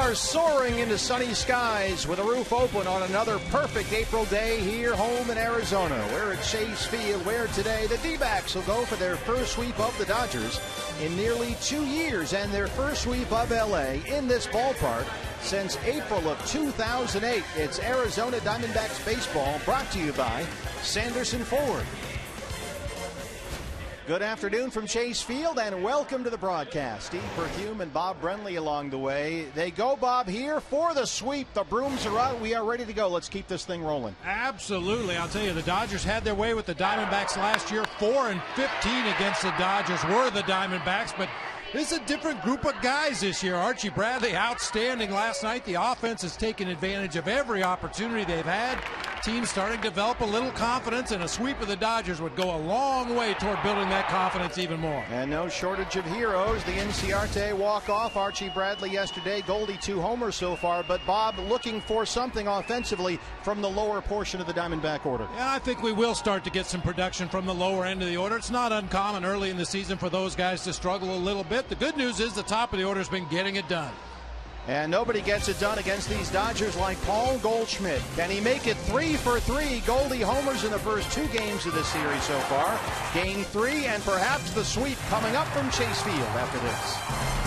are soaring into sunny skies with a roof open on another perfect April day here home in Arizona. We're at Chase Field, where today the D-backs will go for their first sweep of the Dodgers in nearly 2 years, and their first sweep of LA in this ballpark since April of 2008. It's Arizona Diamondbacks baseball, brought to you by Sanderson Ford. Good afternoon from Chase Field, and welcome to the broadcast. Steve Perfume and Bob Brenly along the way. They go, Bob, here for the sweep. The brooms are out. We are ready to go. Let's keep this thing rolling. Absolutely. I'll tell you, the Dodgers had their way with the Diamondbacks last year. 4-15 against the Dodgers were the Diamondbacks, but this is a different group of guys this year. Archie Bradley, outstanding last night. The offense has taken advantage of every opportunity they've had. Team starting to develop a little confidence, and a sweep of the Dodgers would go a long way toward building that confidence even more. And no shortage of heroes. The Inciarte walk-off. Archie Bradley yesterday. Goldie 2 homers so far. But Bob, looking for something offensively from the lower portion of the Diamondback order. Yeah, I think we will start to get some production from the lower end of the order. It's not uncommon early in the season for those guys to struggle a little bit. The good news is the top of the order has been getting it done. And nobody gets it done against these Dodgers like Paul Goldschmidt. Can he make it 3 for 3? Goldie homers in the first 2 games of this series so far. Game 3, and perhaps the sweep coming up from Chase Field after this.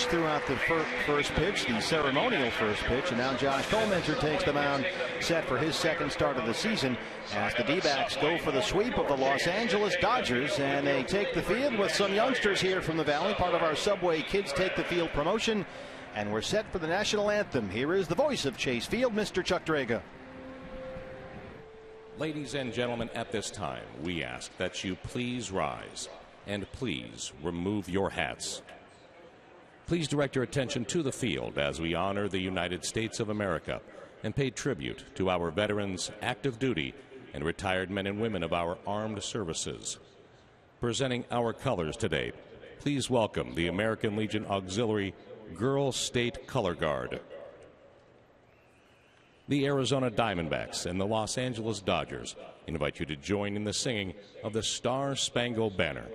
throughout the first pitch, the ceremonial first pitch, and now Josh Colmenter takes the mound, set for his second start of the season, as the D-backs go for the sweep of the Los Angeles Dodgers, and they take the field with some youngsters here from the Valley, part of our Subway Kids Take the Field promotion, and we're set for the national anthem. Here is the voice of Chase Field, Mr. Chuck Draga. Ladies and gentlemen, at this time, we ask that you please rise and please remove your hats. Please direct your attention to the field as we honor the United States of America and pay tribute to our veterans, active duty, and retired men and women of our armed services. Presenting our colors today, please welcome the American Legion Auxiliary Girl State Color Guard. The Arizona Diamondbacks and the Los Angeles Dodgers invite you to join in the singing of the Star Spangled Banner.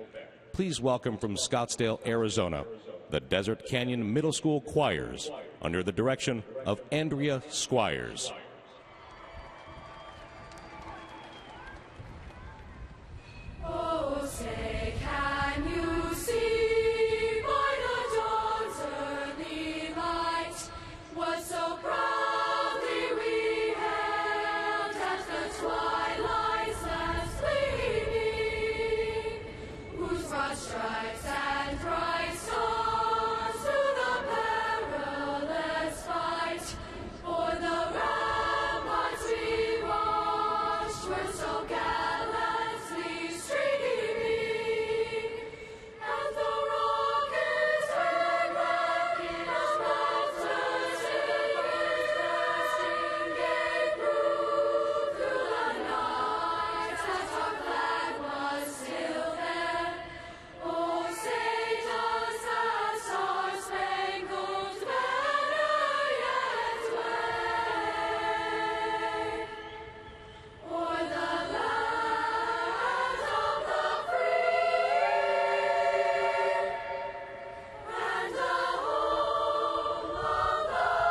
Please welcome from Scottsdale, Arizona, the Desert Canyon Middle School Choirs under the direction of Andrea Squires. Oh, say, can you see by the dawn's early light what so proudly we hailed at the twilight's last gleaming, whose broad stripes and bright stars through the perilous fight o'er the ramparts we watched were so gallantly streaming, and the Rockies were backing us breathless in his resting gate proof through the night that our flag was still there. Oh, say does that star-spangled banner yet wave o'er the land of the free and the home of the brave?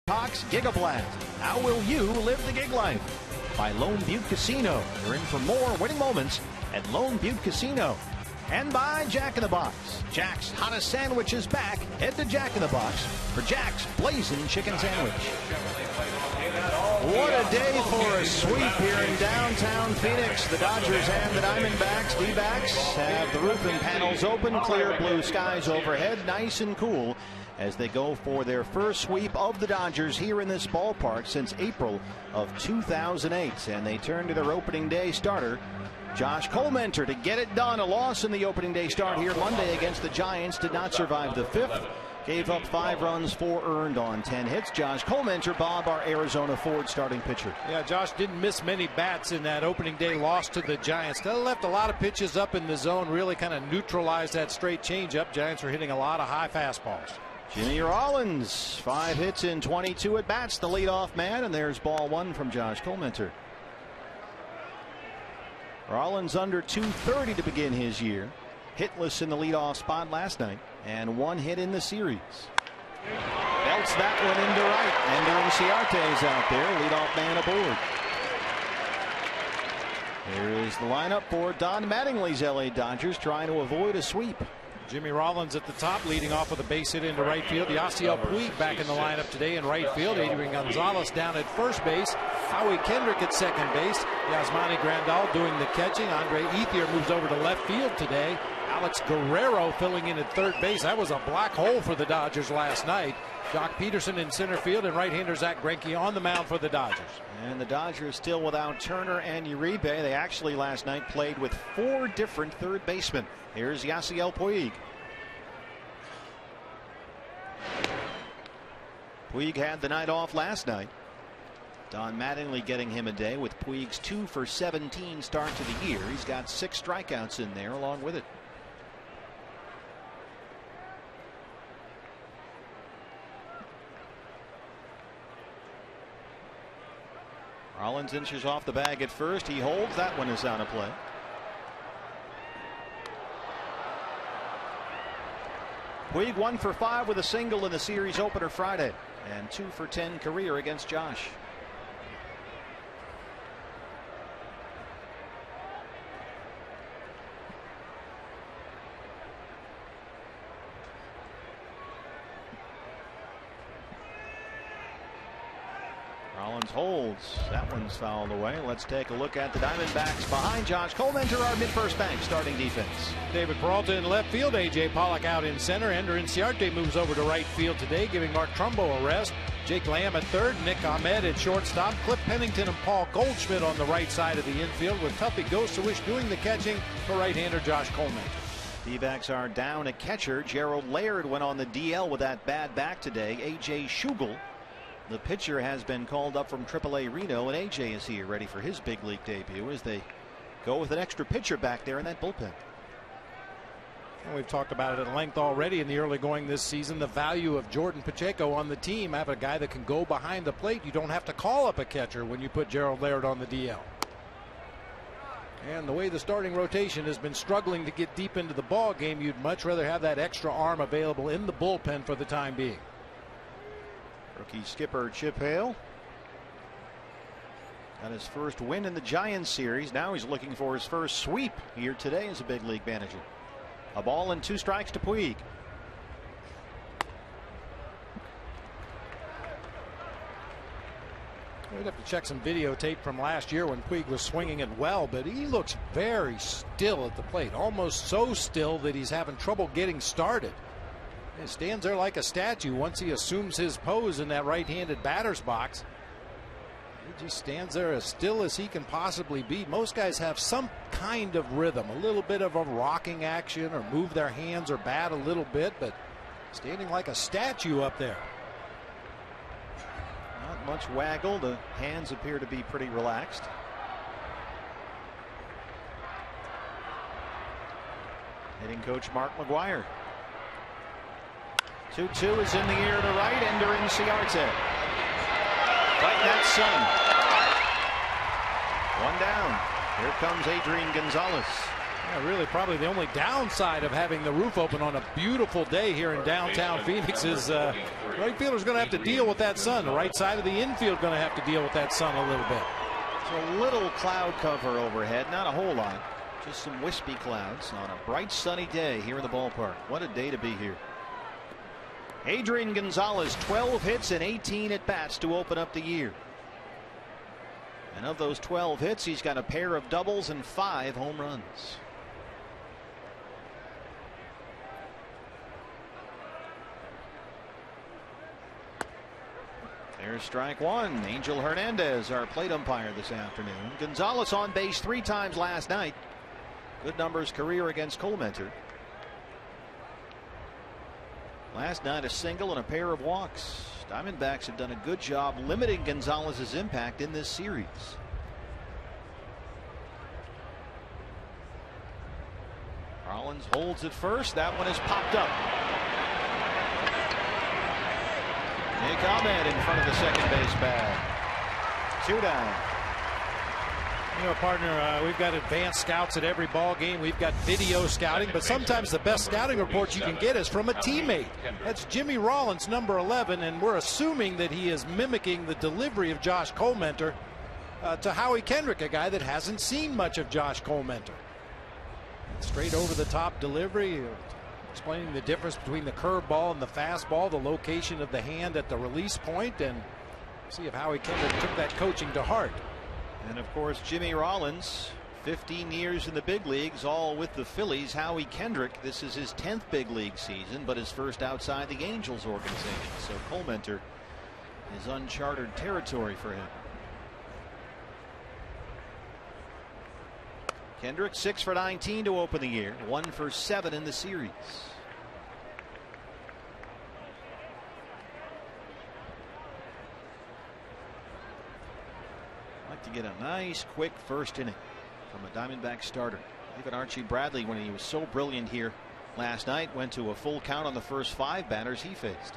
Cox Gigablast. How will you live the gig life? By Lone Butte Casino. You're in for more winning moments at Lone Butte Casino. And by Jack in the Box. Jack's hottest sandwich is back. Head to Jack in the Box for Jack's Blazing Chicken Sandwich. What a day for a sweep here in downtown Phoenix. The Dodgers and the Diamondbacks. D-backs have the roofing panels open. Clear blue skies overhead. Nice and cool as they go for their first sweep of the Dodgers here in this ballpark since April of 2008. And they turn to their opening day starter, Josh Colmenter, to get it done. A loss in the opening day start here Monday against the Giants did not survive the fifth. Gave up 5 runs, 4 earned on 10 hits. Josh Colmenter, Bob, our Arizona Ford starting pitcher. Yeah, Josh didn't miss many bats in that opening day loss to the Giants. They left a lot of pitches up in the zone, really kind of neutralized that straight changeup. Giants were hitting a lot of high fastballs. Jimmy Rollins, 5 hits in 22 at bats, the leadoff man, and there's ball 1 from Josh Colmenter. Rollins under .230 to begin his year. Hitless in the leadoff spot last night, and 1 hit in the series. Belts that one into right. Ender Inciarte's out there, leadoff man aboard. Here is the lineup for Don Mattingly's LA Dodgers, trying to avoid a sweep. Jimmy Rollins at the top, leading off with a base hit into right field. Yasiel Puig back in the lineup today in right field. Adrian Gonzalez down at first base. Howie Kendrick at second base. Yasmani Grandal doing the catching. Andre Ethier moves over to left field today. Alex Guerrero filling in at third base. That was a black hole for the Dodgers last night. Jock Peterson in center field, and right-hander Zach Greinke on the mound for the Dodgers. And the Dodgers still without Turner and Uribe. They actually last night played with 4 different third basemen. Here's Yasiel Puig. Puig had the night off last night. Don Mattingly getting him a day with Puig's 2 for 17 start to the year. He's got 6 strikeouts in there along with it. Rollins inches off the bag at first. He holds. That one is out of play. Puig 1 for 5 with a single in the series opener Friday, and 2 for 10 career against Josh. Rollins holds. That one's fouled away. Let's take a look at the Diamondbacks behind Josh Colmenter, our mid-first bank starting defense. David Peralta in left field. A.J. Pollock out in center. Ender Inciarte moves over to right field today, giving Mark Trumbo a rest. Jake Lamb at third. Nick Ahmed at shortstop. Cliff Pennington and Paul Goldschmidt on the right side of the infield, with Tuffy Gosewish doing the catching for right-hander Josh Colmenter. D-backs are down a catcher. Gerald Laird went on the DL with that bad back today. A.J. Schugel, the pitcher, has been called up from AAA Reno, and A.J. is here ready for his big league debut as they go with an extra pitcher back there in that bullpen. And we've talked about it at length already in the early going this season. The value of Jordan Pacheco on the team. Have a guy that can go behind the plate. You don't have to call up a catcher when you put Gerald Laird on the DL. And the way the starting rotation has been struggling to get deep into the ball game, you'd much rather have that extra arm available in the bullpen for the time being. Rookie skipper Chip Hale got his first win in the Giants series. Now he's looking for his first sweep here today as a big league manager. A ball and 2 strikes to Puig. We'd have to check some videotape from last year when Puig was swinging it well, but he looks very still at the plate, almost so still that he's having trouble getting started. He stands there like a statue once he assumes his pose in that right-handed batter's box. He just stands there as still as he can possibly be. Most guys have some kind of rhythm, a little bit of a rocking action, or move their hands or bat a little bit, but standing like a statue up there. Not much waggle. The hands appear to be pretty relaxed. Hitting coach Mark McGuire. 2-2 is in the air to right. Ender Inciarte. Fighting that sun. 1 down. Here comes Adrian Gonzalez. Yeah, really probably the only downside of having the roof open on a beautiful day here in downtown Phoenix is right fielder's going to have to deal with that sun. The right side of the infield going to have to deal with that sun a little bit. It's a little cloud cover overhead, not a whole lot. Just some wispy clouds on a bright sunny day here in the ballpark. What a day to be here. Adrian Gonzalez, 12 hits and 18 at bats to open up the year. And of those 12 hits, he's got a pair of doubles and 5 home runs. There's strike 1. Angel Hernandez, our plate umpire this afternoon. Gonzalez on base 3 times last night. Good numbers career against Colmenter. Last night, a single and a pair of walks. Diamondbacks have done a good job limiting Gonzalez's impact in this series. Marlins holds it first. That one is popped up. Nick Ahmed in front of the second base bag. 2 down. You know, partner, we've got advanced scouts at every ball game. We've got video scouting, but sometimes the best scouting report you can get is from a teammate. That's Jimmy Rollins, number 11, and we're assuming that he is mimicking the delivery of Josh Colmenter to Howie Kendrick, a guy that hasn't seen much of Josh Colmenter. Straight over the top delivery, explaining the difference between the curveball and the fastball, the location of the hand at the release point, and see if Howie Kendrick took that coaching to heart. And of course, Jimmy Rollins, 15 years in the big leagues, all with the Phillies. Howie Kendrick, this is his 10th big league season, but his first outside the Angels organization. So Colmenter is uncharted territory for him. Kendrick 6 for 19 to open the year, 1 for 7 in the series. Like to get a nice quick first inning from a Diamondback starter. Even Archie Bradley, when he was so brilliant here last night, went to a full count on the first 5 batters he faced.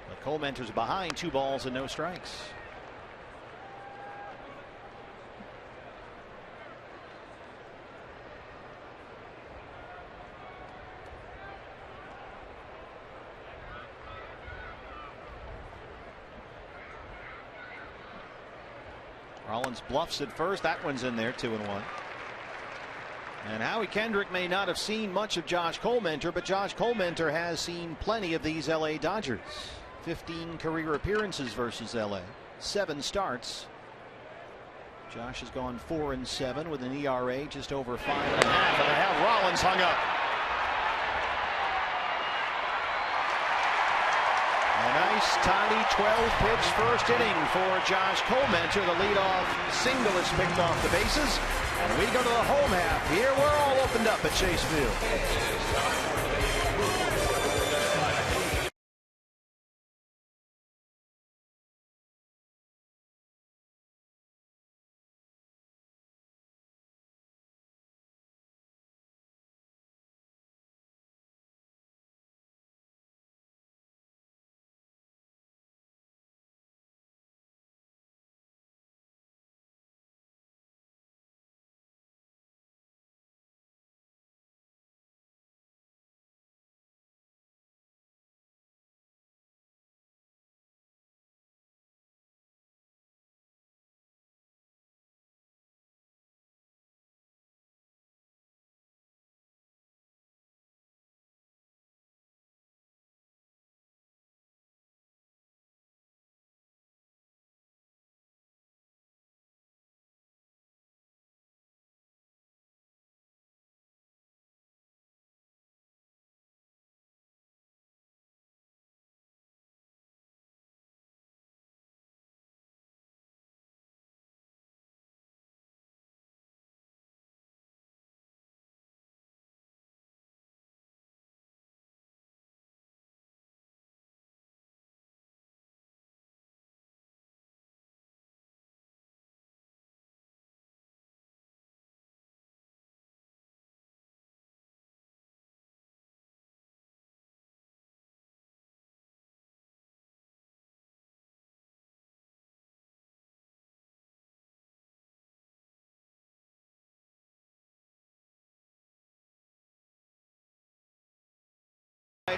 But Colmenter's behind, 2 balls and no strikes. Rollins bluffs at first. That one's in there, 2-1. And Howie Kendrick may not have seen much of Josh Colmenter, but Josh Colmenter has seen plenty of these LA Dodgers. 15 career appearances versus LA, 7 starts. Josh has gone 4-7 with an ERA just over 5.5, and they have Rollins hung up. A nice tidy 12-pitch first inning for Josh Colmenter. The leadoff single is picked off the bases, and we go to the home half. Here we're all opened up at Chase Field.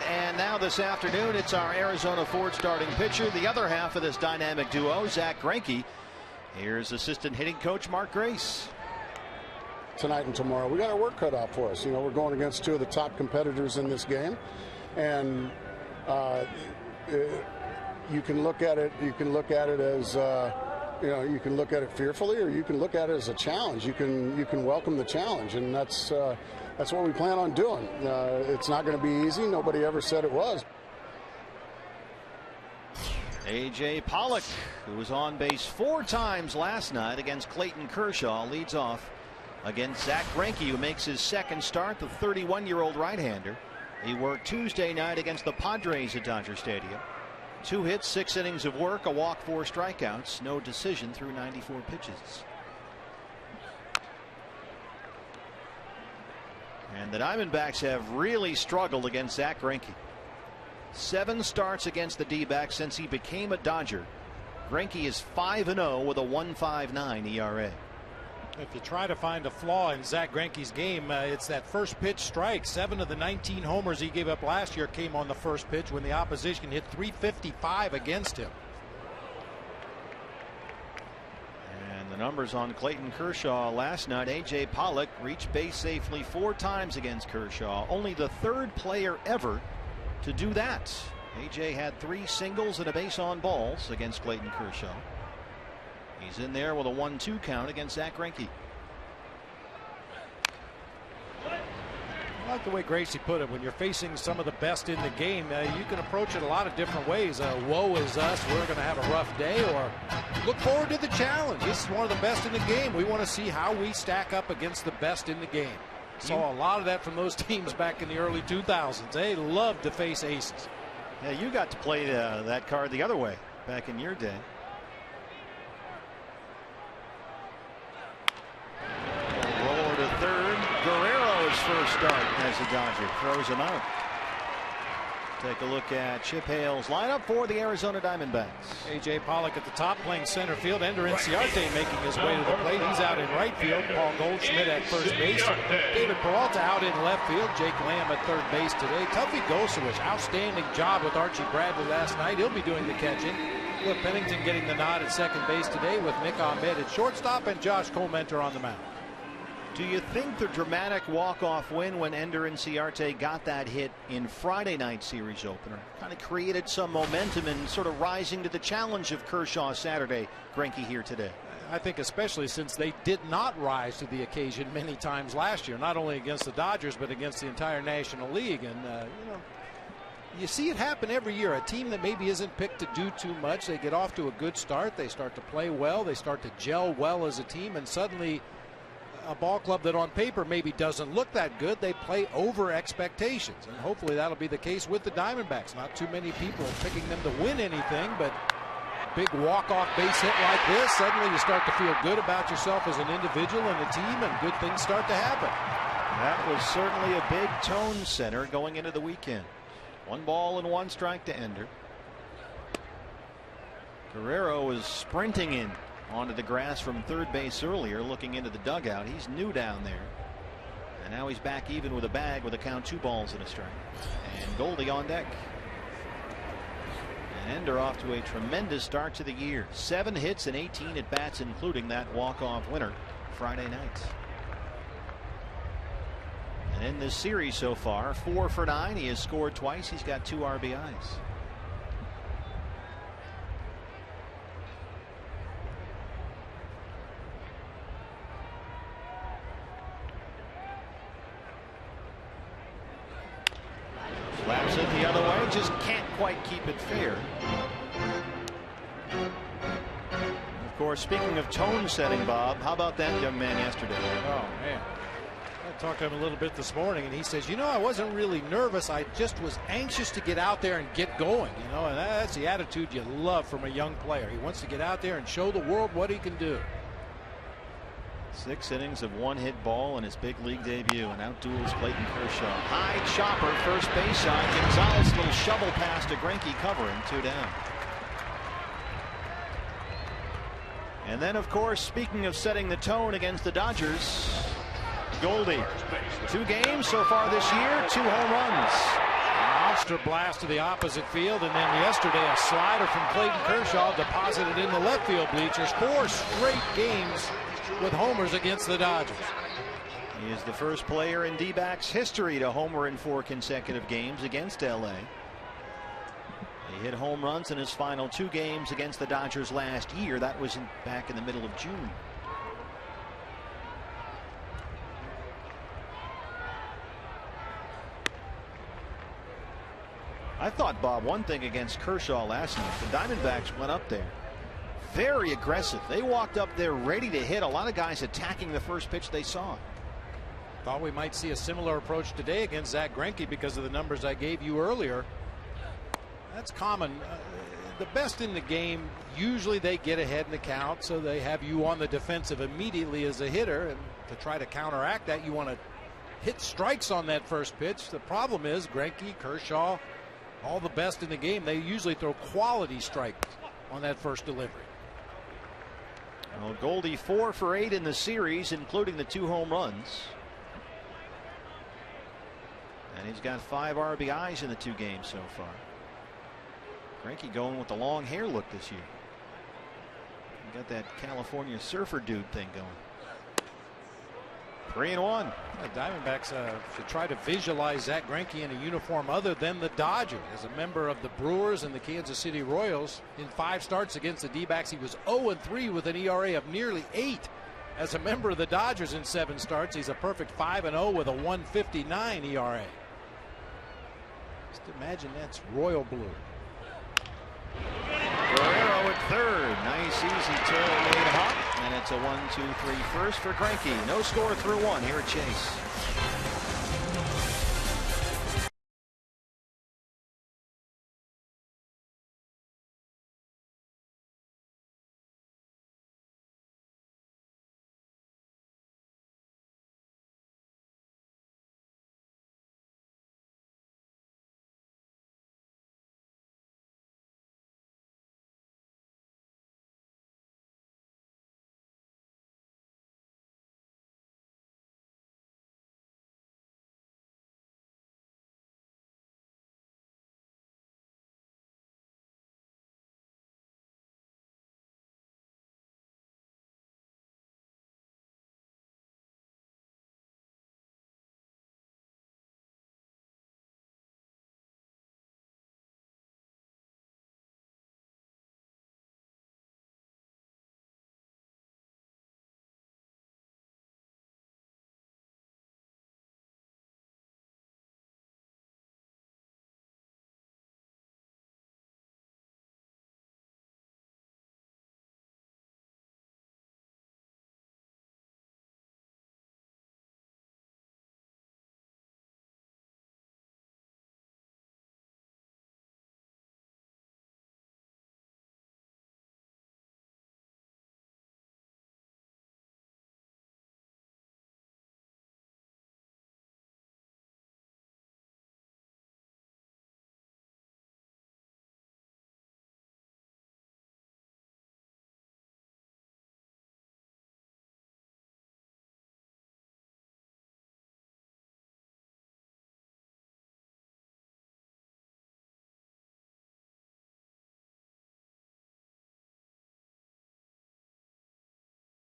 And now this afternoon, it's our Arizona Ford starting pitcher, the other half of this dynamic duo, Zach Greinke. Here's assistant hitting coach Mark Grace. Tonight and tomorrow, we got our work cut out for us. You know, we're going against 2 of the top competitors in this game, and you can look at it. You can look at it as you can look at it fearfully, or you can look at it as a challenge. You can welcome the challenge, and that's what we plan on doing. It's not going to be easy. Nobody ever said it was. A.J. Pollock, who was on base 4 times last night against Clayton Kershaw, leads off against Zach Greinke, who makes his second start, the 31-year-old right-hander. He worked Tuesday night against the Padres at Dodger Stadium. 2 hits, 6 innings of work, a walk, 4 strikeouts, no decision through 94 pitches. And the Diamondbacks have really struggled against Zack Greinke. 7 starts against the D-backs since he became a Dodger. Greinke is 5-0 with a 1.59 ERA. If you try to find a flaw in Zack Greinke's game, it's that first pitch strike. 7 of the 19 homers he gave up last year came on the first pitch when the opposition hit .355 against him. And the numbers on Clayton Kershaw last night. A.J. Pollock reached base safely 4 times against Kershaw. Only the 3rd player ever to do that. A.J. had 3 singles and a base on balls against Clayton Kershaw. He's in there with a 1-2 count against Zack Greinke. I like the way Gracie put it. When you're facing some of the best in the game, you can approach it a lot of different ways. Woe is us, we're going to have a rough day, or look forward to the challenge. This is one of the best in the game. We want to see how we stack up against the best in the game. Saw a lot of that from those teams back in the early 2000s. They loved to face aces. Yeah, you got to play that card the other way back in your day. Roller to third. Guerrero's first start as a Dodger throws him out. Take a look at Chip Hale's lineup for the Arizona Diamondbacks. A.J. Pollock at the top playing center field. Ender Inciarte making his way to the plate. He's out in right field. Paul Goldschmidt at first base. David Peralta out in left field. Jake Lamb at third base today. Tuffy Gosewich, outstanding job with Archie Bradley last night. He'll be doing the catching. Cliff Pennington getting the nod at second base today with Nick Ahmed at shortstop and Josh Comenter on the mound. Do you think the dramatic walk-off win when Ender Inciarte got that hit in Friday night series opener kind of created some momentum and sort of rising to the challenge of Kershaw Saturday, Greinke here today? I think especially since they did not rise to the occasion many times last year, not only against the Dodgers but against the entire National League. And you see it happen every year. A team that maybe isn't picked to do too much, they get off to a good start, they start to play well, they start to gel well as a team, and suddenly a ball club that on paper maybe doesn't look that good, they play over expectations, and hopefully that'll be the case with the Diamondbacks. Not too many people are picking them to win anything, but big walk-off base hit like this, suddenly you start to feel good about yourself as an individual and a team, and good things start to happen. That was certainly a big tone setter going into the weekend. 1 ball and 1 strike to Ender. Guerrero is sprinting in onto the grass from third base earlier, looking into the dugout. He's new down there, and now he's back even with a bag with a count 2 balls and a strike. And Goldie on deck. And Ender off to a tremendous start to the year. 7 hits and 18 at bats, including that walk-off winner Friday night. And in this series so far, 4 for 9. He has scored twice. He's got 2 RBIs. Slaps it the other way, just can't quite keep it fair. Of course, speaking of tone setting, Bob, how about that young man yesterday? Oh, man. I talked to him a little bit this morning, and he says, I wasn't really nervous. I just was anxious to get out there and get going, and that's the attitude you love from a young player. He wants to get out there and show the world what he can do. 6 innings of 1-hit ball in his big league debut, and outduels Clayton Kershaw. High chopper, first base side. Gonzalez, little shovel pass to Greinke, covering, 2 down. And then, of course, speaking of setting the tone against the Dodgers, Goldie. 2 games so far this year, 2 home runs. Monster blast to the opposite field, and then yesterday a slider from Clayton Kershaw deposited in the left field bleachers. 4 straight games with homers against the Dodgers. He is the first player in D-backs history to homer in 4 consecutive games against LA. He hit home runs in his final 2 games against the Dodgers last year. That was back in the middle of June. I thought, Bob, one thing against Kershaw last night, the Diamondbacks went up there very aggressive. They walked up there ready to hit. A lot of guys attacking the first pitch they saw. Thought we might see a similar approach today against Zach Greinke because of the numbers I gave you earlier. That's common. The best in the game, usually they get ahead in the count, so they have you on the defensive immediately as a hitter, and to try to counteract that, you want to hit strikes on that first pitch. The problem is Greinke, Kershaw, all the best in the game, they usually throw quality strikes on that first delivery. Well, Goldie 4 for 8 in the series, including the 2 home runs. And he's got 5 RBIs in the 2 games so far. Greinke going with the long hair look this year. Got that California surfer dude thing going. 3-1. The Diamondbacks should try to visualize Zach Greinke in a uniform other than the Dodgers. As a member of the Brewers and the Kansas City Royals, in 5 starts against the D-backs, he was 0-3 with an ERA of nearly 8. As a member of the Dodgers in 7 starts, he's a perfect 5-0 with a 1.59 ERA. Just imagine that's royal blue. Guerrero at third. Nice easy tailgate hop. And it's a 1-2-3 first for Greinke. No score through 1 here at Chase.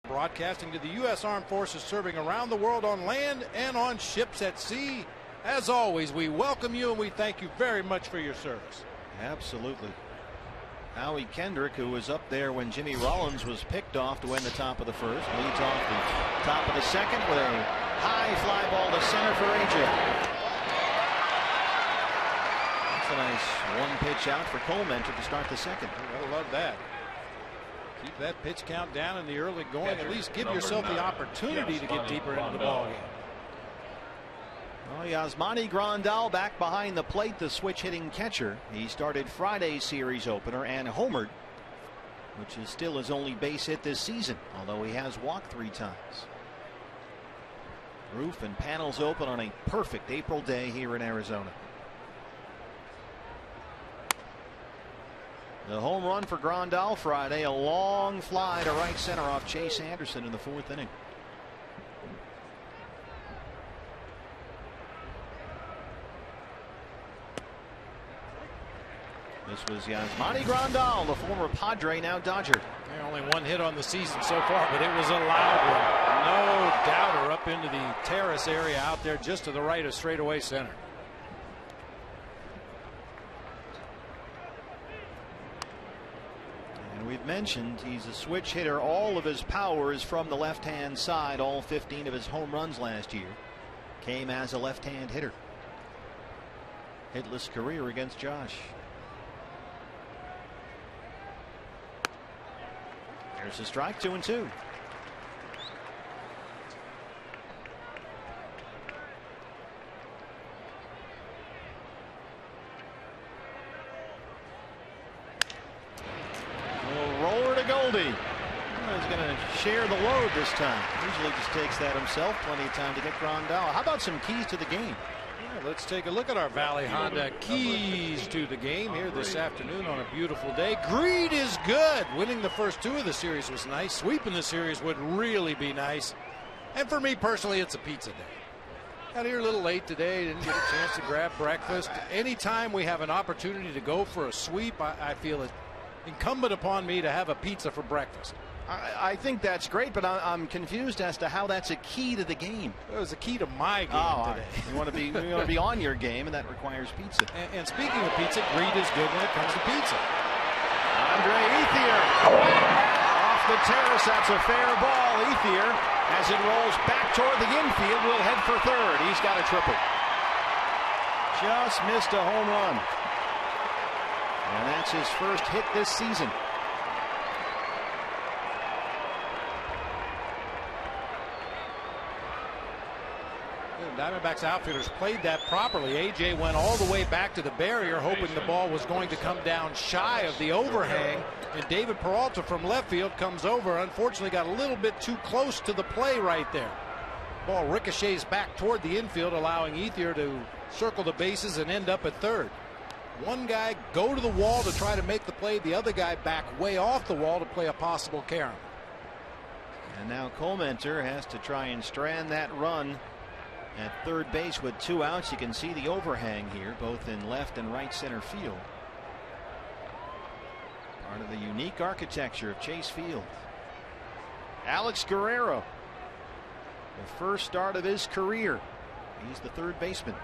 Broadcasting to the U.S. Armed Forces serving around the world on land and on ships at sea. As always, we welcome you and we thank you very much for your service. Absolutely. Howie Kendrick, who was up there when Jimmy Rollins was picked off to win the top of the first, leads off the top of the second with a high fly ball to center for AJ. That's a nice 1 pitch out for Coleman to start the second. I love that. Keep that pitch count down in the early going. At least give yourself the opportunity to get deeper into the ballgame. Well, Yasmani Grandal back behind the plate, the switch hitting catcher. He started Friday's series opener and homered, which is still his only base hit this season, although he has walked 3 times. Roof and panels open on a perfect April day here in Arizona. The home run for Grandal Friday, a long fly to right center off Chase Anderson in the 4th inning. This was Yasmani Grandal, the former Padre, now Dodger. Only 1 hit on the season so far, but it was a loud one. No doubter up into the terrace area out there just to the right of straightaway center. We've mentioned he's a switch hitter. All of his power is from the left-hand side. All 15 of his home runs last year came as a left-hand hitter. Hitless career against Josh. There's a strike, 2-2. Goldie. He's going to share the load this time. Usually just takes that himself. Plenty of time to get Grandal. How about some keys to the game? Yeah, let's take a look at our Valley Honda keys to the game here this afternoon on a beautiful day. Greed is good. Winning the first 2 of the series was nice. Sweeping the series would really be nice. And for me personally, it's a pizza day. Got here a little late today. Didn't get a chance to grab breakfast. Anytime we have an opportunity to go for a sweep, I feel it incumbent upon me to have a pizza for breakfast. I think that's great, but I'm confused as to how that's a key to the game. It was a key to my game today. You want to be on your game, and that requires pizza. And speaking of pizza, greed is good when it comes to pizza. Andre Ethier off the terrace. That's a fair ball. Ethier, as it rolls back toward the infield, will head for third. He's got a triple. Just missed a home run. And that's his first hit this season. Diamondbacks outfielders played that properly. AJ went all the way back to the barrier, hoping the ball was going to come down shy of the overhang. And David Peralta from left field comes over. Unfortunately, got a little bit too close to the play right there. Ball ricochets back toward the infield, allowing Ethier to circle the bases and end up at third. One guy go to the wall to try to make the play. The other guy back way off the wall to play a possible carom. And now Comenter has to try and strand that run at third base with 2 outs. You can see the overhang here, both in left and right center field. Part of the unique architecture of Chase Field. Alex Guerrero, the first start of his career. He's the third baseman.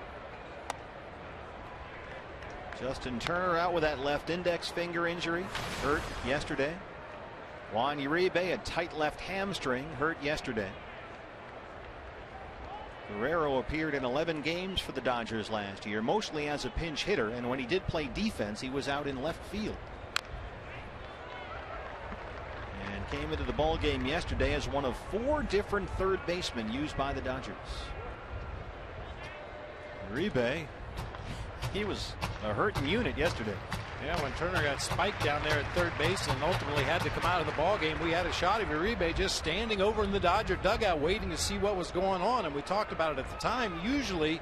Justin Turner out with that left index finger injury, hurt yesterday. Juan Uribe, a tight left hamstring, hurt yesterday. Guerrero appeared in 11 games for the Dodgers last year, mostly as a pinch hitter, and when he did play defense, he was out in left field. And came into the ball game yesterday as one of 4 different third basemen used by the Dodgers. Uribe, he was a hurting unit yesterday. Yeah, when Turner got spiked down there at third base and ultimately had to come out of the ball game, we had a shot of Uribe just standing over in the Dodger dugout waiting to see what was going on. And we talked about it at the time. Usually,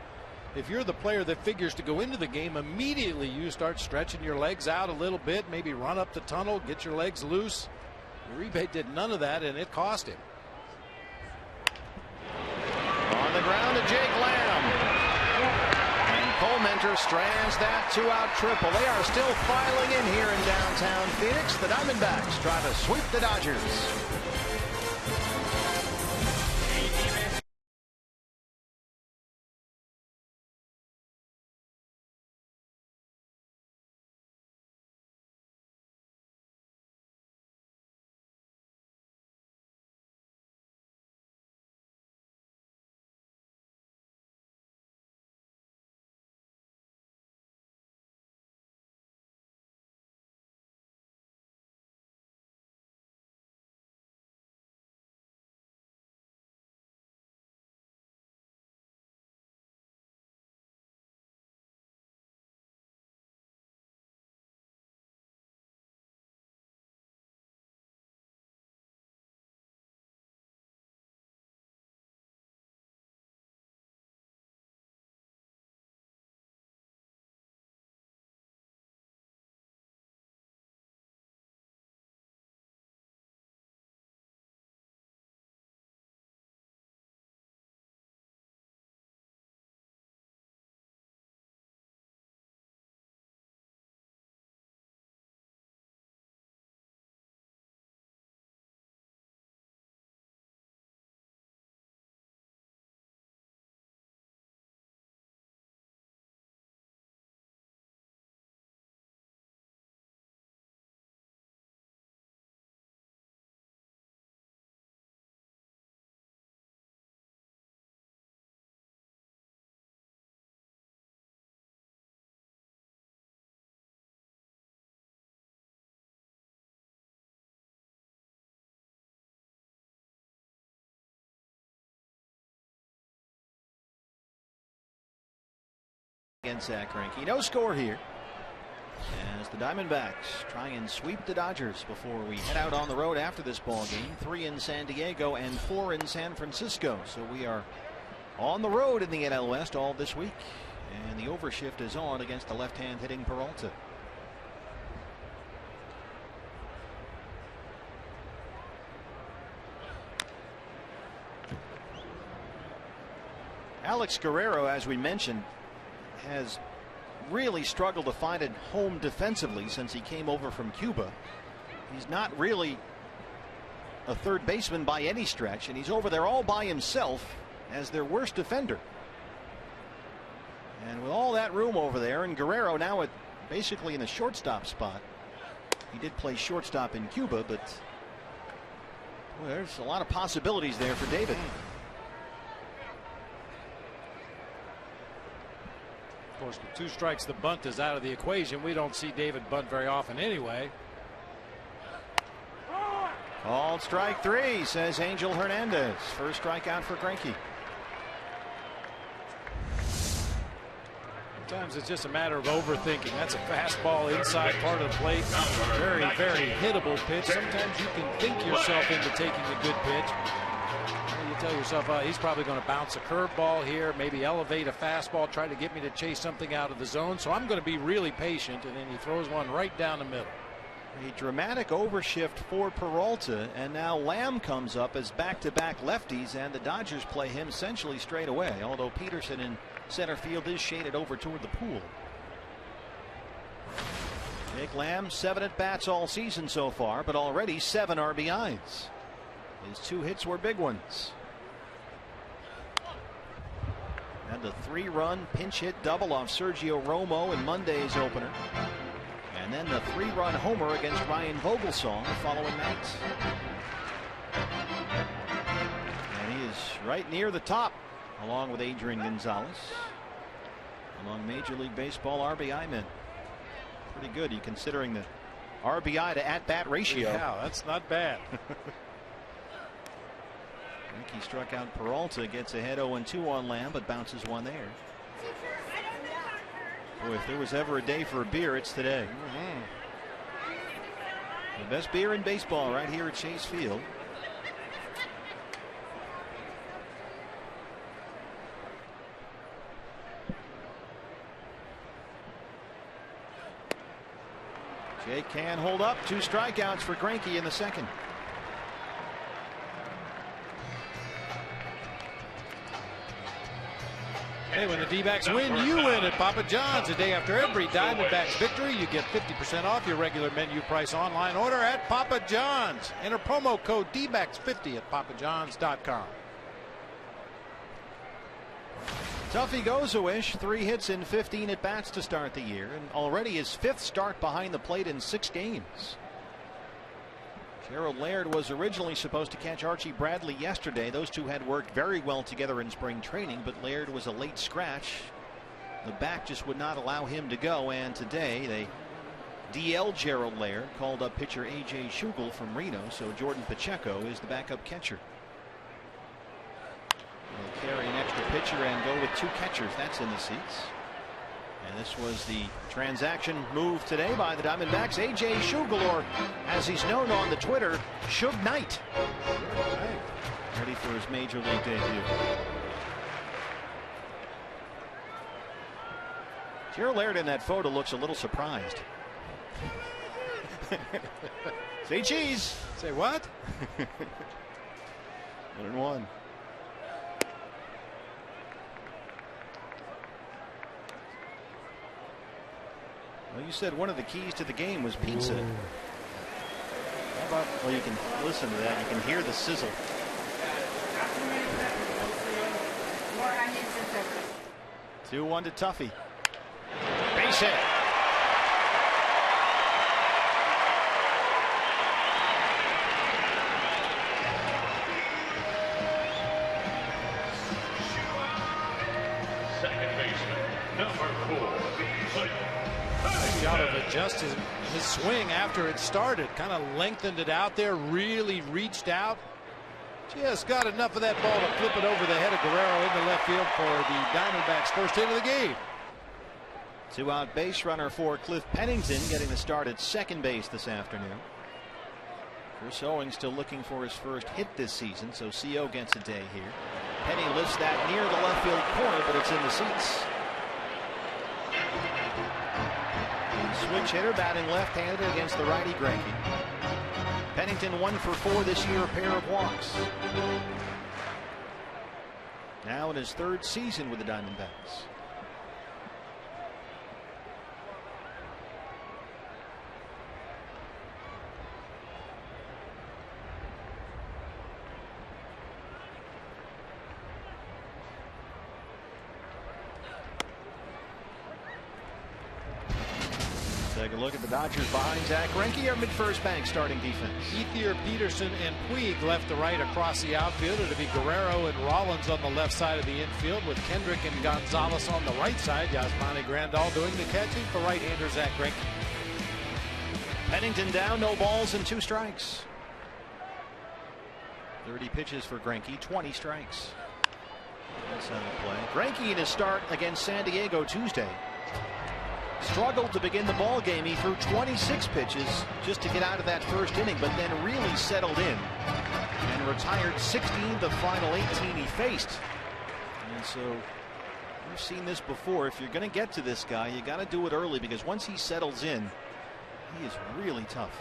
if you're the player that figures to go into the game, immediately you start stretching your legs out a little bit, maybe run up the tunnel, get your legs loose. Uribe did none of that, and it cost him. On the ground to Jake Lamb. Comenter strands that 2-out triple. They are still filing in here in downtown Phoenix. The Diamondbacks try to sweep the Dodgers. Against Zach Greinke. No score here. As The Diamondbacks try and sweep the Dodgers before we head out on the road after this ball game. 3 in San Diego and 4 in San Francisco. So we are on the road in the NL West all this week. And the overshift is on against the left-hand hitting Peralta. Alex Guerrero, as we mentioned, has really struggled to find a home defensively since he came over from Cuba. He's not really a third baseman by any stretch, and he's over there all by himself as their worst defender. And with all that room over there, and Guerrero now at basically in the shortstop spot. He did play shortstop in Cuba, but boy, there's a lot of possibilities there for David. Of course, with 2 strikes, the bunt is out of the equation. We don't see David bunt very often anyway. Called strike 3, says Angel Hernandez. First strikeout for Greinke. Sometimes it's just a matter of overthinking. That's a fastball inside part of the plate. Very, very hittable pitch. Sometimes you can think yourself into taking a good pitch. You tell yourself, he's probably going to bounce a curveball here, maybe elevate a fastball, try to get me to chase something out of the zone. So I'm going to be really patient, and then he throws one right down the middle. A dramatic overshift for Peralta, and now Lamb comes up as back-to-back lefties, and the Dodgers play him essentially straight away, although Peterson in center field is shaded over toward the pool. Jake Lamb, 7 at-bats all season so far, but already 7 RBIs. His 2 hits were big ones. And the 3-run pinch hit double off Sergio Romo in Monday's opener. And then the 3-run homer against Ryan Vogelsong the following night. And he is right near the top, along with Adrian Gonzalez, among Major League Baseball RBI men. Pretty good, you considering the RBI to at-bat ratio. Yeah, that's not bad. He struck out Peralta, gets ahead 0-2 on Lamb, but bounces one there. Boy, if there was ever a day for a beer, it's today. The best beer in baseball right here at Chase Field. Jake can hold up. 2 strikeouts for Greinke in the second. Hey, when the D-backs win, you win at Papa John's. A day after every Diamondbacks victory, you get 50% off your regular menu price online order at Papa John's. Enter promo code DBACKS50 at papajohns.com. Tuffy Gozawish, 3 hits in 15 at-bats to start the year, and already his 5th start behind the plate in 6 games. Gerald Laird was originally supposed to catch Archie Bradley yesterday. Those two had worked very well together in spring training, but Laird was a late scratch. The back just would not allow him to go, and today they DL Gerald Laird, called up pitcher A.J. Schugel from Reno, so Jordan Pacheco is the backup catcher. They'll carry an extra pitcher and go with 2 catchers. That's in the seats. And this was the transaction move today by the Diamondbacks. A.J. Schugel, or as he's known on the Twitter, Suge Knight. Ready for his major league debut. Gerald Laird in that photo looks a little surprised. Say cheese. Say what? 1-1. Well, you said one of the keys to the game was pizza. How about, well, you can listen to that. You can hear the sizzle. More onions and peppers. 2-1 to Tuffy. Base hit. Second baseman, number 4. Job of adjusting his swing after it started, kind of lengthened it out there, really reached out, just got enough of that ball to flip it over the head of Guerrero into left field for the Diamondbacks' first hit of the game. Two-out base runner for Cliff Pennington, getting the start at second base this afternoon. Chris Owings still looking for his first hit this season, so CO gets a day here. Penny lifts that near the left field corner, but it's in the seats. Switch hitter batting left-handed against the righty Greinke. Pennington 1 for 4 this year, a pair of walks. Now in his third season with the Diamondbacks. Take a look at the Dodgers behind Zach Greinke, our mid-first bank starting defense. Ethier, Peterson, and Puig left to right across the outfield. It'll be Guerrero and Rollins on the left side of the infield, with Kendrick and Gonzalez on the right side. Yasmani Grandal doing the catching for right-hander Zach Greinke. Pennington down, no balls and 2 strikes. 30 pitches for Greinke, 20 strikes. That's how they play. Greinke in his start against San Diego Tuesday struggled to begin the ball game. He threw 26 pitches just to get out of that first inning, but then really settled in and retired 16 the final 18 he faced. And so we've seen this before. If you're going to get to this guy, you got to do it early, because once he settles in, he is really tough.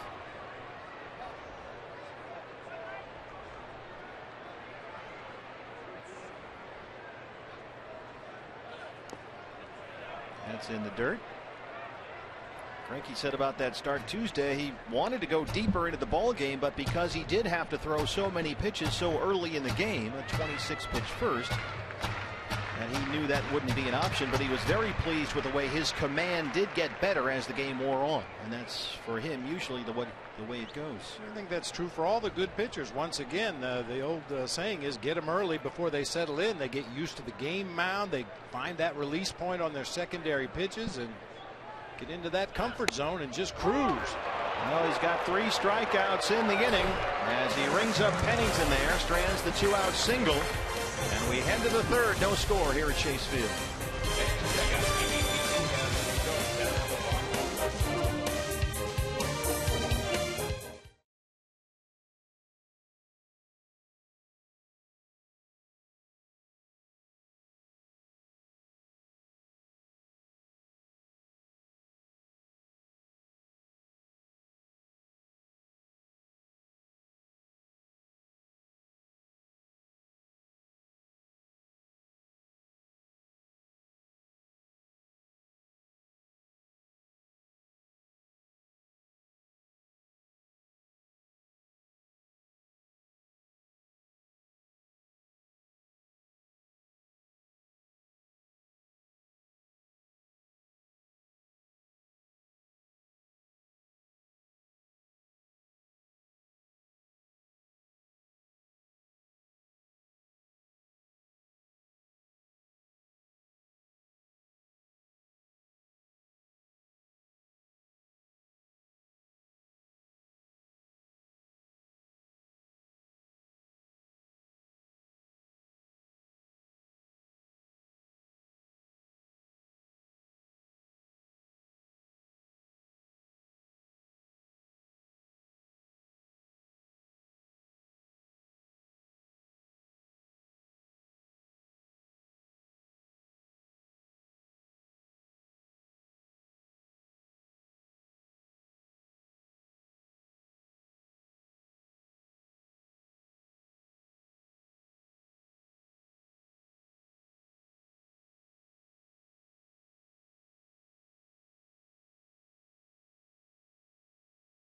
That's in the dirt. Greinke said about that start Tuesday, he wanted to go deeper into the ball game, but because he did have to throw so many pitches so early in the game, a 26 pitch first, and he knew that wouldn't be an option, but he was very pleased with the way his command did get better as the game wore on, and that's for him usually the way it goes. I think that's true for all the good pitchers. Once again, the old saying is get them early before they settle in. They get used to the game mound. They find that release point on their secondary pitches and get into that comfort zone and just cruise. Well, he's got 3 strikeouts in the inning as he rings up Pennington there, strands the 2-out single, and we head to the third. No score here at Chase Field.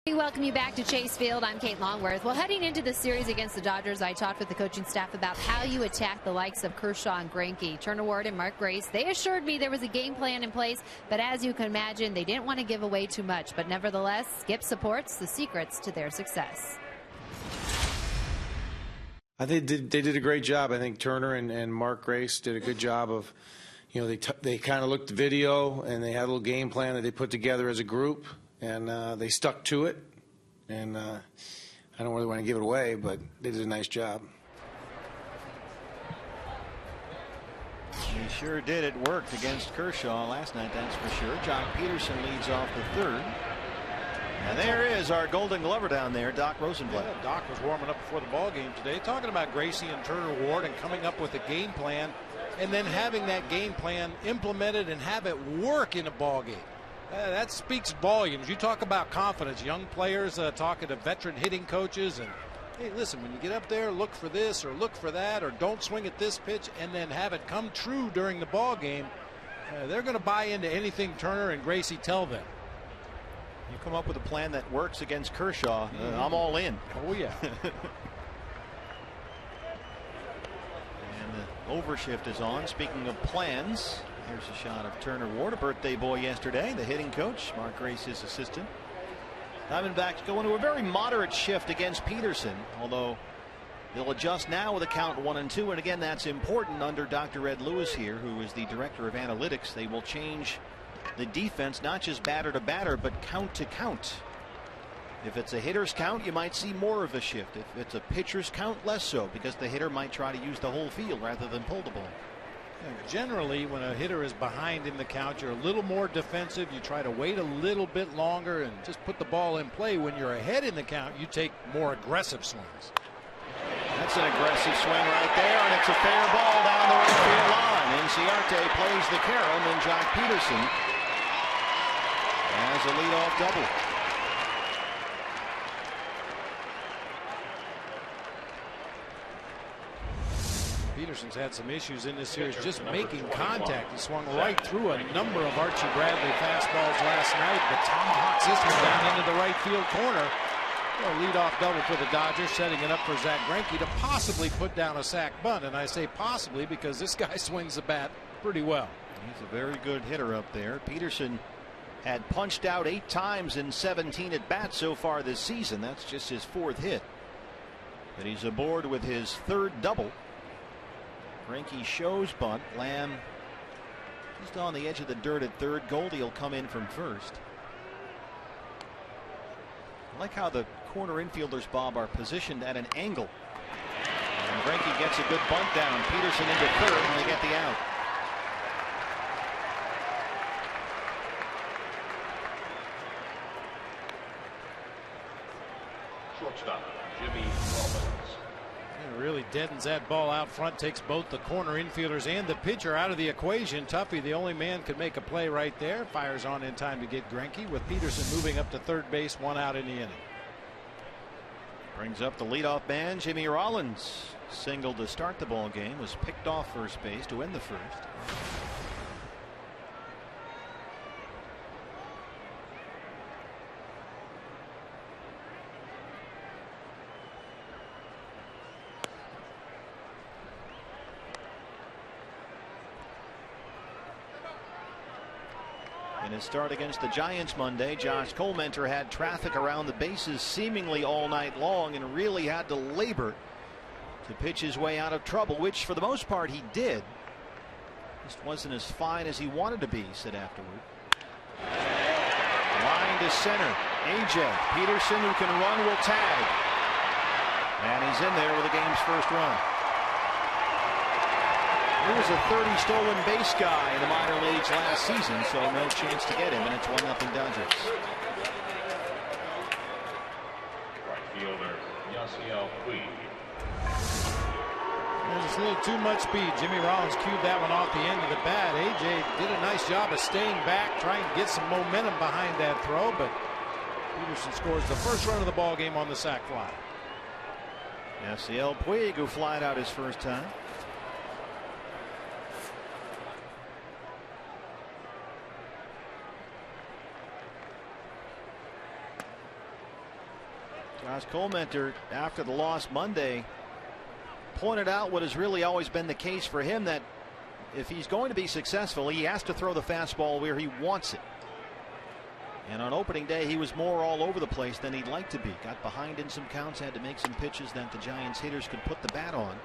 We welcome you back to Chase Field. I'm Kate Longworth. Well, heading into the series against the Dodgers, I talked with the coaching staff about how you attack the likes of Kershaw and Greinke. Turner Ward and Mark Grace, they assured me there was a game plan in place, but as you can imagine, they didn't want to give away too much. But nevertheless, Skip supports the secrets to their success. I think they did a great job. I think Turner and Mark Grace did a good job of, you know, they kind of looked at the video and they had a little game plan that they put together as a group. And they stuck to it, and I don't really want to give it away, but they did a nice job. He sure did. It worked against Kershaw last night, that's for sure. Jock Peterson leads off the third. And there is our Golden Glover down there, Doc Rosenblatt. Yeah, Doc was warming up before the ball game today, talking about Gracie and Turner Ward and coming up with a game plan, and then having that game plan implemented and have it work in a ball game. That speaks volumes. You talk about confidence. Young players talking to veteran hitting coaches, and hey, listen, when you get up there, look for this or look for that, or don't swing at this pitch, and then have it come true during the ball game. They're going to buy into anything Turner and Gracie tell them. You come up with a plan that works against Kershaw, I'm all in. Oh, yeah. And the overshift is on. Speaking of plans, here's a shot of Turner Ward, a birthday boy yesterday, the hitting coach, Mark Grace, his assistant. Diamondbacks go into a very moderate shift against Peterson, although they'll adjust now with a count 1-2. And again, that's important under Dr. Ed Lewis here, who is the director of analytics. They will change the defense, not just batter to batter, but count to count. If it's a hitter's count, you might see more of a shift. If it's a pitcher's count, less so, because the hitter might try to use the whole field rather than pull the ball. Generally, when a hitter is behind in the count, you're a little more defensive. You try to wait a little bit longer and just put the ball in play. When you're ahead in the count, you take more aggressive swings. That's an aggressive swing right there, and it's a fair ball down the right field line. Inciarte plays the carry, and then Jock Peterson has a leadoff double. Peterson's had some issues in this series just making contact. He swung right through a number of Archie Bradley fastballs last night, but tomahawks this one down into the right field corner. A leadoff double for the Dodgers, setting it up for Zach Greinke to possibly put down a sac bunt. And I say possibly because this guy swings the bat pretty well. He's a very good hitter up there. Peterson had punched out 8 times in 17 at bats so far this season. That's just his 4th hit. But he's aboard with his 3rd double. Greinke shows bunt. Lamb just on the edge of the dirt at 3rd. Goldie will come in from 1st. I like how the corner infielders, Bob, are positioned at an angle. And Greinke gets a good bunt down. Peterson into 3rd, and they get the out. Shortstop, Jimmy Rollins. It really deadens that ball out front, takes both the corner infielders and the pitcher out of the equation. Tuffy, the only man, could make a play right there. Fires on in time to get Greinke, with Peterson moving up to 3rd base, 1 out in the inning. Brings up the leadoff man, Jimmy Rollins. Single to start the ball game, was picked off first base to win the 1st. In his start against the Giants Monday, Josh Colmenter had traffic around the bases seemingly all night long and really had to labor to pitch his way out of trouble, which for the most part he did. Just wasn't as fine as he wanted to be, he said afterward. Line to center. AJ Peterson, who can run, will tag. And he's in there with the game's 1st run. He was a 30 stolen base guy in the minor leagues last season, so no chance to get him, and it's 1-0 Dodgers. Right fielder, Yasiel Puig. There's a little too much speed. Jimmy Rollins cued that one off the end of the bat. AJ did a nice job of staying back, trying to get some momentum behind that throw, but Peterson scores the 1st run of the ball game on the sac fly. Yasiel Puig, who flied out his 1st time. Josh Colmenter, after the loss Monday, pointed out what has really always been the case for him, that if he's going to be successful, he has to throw the fastball where he wants it. And on opening day, he was more all over the place than he'd like to be. Got behind in some counts, had to make some pitches that the Giants hitters could put the bat on.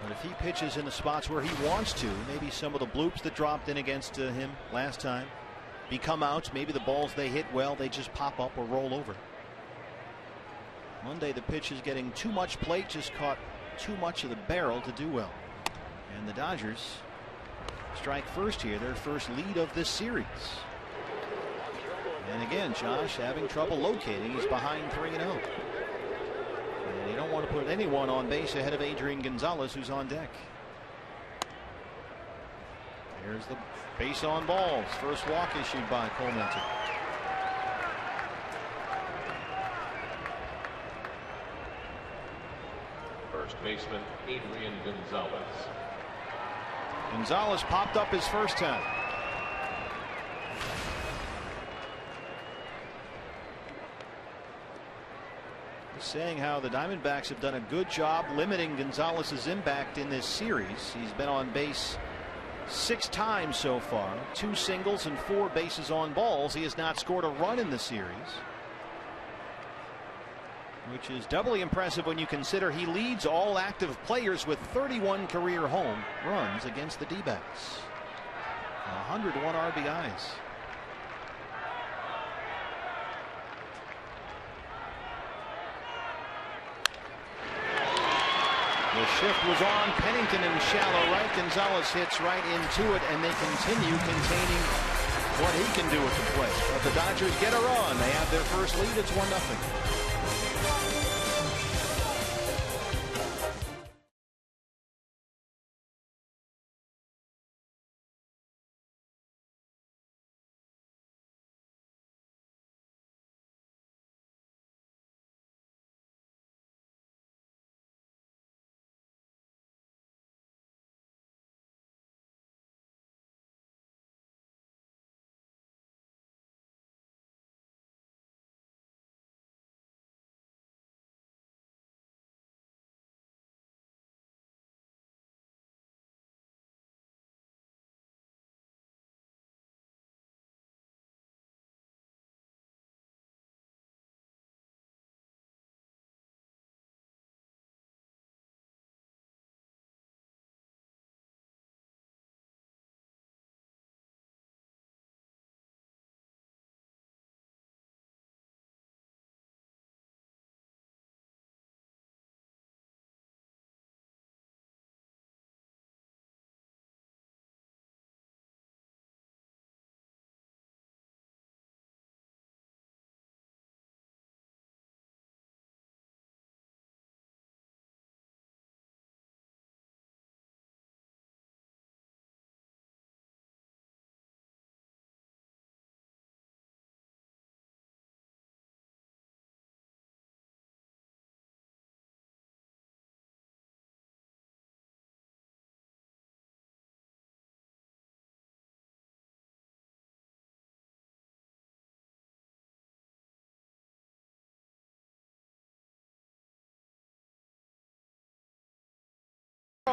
But if he pitches in the spots where he wants to, maybe some of the bloops that dropped in against him last time become outs. Maybe the balls they hit well, they just pop up or roll over. Monday, the pitch is getting too much plate, just caught too much of the barrel to do well. And the Dodgers strike first here, their first lead of this series. And again, Josh having trouble locating. He's behind 3-0. And you don't want to put anyone on base ahead of Adrian Gonzalez, who's on deck. Here's the base on balls. First walk issued by Coleman. First baseman Adrian Gonzalez. Gonzalez popped up his first time. Saying how the Diamondbacks have done a good job limiting Gonzalez's impact in this series. He's been on base 6 times so far, 2 singles and 4 bases on balls. He has not scored a run in the series, which is doubly impressive when you consider he leads all active players with 31 career home runs against the D-backs. 101 RBIs. The shift was on Pennington in shallow right. Gonzalez hits right into it, and they continue containing what he can do at the plate. But the Dodgers get a run. They have their first lead. It's 1-0.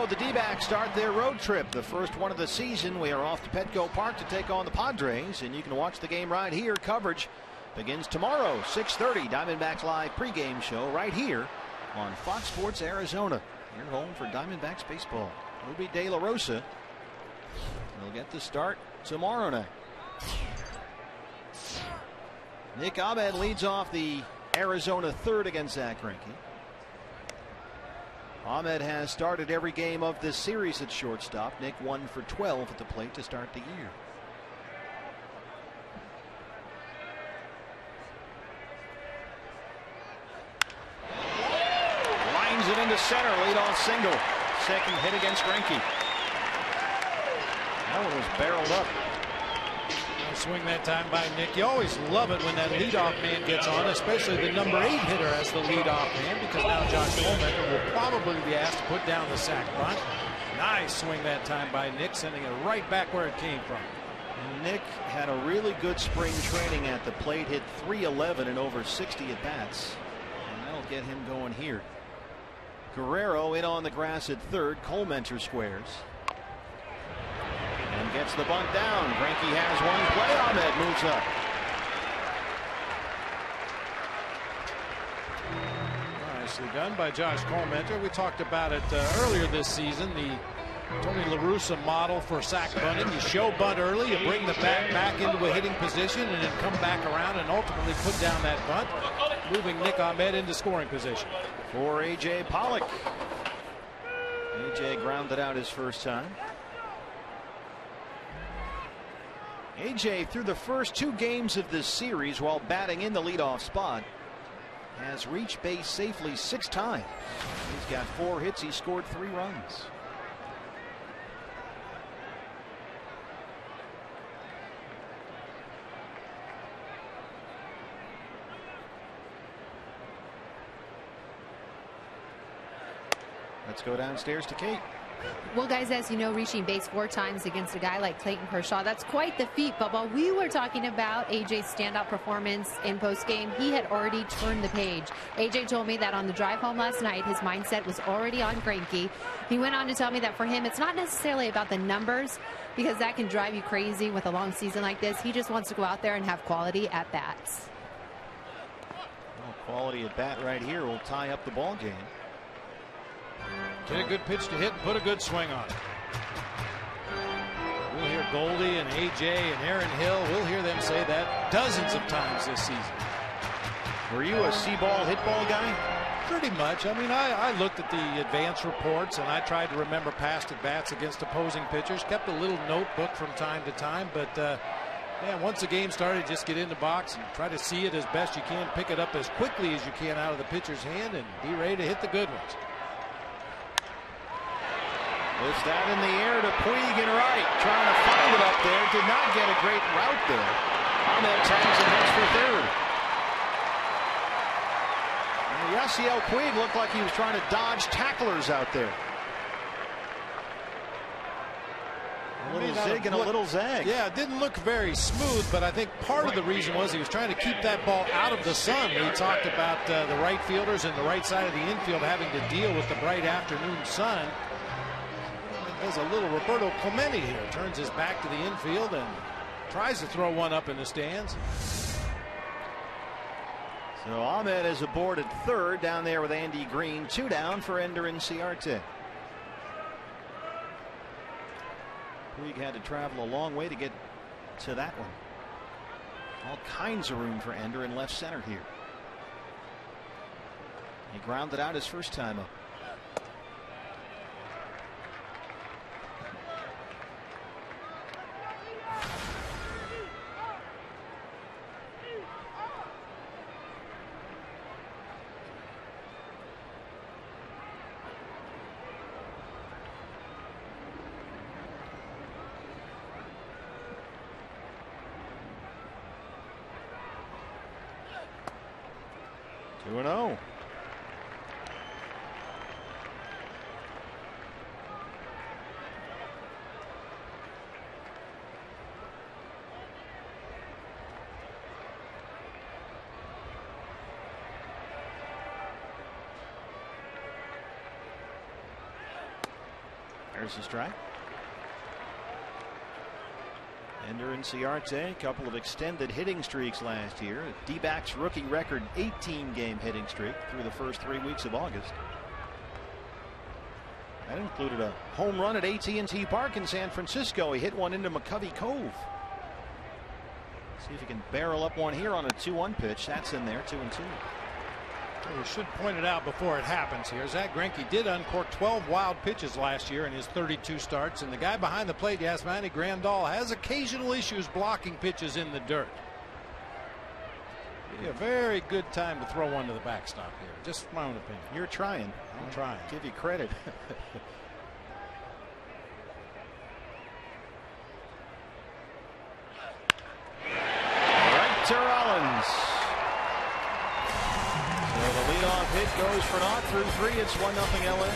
The D-backs start their road trip, the first one of the season. We are off to Petco Park to take on the Padres, and you can watch the game right here. Coverage begins tomorrow, 6:30. Diamondbacks Live pregame show right here on Fox Sports Arizona. Your home for Diamondbacks baseball. Ruby De La Rosa will get the start tomorrow night. Nick Ahmed leads off the Arizona third against Zach Greinke. Ahmed has started every game of this series at shortstop. Nick 1 for 12 at the plate to start the year. Lines it into center, leadoff single. Second hit against Greinke. That one was barreled up. Swing that time by Nick. You always love it when that leadoff man gets on, especially the number 8 hitter as the leadoff man, because now Josh Coleman will probably be asked to put down the sac bunt. Nice swing that time by Nick, sending it right back where it came from. Nick had a really good spring training at the plate, hit .311 and over 60 at bats, and that'll get him going here. Guerrero in on the grass at third. Coleman squares and gets the bunt down. Greinke has one play. Ahmed moves up. Nicely done by Josh Coleman. We talked about it earlier this season. The Tony La Russa model for sac bunting. You show bunt early, you bring the bat back into a hitting position, and then come back around and ultimately put down that bunt, moving Nick Ahmed into scoring position. For A.J. Pollock. AJ grounded out his first time. AJ, through the first 2 games of this series while batting in the leadoff spot, has reached base safely 6 times. He's got 4 hits. He scored 3 runs. Let's go downstairs to Kate. Well, guys, as you know, reaching base 4 times against a guy like Clayton Kershaw, that's quite the feat. But while we were talking about AJ's standout performance in postgame, he had already turned the page. AJ told me that on the drive home last night, his mindset was already on Greinke. He went on to tell me that for him, it's not necessarily about the numbers, because that can drive you crazy with a long season like this. He just wants to go out there and have quality at bats. Well, quality at bat right here will tie up the ball game. Get a good pitch to hit and put a good swing on it. We'll hear Goldie and AJ and Aaron Hill. We'll hear them say that dozens of times this season. Were you a see ball, hit ball guy? Pretty much. I mean, I looked at the advance reports and I tried to remember past at bats against opposing pitchers. Kept a little notebook from time to time, but yeah, once the game started, just get in the box and try to see it as best you can. Pick it up as quickly as you can out of the pitcher's hand and be ready to hit the good ones. Lifts that in the air to Puig and right. Trying to find it up there. Did not get a great route there. Ahmed tags and heads for third. And Yasiel Puig looked like he was trying to dodge tacklers out there. A little zig and a little zag. Yeah, it didn't look very smooth, but I think part of the reason was he was trying to keep that ball out of the sun. We talked about the right fielders and the right side of the infield having to deal with the bright afternoon sun. There's a little Roberto Clemente here. Turns his back to the infield and tries to throw one up in the stands. So Ahmed is aboard at third down there with Andy Green. 2 down for Ender and Ciarte. Puig had to travel a long way to get to that one. All kinds of room for Ender in left center here. He grounded out his first time up. Oh. There's the strike. Ender and Ciarte, a couple of extended hitting streaks last year. D-backs rookie record 18-game hitting streak through the first 3 weeks of August. That included a home run at AT&T Park in San Francisco. He hit one into McCovey Cove. See if he can barrel up one here on a 2-1 pitch. That's in there, 2-2. We should point it out before it happens here. Zach Greinke did uncork 12 wild pitches last year in his 32 starts, and the guy behind the plate, Yasmani Grandal, has occasional issues blocking pitches in the dirt. Be a very good time to throw one to the backstop here. Just my own opinion. You're trying. I'm trying. Give you credit. Right to Rollins. So the leadoff hit goes for naught through 3. It's 1-0 LA.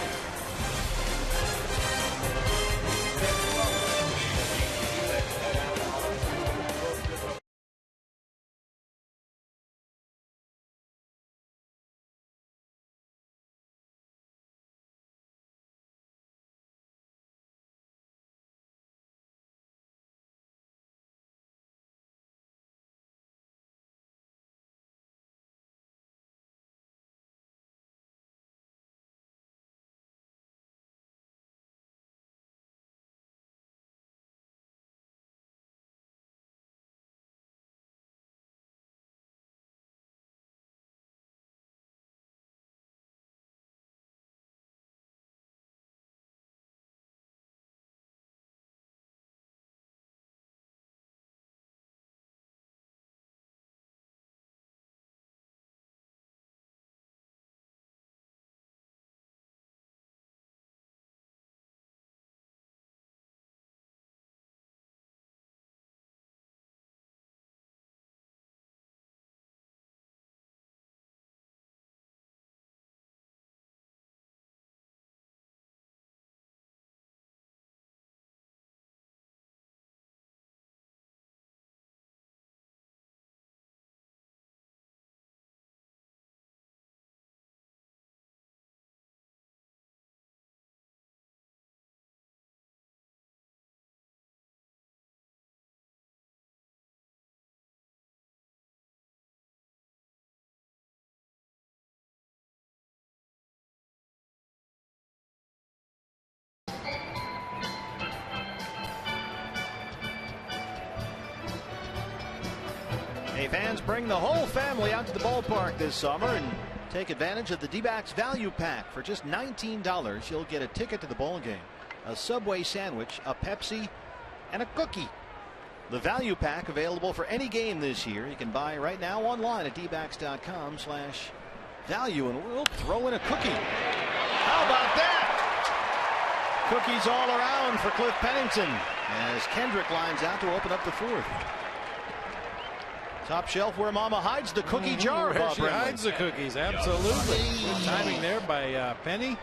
Hey, fans, bring the whole family out to the ballpark this summer and take advantage of the D-backs value pack. For just $19, you'll get a ticket to the ball game, a Subway sandwich, a Pepsi, and a cookie. The value pack available for any game this year. You can buy right now online at dbacks.com/value, and we'll throw in a cookie. How about that? Cookies all around for Cliff Pennington as Kendrick lines out to open up the fourth. Top shelf where Mama hides the cookie jar. Where she hides the cookies, absolutely. Good timing there by Penny.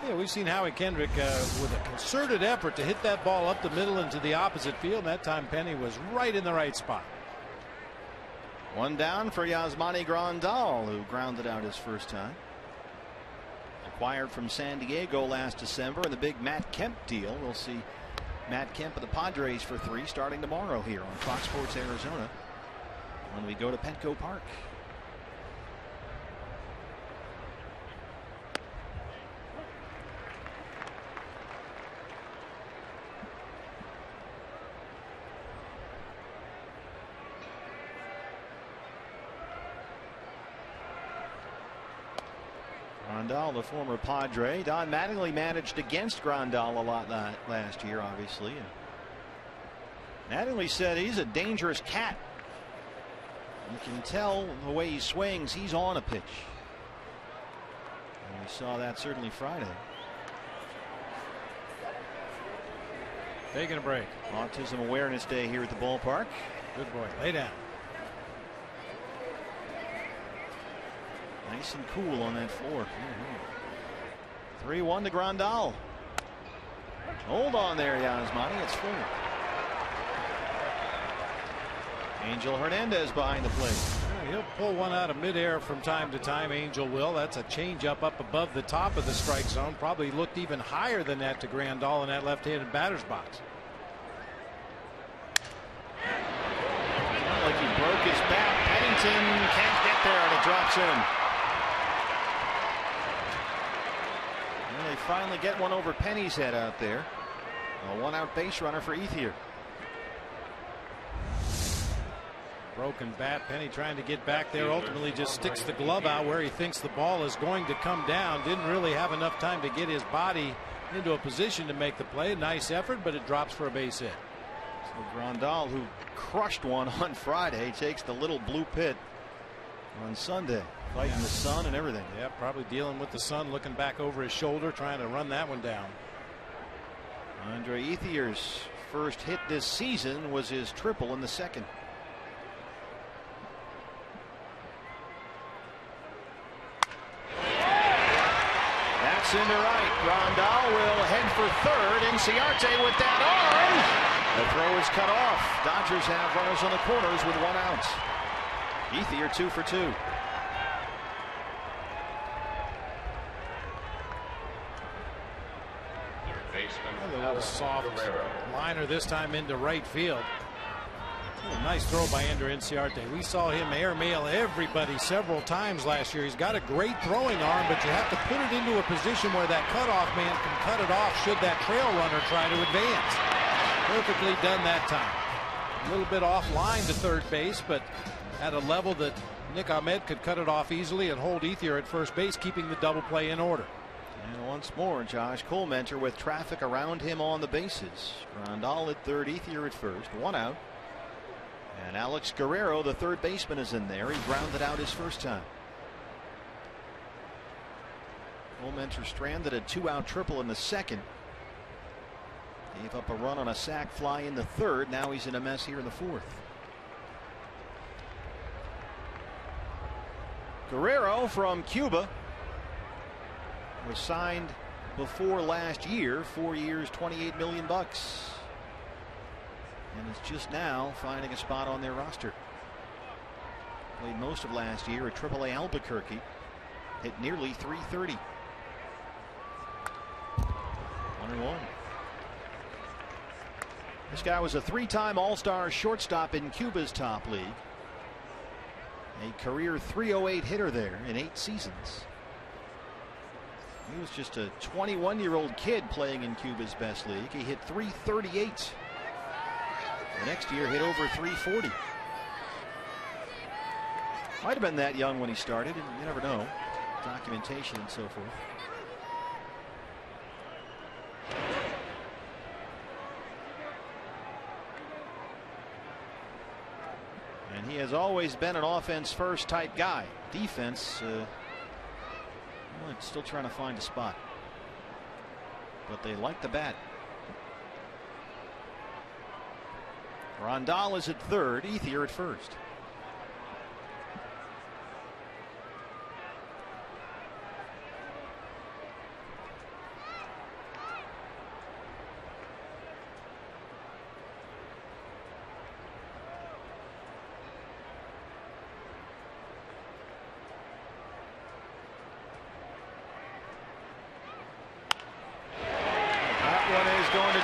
Yeah, we've seen Howie Kendrick with a concerted effort to hit that ball up the middle into the opposite field. That time Penny was right in the right spot. One down for Yasmani Grandal, who grounded out his first time. Acquired from San Diego last December in the big Matt Kemp deal. We'll see Matt Kemp of the Padres for 3 starting tomorrow here on Fox Sports Arizona when we go to Petco Park. Grandal, the former Padre. Don Mattingly managed against Grandal a lot last year, obviously. And Mattingly said he's a dangerous cat. You can tell the way he swings, he's on a pitch. And we saw that certainly Friday. Taking a break. Autism Awareness Day here at the ballpark. Good boy. Lay down. Nice and cool on that floor. 3-1 to Grandal. Hold on there, Yasmani. It's full. Angel Hernandez behind the plate. He'll pull one out of midair from time to time. Angel will. That's a changeup up above the top of the strike zone. Probably looked even higher than that to Grandal in that left-handed batter's box. Like he broke his bat. Pennington can't get there, and it drops in. And they finally get one over Penny's head out there. A 1-out base runner for Ethier. Broken bat. Penny trying to get back there. Ultimately just sticks the glove out where he thinks the ball is going to come down. Didn't really have enough time to get his body into a position to make the play. Nice effort, but it drops for a base hit. So Grandal, who crushed one on Friday, takes the little blue pit on Sunday. Fighting the sun and everything. Yeah, probably dealing with the sun, looking back over his shoulder, trying to run that one down. Andre Ethier's first hit this season was his triple in the second. That's into right. Grandal will head for third. Inciarte with that arm. The throw is cut off. Dodgers have runners on the corners with 1 out. Ethier 2 for 2. A little soft liner this time into right field. Nice throw by Ender Inciarte. We saw him airmail everybody several times last year. He's got a great throwing arm, but you have to put it into a position where that cutoff man can cut it off should that trail runner try to advance. Perfectly done that time. A little bit off line to third base, but at a level that Nick Ahmed could cut it off easily and hold Ethier at first base, keeping the double play in order. And once more, Josh Colmenter with traffic around him on the bases. Grandal at third, Ethier at first. 1 out. And Alex Guerrero, the third baseman, is in there. He grounded out his first time. Colmenter stranded a 2-out triple in the second. Gave up a run on a sac fly in the third. Now he's in a mess here in the fourth. Guerrero from Cuba was signed before last year, 4 years, $28 million. And is just now finding a spot on their roster. Played most of last year at AAA Albuquerque. Hit nearly .330. 1-1. This guy was a 3-time All-Star shortstop in Cuba's top league. A career .308 hitter there in 8 seasons. He was just a 21-year-old kid playing in Cuba's best league. He hit .338. The next year hit over .340. Might have been that young when he started, and you never know. Documentation and so forth. And he has always been an offense first type guy. Defense, well, still trying to find a spot. But they like the bat. Rondal is at third, Ethier at first.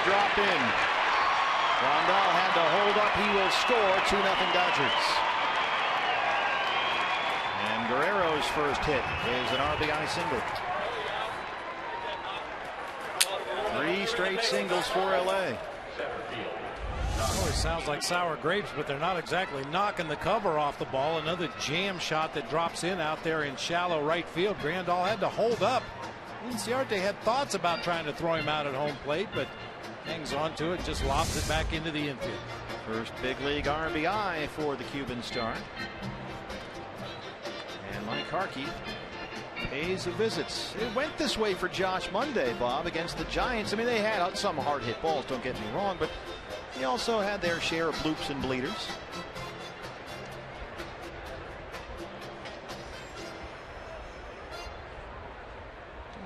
Drop in. Rondal had to hold up. He will score. 2-0 Dodgers. And Guerrero's first hit is an RBI single. 3 straight singles for LA. Always sounds like sour grapes, but they're not exactly knocking the cover off the ball. Another jam shot that drops in out there in shallow right field. Grandal had to hold up. Inciarte had thoughts about trying to throw him out at home plate, but hangs on to it, just lobs it back into the infield. First big league RBI for the Cuban star. And Mike Harkey pays the visits. It went this way for Josh Monday, Bob, against the Giants. I mean, they had some hard hit balls, don't get me wrong, but they also had their share of bloops and bleeders.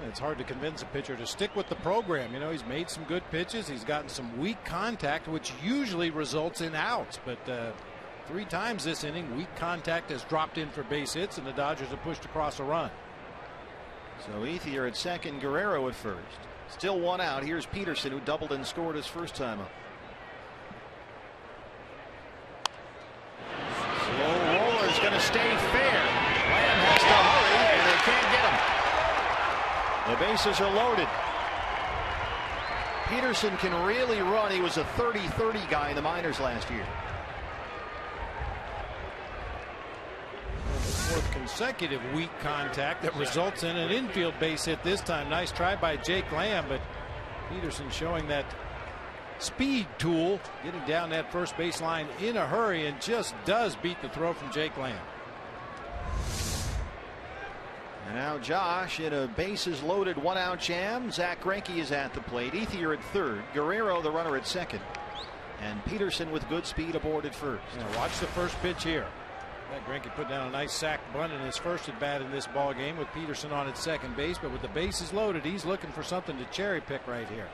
It's hard to convince a pitcher to stick with the program. You know, he's made some good pitches. He's gotten some weak contact, which usually results in outs. But 3 times this inning, weak contact has dropped in for base hits, and the Dodgers have pushed across a run. So Ethier at second, Guerrero at first. Still 1 out. Here's Peterson, who doubled and scored his first time up. Slow roller is going to stay fair. Lamb has to hurry, and they can't get him. The bases are loaded. Peterson can really run. He was a 30-30 guy in the minors last year. 4th consecutive weak contact that results in an infield base hit this time. Nice try by Jake Lamb, but Peterson showing that speed tool, getting down that first baseline in a hurry, and just does beat the throw from Jake Lamb. And now Josh in a bases loaded 1-out jam. Zach Greinke is at the plate. Ethier at third. Guerrero the runner at second. And Peterson with good speed aboard at first. Now watch the first pitch here. Zach Greinke put down a nice sac bunt in his first at bat in this ball game with Peterson on at second base. But with the bases loaded, he's looking for something to cherry pick right here.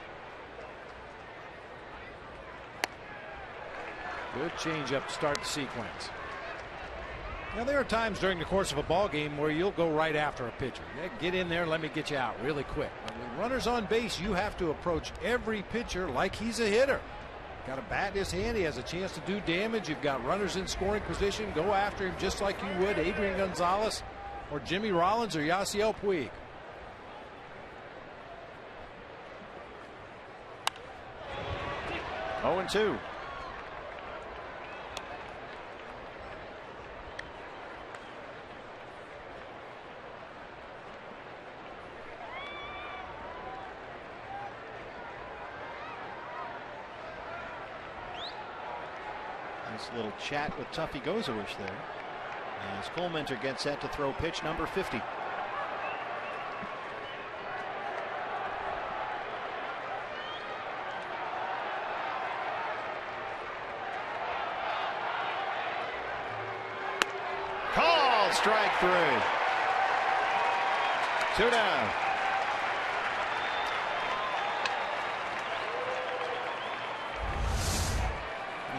Good changeup to start the sequence. Now, there are times during the course of a ball game where you'll go right after a pitcher. Yeah, get in there, let me get you out really quick. But with runners on base, you have to approach every pitcher like he's a hitter. Got a bat in his hand, he has a chance to do damage. You've got runners in scoring position. Go after him just like you would Adrian Gonzalez or Jimmy Rollins or Yasiel Puig. Oh, 0-2. Nice little chat with Tuffy Gozawish there as Coleminter gets set to throw pitch number 50. Call, strike 3. 2 down.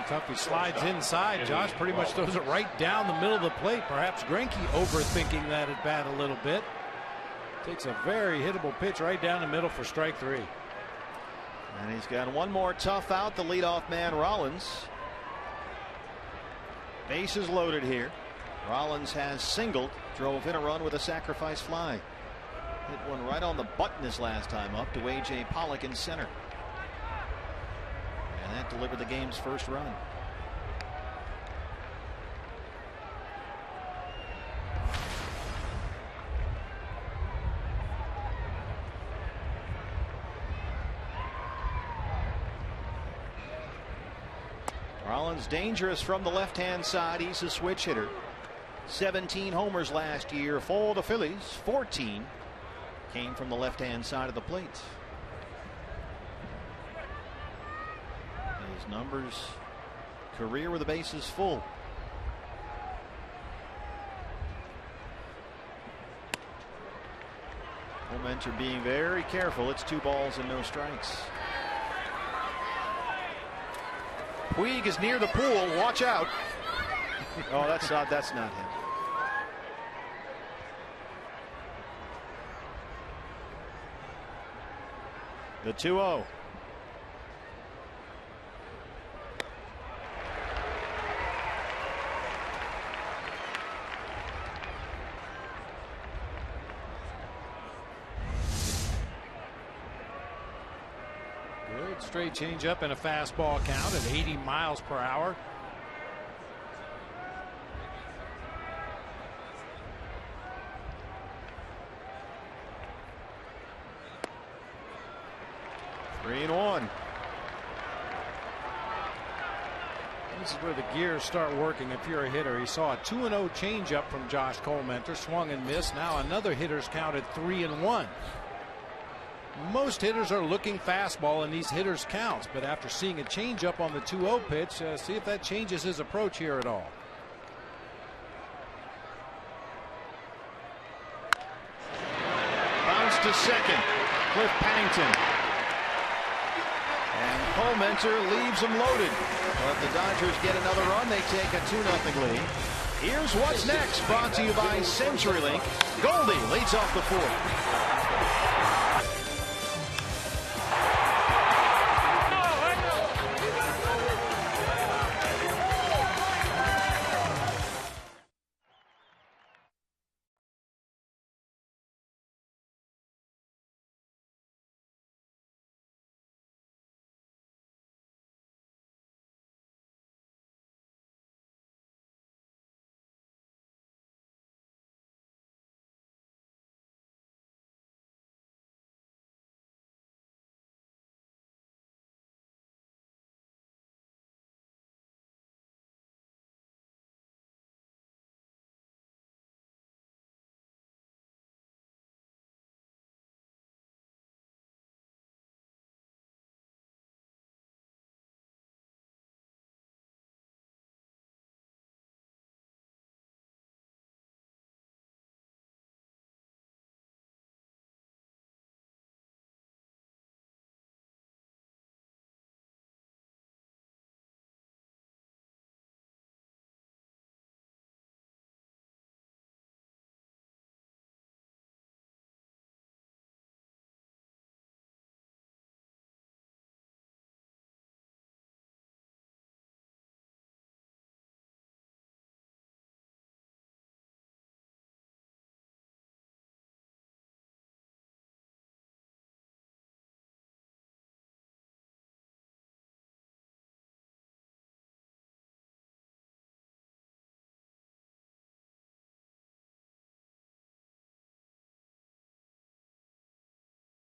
Tuffy slides inside. Josh pretty much throws it right down the middle of the plate. Perhaps Greinke overthinking that at bat a little bit. Takes a very hittable pitch right down the middle for strike 3. And he's got one more tough out, the leadoff man Rollins. Bases loaded here. Rollins has singled, drove in a run with a sacrifice fly. Hit one right on the button his last time up to A.J. Pollock in center. And that delivered the game's first run. Marlins dangerous from the left-hand side. He's a switch hitter. 17 homers last year for the Phillies. 14 came from the left-hand side of the plate. His numbers, career with the bases full. Clemente being very careful. It's 2 balls and no strikes. Puig is near the pool. Watch out. Oh, that's not him. The 2-0. Good straight changeup and a fastball count at 80 miles per hour. Three and one. This is where the gears start working if you're a hitter. He saw a 2-0 changeup from Josh Clemente, swung and missed. Now another hitter's counted 3-1. Most hitters are looking fastball in these hitters' counts, but after seeing a changeup on the 2-0 pitch, see if that changes his approach here at all. Bounce to second. Cliff Pennington. And Clemente leaves them loaded. But the Dodgers get another run. They take a 2-0 lead. Here's what's next, brought to you by CenturyLink. Goldie leads off the 4th.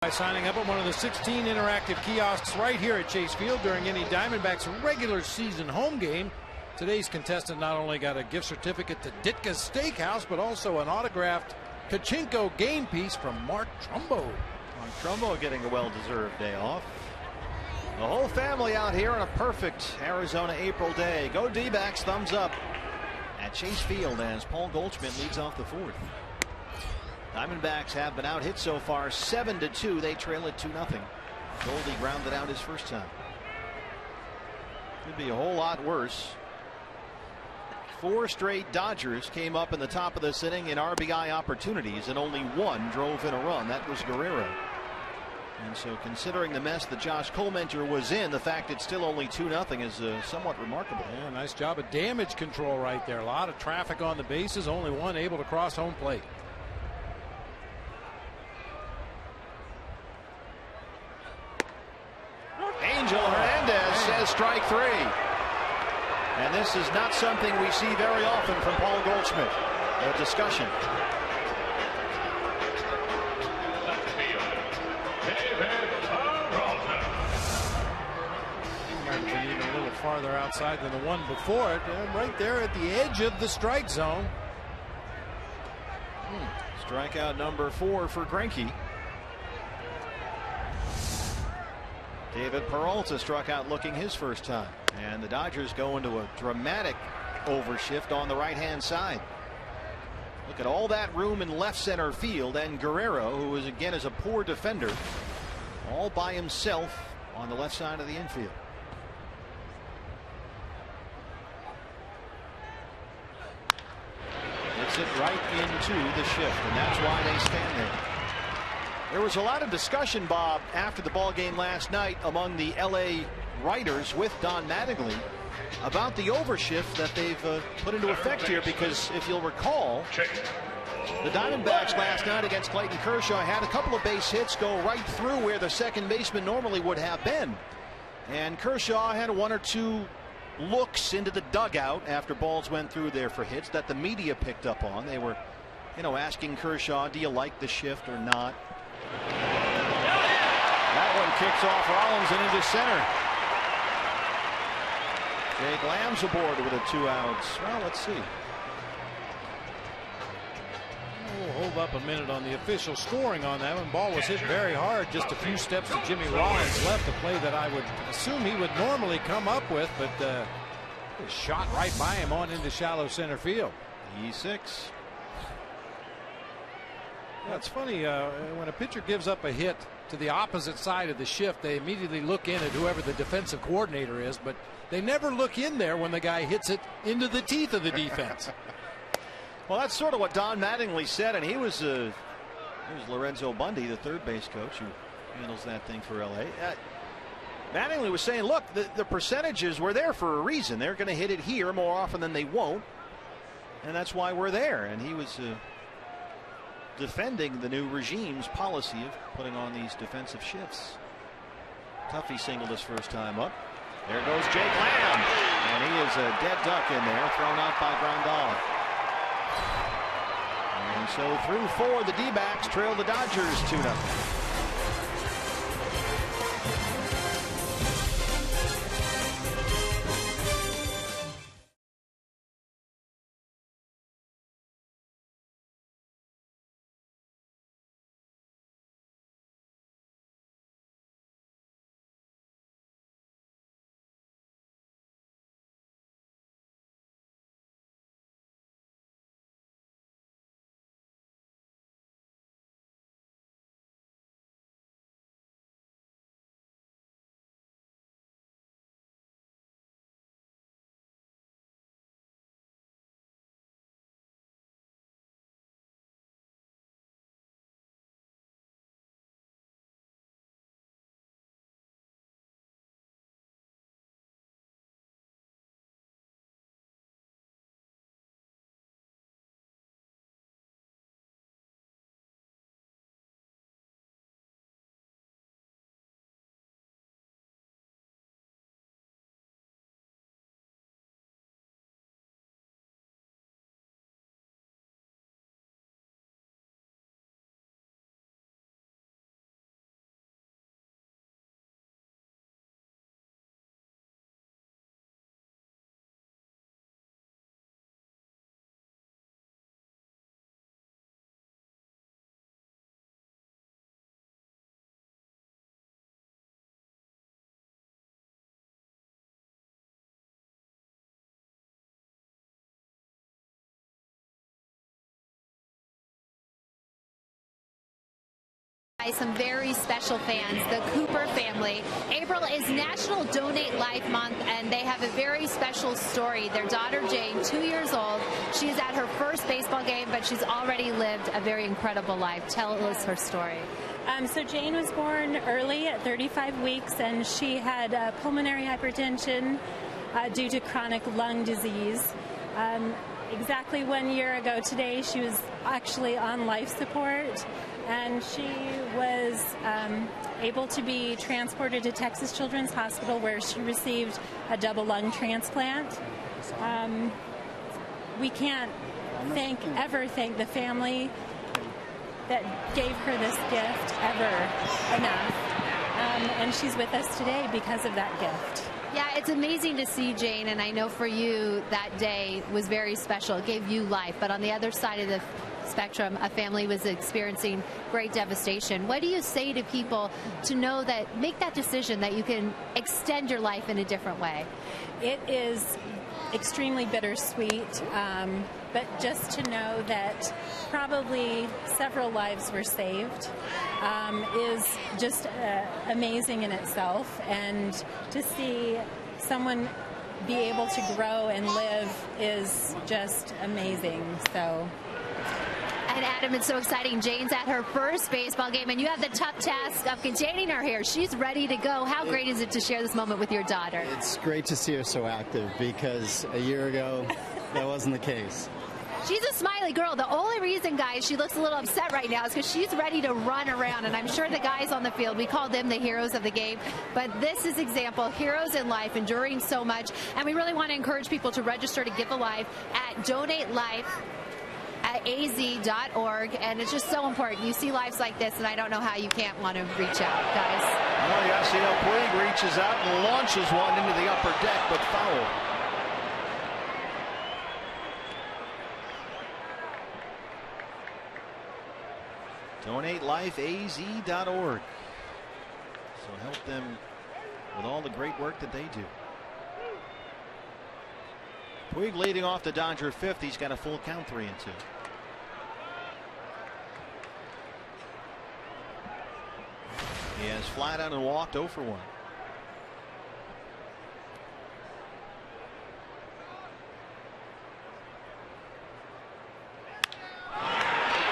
By signing up at one of the 16 interactive kiosks right here at Chase Field during any Diamondbacks regular season home game. Today's contestant not only got a gift certificate to Ditka's Steakhouse, but also an autographed Kachinko game piece from Mark Trumbo. Mark Trumbo getting a well-deserved day off. The whole family out here on a perfect Arizona April day. Go D-backs, thumbs up at Chase Field as Paul Goldschmidt leads off the 4th. Diamondbacks have been out hit so far 7-2. They trail it 2-0. Goldie grounded out his first time. Could be a whole lot worse. 4 straight Dodgers came up in the top of this inning in RBI opportunities, and only 1 drove in a run. That was Guerrero. And so, considering the mess that Josh Clemente was in, the fact it's still only 2-0 is somewhat remarkable. Yeah, nice job of damage control right there. A lot of traffic on the bases, only 1 able to cross home plate. Angel Hernandez says strike 3. And this is not something we see very often from Paul Goldschmidt. A discussion. Might have been even a little farther outside than the one before it, and right there at the edge of the strike zone. Strikeout number 4 for Greinke. David Peralta struck out looking his first time, and the Dodgers go into a dramatic overshift on the right-hand side. Look at all that room in left center field, and Guerrero, who is again is a poor defender, all by himself on the left side of the infield. Gets it right into the shift, and that's why they stand there. There was a lot of discussion, Bob, after the ball game last night among the LA writers with Don Mattingly about the overshift that they've put into effect here, because if you'll recall, the Diamondbacks last night against Clayton Kershaw had a couple of base hits go right through where the second baseman normally would have been, and Kershaw had 1 or 2 looks into the dugout after balls went through there for hits that the media picked up on. They were, asking Kershaw, do you like the shift or not? That one kicks off Rollins and into center. Jake Lamb's aboard with a 2 outs. Well, let's see. We'll hold up a minute on the official scoring on that one. Ball was hit very hard, just a few steps to Jimmy Rollins left, a play that I would assume he would normally come up with, but shot right by him on into shallow center field. E6. Yeah, it's funny, when a pitcher gives up a hit to the opposite side of the shift, they immediately look in at whoever the defensive coordinator is, but they never look in there when the guy hits it into the teeth of the defense. Well, that's sort of what Don Mattingly said, and he was Lorenzo Bundy, the third base coach, who handles that thing for LA. Mattingly was saying, look, the percentages were there for a reason. They're going to hit it here more often than they won't, and that's why we're there. And he was defending the new regime's policy of putting on these defensive shifts. Tuffy singled his first time up. There goes Jake Lamb, and he is a dead duck in there, thrown out by Grandal. And so through 4, the D-backs trail the Dodgers 2-0. Some very special fans, the Cooper family. April is National Donate Life Month, and they have a very special story. Their daughter Jane, 2 years old, she's at her first baseball game, but she's already lived a very incredible life. Tell us her story. So Jane was born early at 35 weeks, and she had pulmonary hypertension due to chronic lung disease. Exactly 1 year ago today, she was actually on life support, and she was able to be transported to Texas Children's Hospital, where she received a double lung transplant. We can't ever thank the family that gave her this gift ever enough. And she's with us today because of that gift. Yeah, it's amazing to see, Jane, and I know for you that day was very special. It gave you life, but on the other side of the spectrum, a family was experiencing great devastation. What do you say to people to know that, make that decision that you can extend your life in a different way? It is extremely bittersweet, but just to know that probably several lives were saved is just amazing in itself. And to see someone be able to grow and live is just amazing. So. And Adam, it's so exciting. Jane's at her first baseball game, and you have the tough task of containing her here. She's ready to go. How great is it to share this moment with your daughter? It's great to see her so active, because a year ago, that wasn't the case. She's a smiley girl. The only reason, guys, she looks a little upset right now is because she's ready to run around, and I'm sure the guys on the field, we call them the heroes of the game, but this is example, heroes in life, enduring so much, and we really want to encourage people to register to Give a Life at donatelife@az.org, and it's just so important. You see lives like this, and I don't know how you can't want to reach out, guys. Well, Yasiel Puig reaches out and launches one into the upper deck, but foul. DonateLifeAZ.org. So help them with all the great work that they do. Puig leading off the Dodger fifth. He's got a full count, 3-2. He has flat out and walked 0 for 1.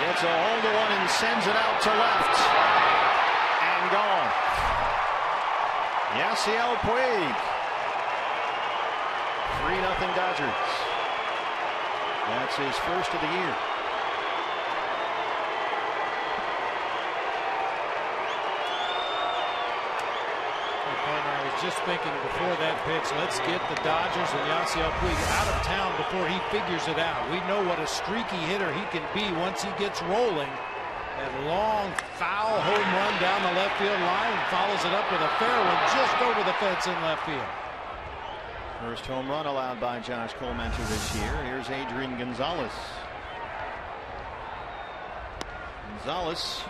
Gets a hold of one and sends it out to left. And gone. Yasiel Puig. 3-0 Dodgers. That's his first of the year. I was just thinking before that pitch, let's get the Dodgers and Yasiel Puig out of town before he figures it out. We know what a streaky hitter he can be once he gets rolling. That long foul home run down the left field line, and follows it up with a fair one just over the fence in left field. First home run allowed by Josh Colmenter this year. Here's Adrian Gonzalez. Gonzalez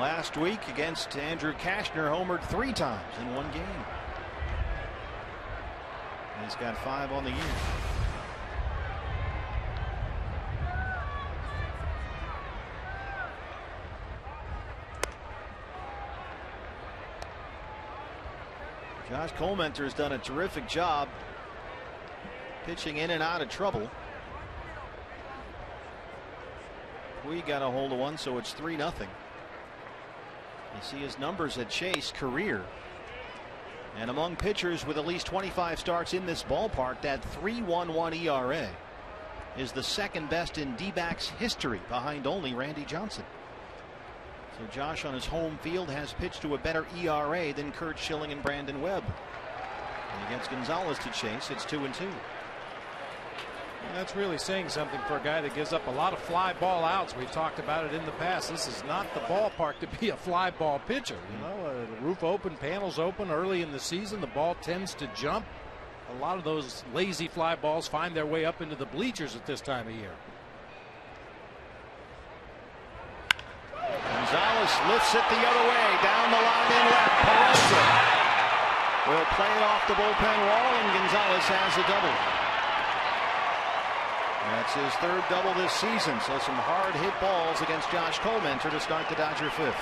last week against Andrew Kashner homered 3 times in 1 game. And he's got 5 on the year. Josh Colmenter has done a terrific job pitching in and out of trouble. We got a hold of one, so it's 3-0. You see his numbers at Chase, career. And among pitchers with at least 25 starts in this ballpark, that 3.11 ERA is the second best in D-backs history, behind only Randy Johnson. So Josh on his home field has pitched to a better ERA than Kurt Schilling and Brandon Webb. And against Gonzalez to Chase, it's 2-2. That's really saying something for a guy that gives up a lot of fly ball outs. We've talked about it in the past. This is not the ballpark to be a fly ball pitcher. You know, the roof open, panels open early in the season. The ball tends to jump. A lot of those lazy fly balls find their way up into the bleachers at this time of year. Gonzalez lifts it the other way, down the line in left. Perosa will play it off the bullpen wall, and Gonzalez has a double. That's his 3rd double this season, so some hard hit balls against Josh Colmenter to start the Dodger 5th.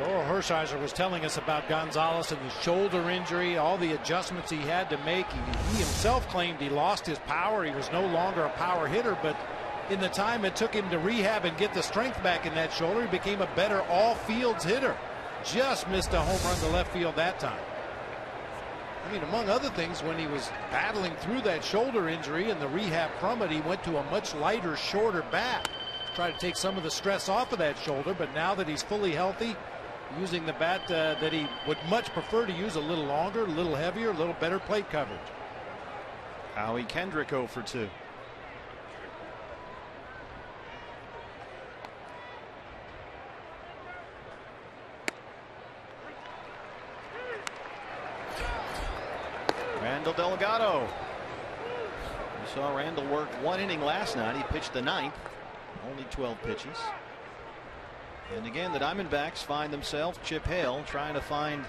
Oral Hershiser was telling us about Gonzalez and the shoulder injury, all the adjustments he had to make. He himself claimed he lost his power. He was no longer a power hitter, but in the time it took him to rehab and get the strength back in that shoulder, he became a better all-fields hitter. Just missed a home run to left field that time. I mean, among other things, when he was battling through that shoulder injury and the rehab from it, he went to a much lighter, shorter bat. Try to take some of the stress off of that shoulder, but now that he's fully healthy, using the bat that he would much prefer to use, a little longer, a little heavier, a little better plate coverage. Howie Kendrick 0 for 2. Randall Delgado. We saw Randall work 1 inning last night. He pitched the 9th, only 12 pitches. And again, the Diamondbacks find themselves, Chip Hale, trying to find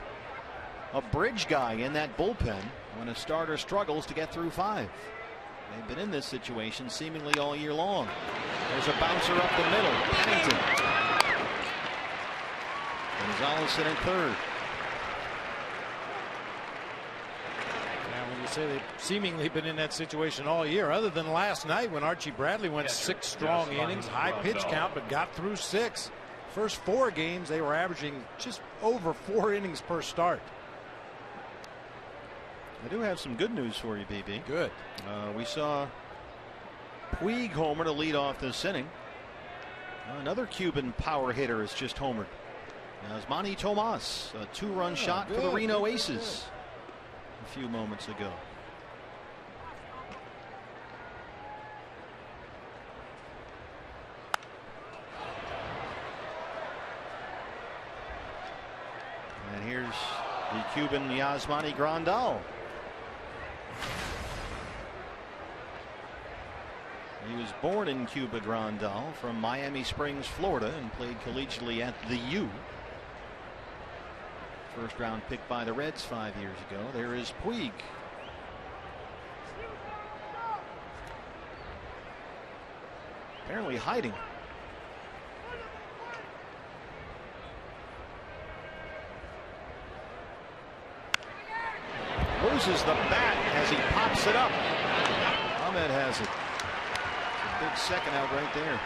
a bridge guy in that bullpen when a starter struggles to get through 5. They've been in this situation seemingly all year long. There's a bouncer up the middle. Pennington. Gonzalez in third. Now, when you say they've seemingly been in that situation all year, other than last night when Archie Bradley went 6 strong innings, high pitch count, but got through 6. First 4 games, they were averaging just over 4 innings per start. I do have some good news for you, BB. Good. We saw Puig homer to lead off this inning. Another Cuban power hitter has just homered. Yasmani Tomas, a 2-run shot for the Reno Aces a few moments ago. And here's the Cuban Yasmani Grandal. He was born in Cuba, Grandal, from Miami Springs, Florida, and played collegiately at the U. First round pick by the Reds 5 years ago. There is Puig. Apparently hiding. Loses the bat as he pops it up. Ahmed has it. Big second out right there.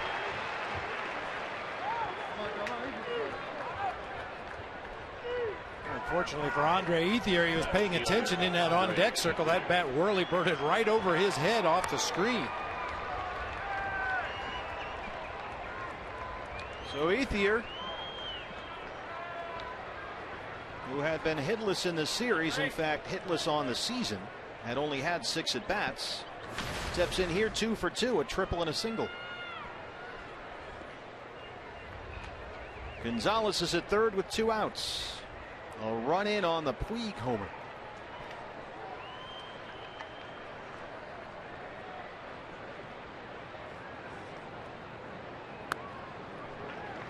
Unfortunately for Andre Ethier, he was paying attention in that on deck circle. That bat whirly birded right over his head off the screen. So Ethier, who had been hitless in the series, in fact hitless on the season, had only had 6 at bats, steps in here 2 for 2, a triple and a single. Gonzalez is at third with 2 outs. A run in on the Puig homer.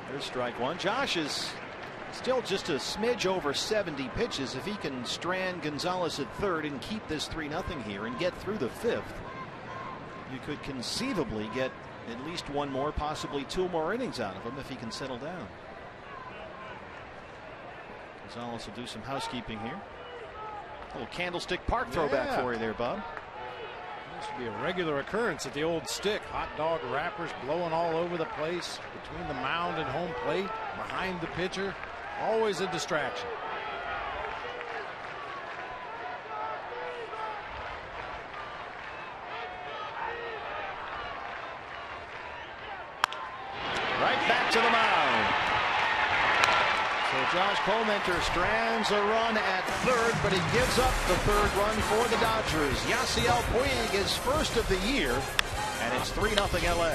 There's strike 1. Josh is still just a smidge over 70 pitches. If he can strand Gonzalez at third and keep this 3-0 here and get through the 5th, you could conceivably get at least 1 more, possibly 2 more innings out of him if he can settle down. Gonzalez will do some housekeeping here. A little Candlestick Park throwback for you there, Bob. This would be a regular occurrence at the old stick. Hot dog wrappers blowing all over the place, between the mound and home plate, behind the pitcher. Always a distraction. Right back to the mound. So Josh Comenter strands a run at third, but he gives up the 3rd run for the Dodgers. Yasiel Puig is first of the year, and it's 3-0 LA.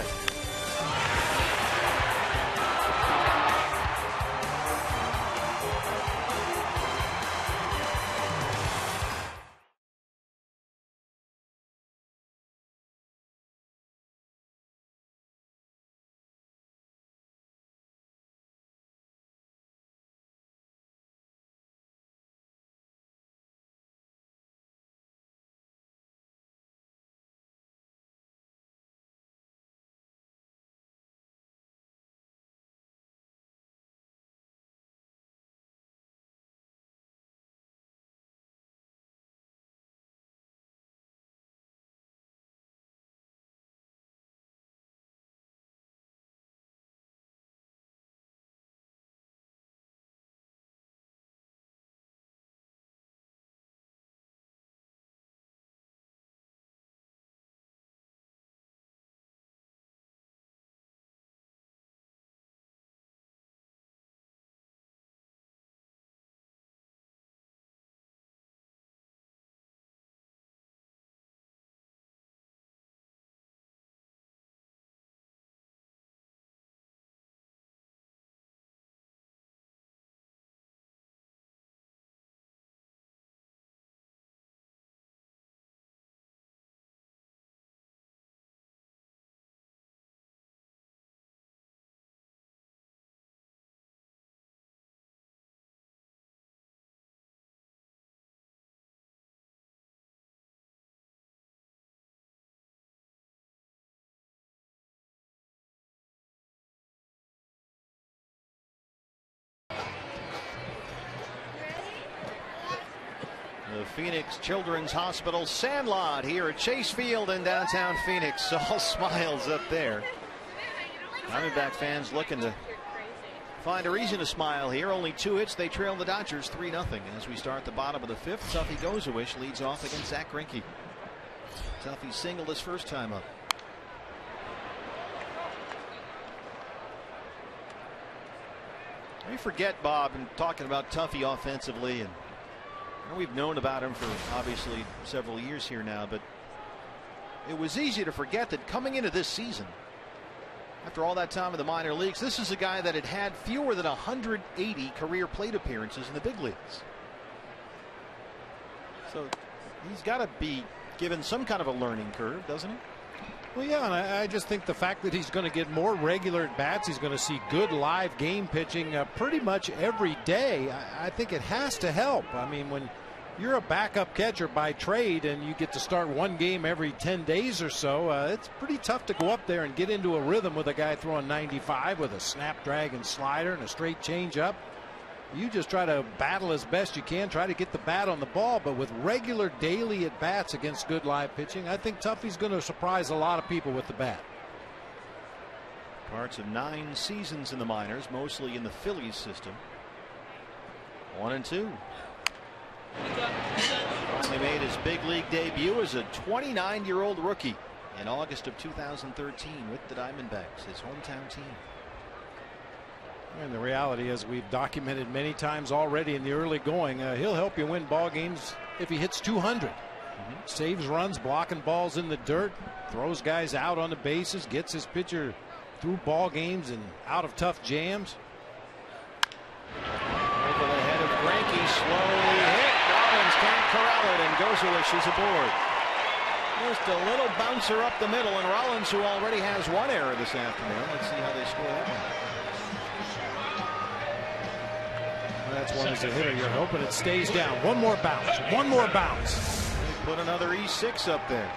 The Phoenix Children's Hospital Sandlot here at Chase Field in downtown Phoenix. All smiles up there. Diamondback fans looking to find a reason to smile here. Only 2 hits. They trail the Dodgers 3-0 as we start the bottom of the 5th. Tuffy Gozawish leads off against Zach Greinke. Tuffy singled his first time up. We forget, Bob, and talking about Tuffy offensively, and we've known about him for obviously several years here now, but it was easy to forget that coming into this season, after all that time in the minor leagues, this is a guy that had fewer than 180 career plate appearances in the big leagues. So he's got to be given some kind of a learning curve, doesn't he? Well, yeah, and I just think the fact that he's going to get more regular at bats, he's going to see good live game pitching pretty much every day. I think it has to help. I mean, when you're a backup catcher by trade and you get to start one game every 10 days or so, it's pretty tough to go up there and get into a rhythm with a guy throwing 95 with a snapdragon slider and a straight changeup. You just try to battle as best you can, try to get the bat on the ball, but with regular daily at bats against good live pitching, I think Tuffy's going to surprise a lot of people with the bat. Parts of 9 seasons in the minors, mostly in the Phillies system. 1-2. Finally made his big league debut as a 29-year-old rookie in August of 2013 with the Diamondbacks, his hometown team. And the reality is, we've documented many times already in the early going, he'll help you win ball games if he hits 200. Saves runs, blocking balls in the dirt, throws guys out on the bases, gets his pitcher through ball games and out of tough jams. Over the head of Greinke, slowly hit. Rollins can't corral it, and Gozawish is aboard. Just a little bouncer up the middle, and Rollins, who already has 1 error this afternoon. Let's see how they score that one. That's one as a hitter. You're hoping it stays down. One more bounce. One more bounce. They put another E6 up there.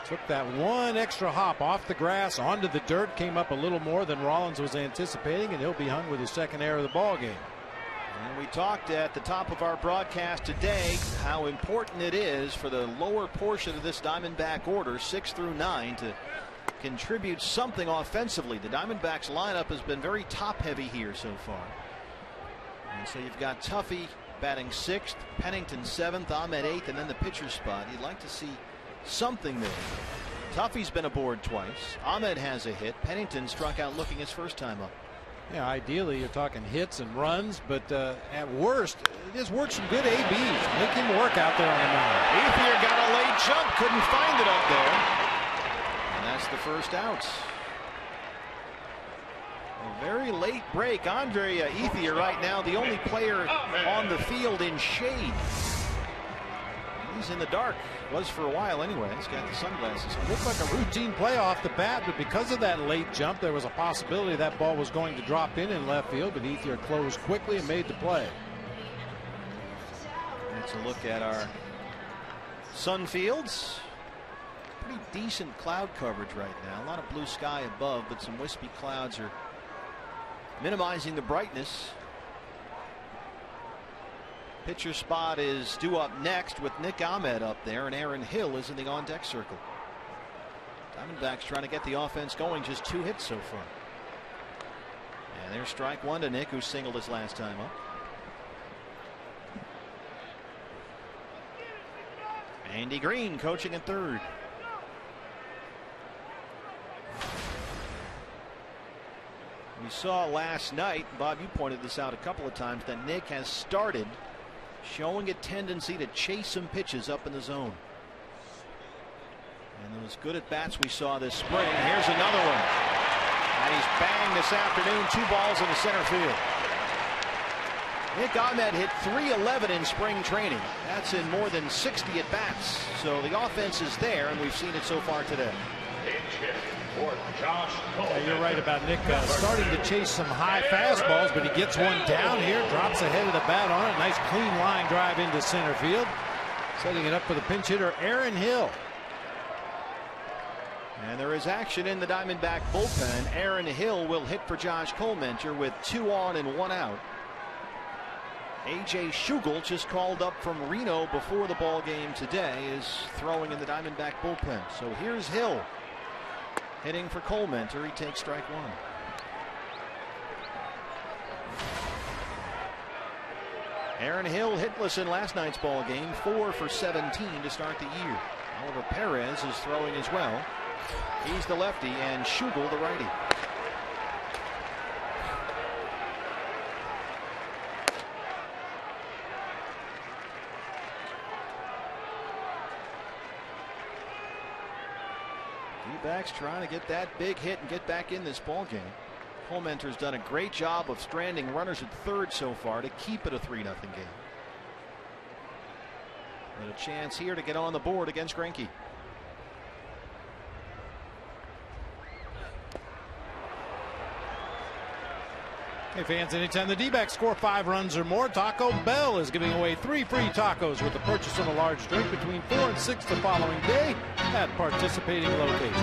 Took that one extra hop off the grass onto the dirt. Came up a little more than Rollins was anticipating, and he'll be hung with his 2nd error of the ball game. And we talked at the top of our broadcast today how important it is for the lower portion of this Diamondback order, 6 through 9, to contribute something offensively. The Diamondbacks lineup has been very top heavy here so far. And so you've got Tuffy batting 6th, Pennington 7th, Ahmed 8th, and then the pitcher spot. You'd like to see something there. Tuffy's been aboard twice. Ahmed has a hit. Pennington struck out looking his first time up. Yeah, ideally you're talking hits and runs, but at worst, just work some good ABs. Make him work out there on the mound. Ethier got a late jump, couldn't find it up there. And that's the first out. A very late break. Andre Ethier right now the only player on the field in shade. He's in the dark. Was for a while anyway. He's got the sunglasses on. Looked like a routine play off the bat, but because of that late jump, there was a possibility that ball was going to drop in left field, but Ethier closed quickly and made the play. Let's look at our sun fields. Pretty decent cloud coverage right now. A lot of blue sky above, but some wispy clouds are minimizing the brightness. Pitcher spot is due up next with Nick Ahmed up there, and Aaron Hill is in the on-deck circle. Diamondbacks trying to get the offense going, just 2 hits so far. And there's strike 1 to Nick, who singled his last time up. Andy Green coaching at 3rd. We saw last night, Bob, you pointed this out a couple of times, that Nick has started showing a tendency to chase some pitches up in the zone. And those good at bats we saw this spring. Here's another one. And he's banged this afternoon. 2 balls into center field. Nick Ahmed hit .311 in spring training. That's in more than 60 at bats. So the offense is there, and we've seen it so far today. Yeah, you're right about Nick starting to chase some high fastballs, but he gets one down here, drops ahead of the bat on it. Nice clean line drive into center field, setting it up for the pinch hitter Aaron Hill. And there is action in the Diamondback bullpen. Aaron Hill will hit for Josh Collmencher with 2 on and 1 out. A.J. Schugel, just called up from Reno before the ball game today, is throwing in the Diamondback bullpen. So here's Hill hitting for Coleman. He takes strike one. Aaron Hill hitless in last night's ball game, 4 for 17 to start the year. Oliver Perez is throwing as well. He's the lefty and Schugel the righty. D-backs trying to get that big hit and get back in this ball game. Colemanter's done a great job of stranding runners at third so far to keep it a 3-0 game. But a chance here to get on the board against Greinke. Hey fans, anytime the D-backs score 5 runs or more, Taco Bell is giving away 3 free tacos with the purchase of a large drink between 4 and 6 the following day at participating locations.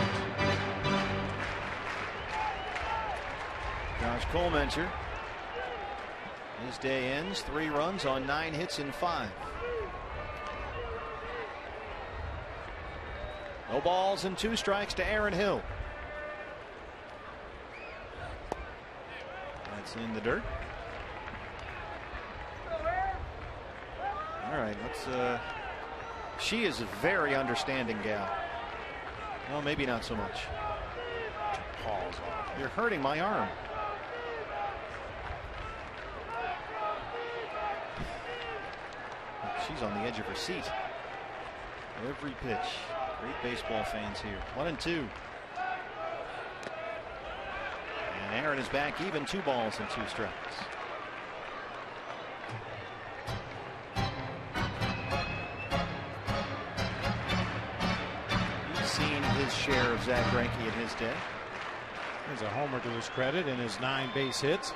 Josh Colementer, his day ends 3 runs on 9 hits in 5. No balls and 2 strikes to Aaron Hill. That's in the dirt. All right, let's she is a very understanding gal. Well, maybe not so much. Paws off. You're hurting my arm. She's on the edge of her seat. Every pitch. Great baseball fans here. 1-2. And Aaron is back even, 2 balls and 2 strikes. He's seen his share of Zach Greinke in his day. There's a homer to his credit in his 9 base hits.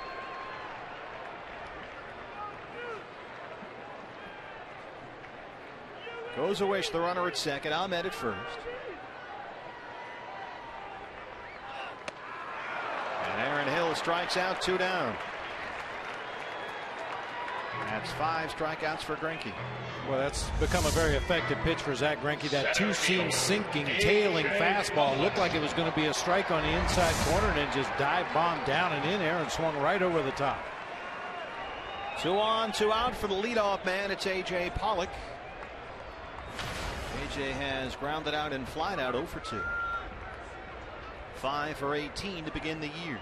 Goes a wish, the runner at second. Ahmed at first. And Aaron Hill strikes out, 2 down. That's 5 strikeouts for Greinke. Well, that's become a very effective pitch for Zach Greinke. That 2-seam sinking, tailing fastball looked like it was going to be a strike on the inside corner, and then just dive bombed down and in there and swung right over the top. 2 on, 2 out for the leadoff man. It's A.J. Pollock. A.J. has grounded out and flied out 0 for 2. 5 for 18 to begin the year.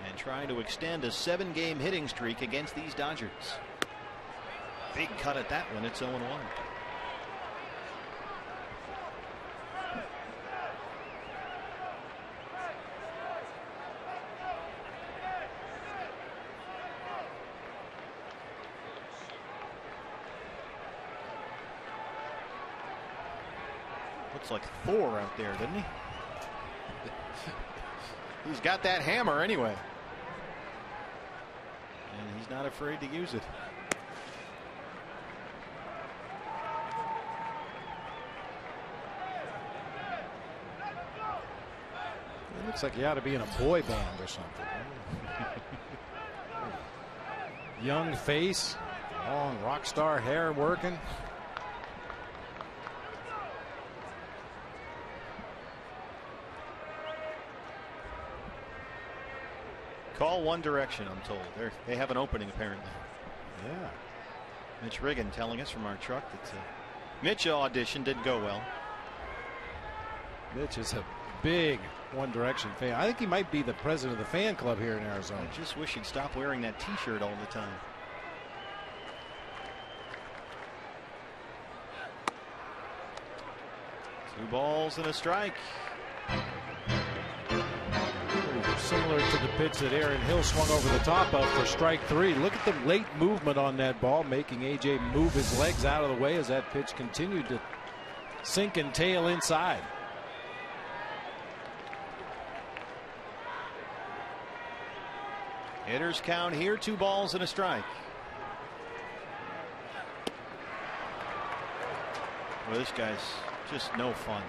And trying to extend a 7-game hitting streak against these Dodgers. Big cut at that one. It's 0-1. Looks like Thor out there, doesn't he? He's got that hammer anyway. And he's not afraid to use it. It looks like he ought to be in a boy band or something. Young face, long rock star hair working. Call One Direction, I'm told. They have an opening apparently. Yeah. Mitch Riggin telling us from our truck that Mitch audition didn't go well. Mitch is a big One Direction fan. I think he might be the president of the fan club here in Arizona. I just wish he'd stop wearing that t-shirt all the time. Two balls and a strike. Similar to the pitch that Aaron Hill swung over the top of for strike 3. Look at the late movement on that ball, making AJ move his legs out of the way as that pitch continued to sink and tail inside. Hitters count here, 2 balls and a strike. Well, this guy's just no fun.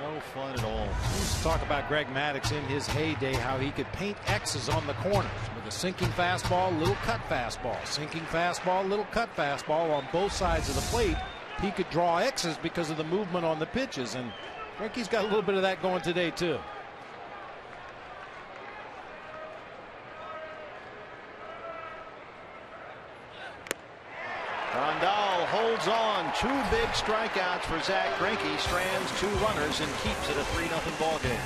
No fun at all. Let's talk about Greg Maddux in his heyday, how he could paint X's on the corners with A sinking fastball, little cut fastball. Sinking fastball, little cut fastball on both sides of the plate. He could draw X's because of the movement on the pitches, and Greinke's got a little bit of that going today too. Grandal holds on. 2 big strikeouts for Zach Greinke. Strands 2 runners and keeps it a 3-0 ball game.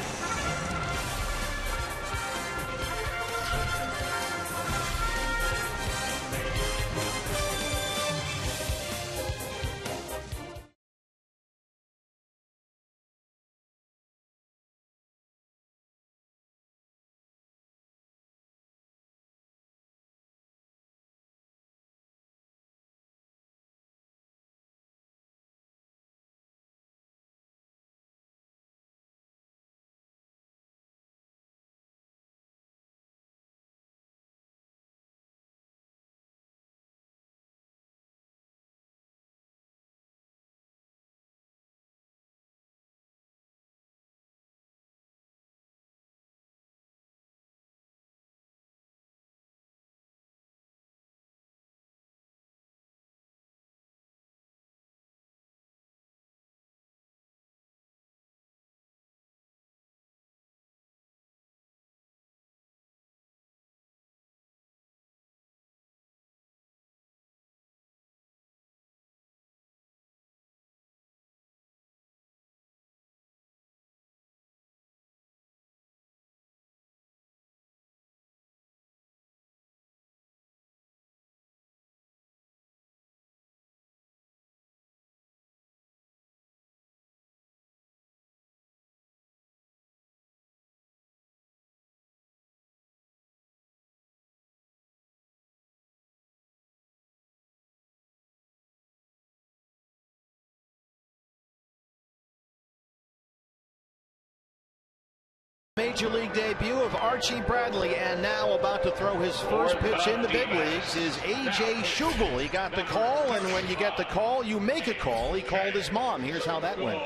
Major League debut of Archie Bradley, and now about to throw his first pitch in the big leagues is A.J. Schugel. He got the call, and when you get the call, you make a call. He called his mom. Here's how that went.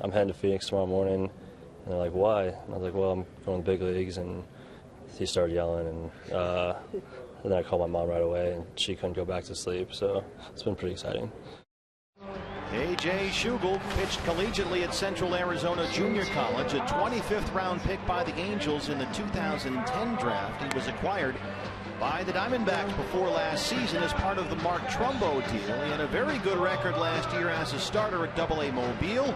I'm heading to Phoenix tomorrow morning, and they're like, why? And I was like, well, I'm going to the big leagues, and he started yelling, and then I called my mom right away, and she couldn't go back to sleep, so it's been pretty exciting. A.J. Schugel pitched collegiately at Central Arizona Junior College, a 25th round pick by the Angels in the 2010 draft. He was acquired by the Diamondbacks before last season as part of the Mark Trumbo deal. He had a very good record last year as a starter at AA Mobile.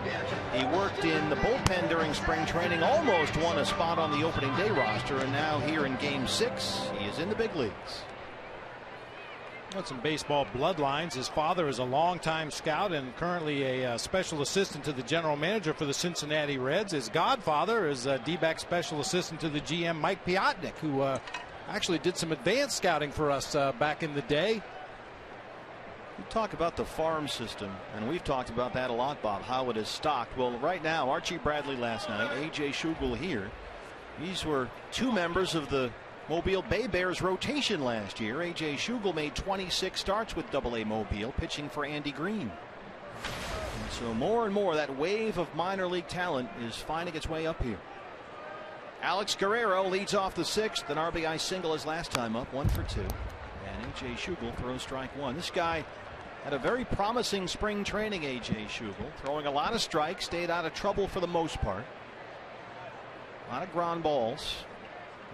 He worked in the bullpen during spring training, almost won a spot on the opening day roster, and now here in Game 6, he is in the big leagues. Got some baseball bloodlines. His father is a longtime scout and currently a special assistant to the general manager for the Cincinnati Reds. His godfather is a D-back special assistant to the GM, Mike Piotnik, who actually did some advanced scouting for us back in the day. You talk about the farm system, and we've talked about that a lot, Bob, how it is stocked. Well, right now, Archie Bradley last night, A.J. Schugel here. These were 2 members of the Mobile Bay Bears rotation last year. A.J. Schugel made 26 starts with AA Mobile, pitching for Andy Green. And so more and more that wave of minor league talent is finding its way up here. Alex Guerrero leads off the 6th, an RBI single his last time up, 1 for 2. And A.J. Schugel throws strike 1. This guy had a very promising spring training, A.J. Schugel, throwing a lot of strikes, stayed out of trouble for the most part. A lot of ground balls.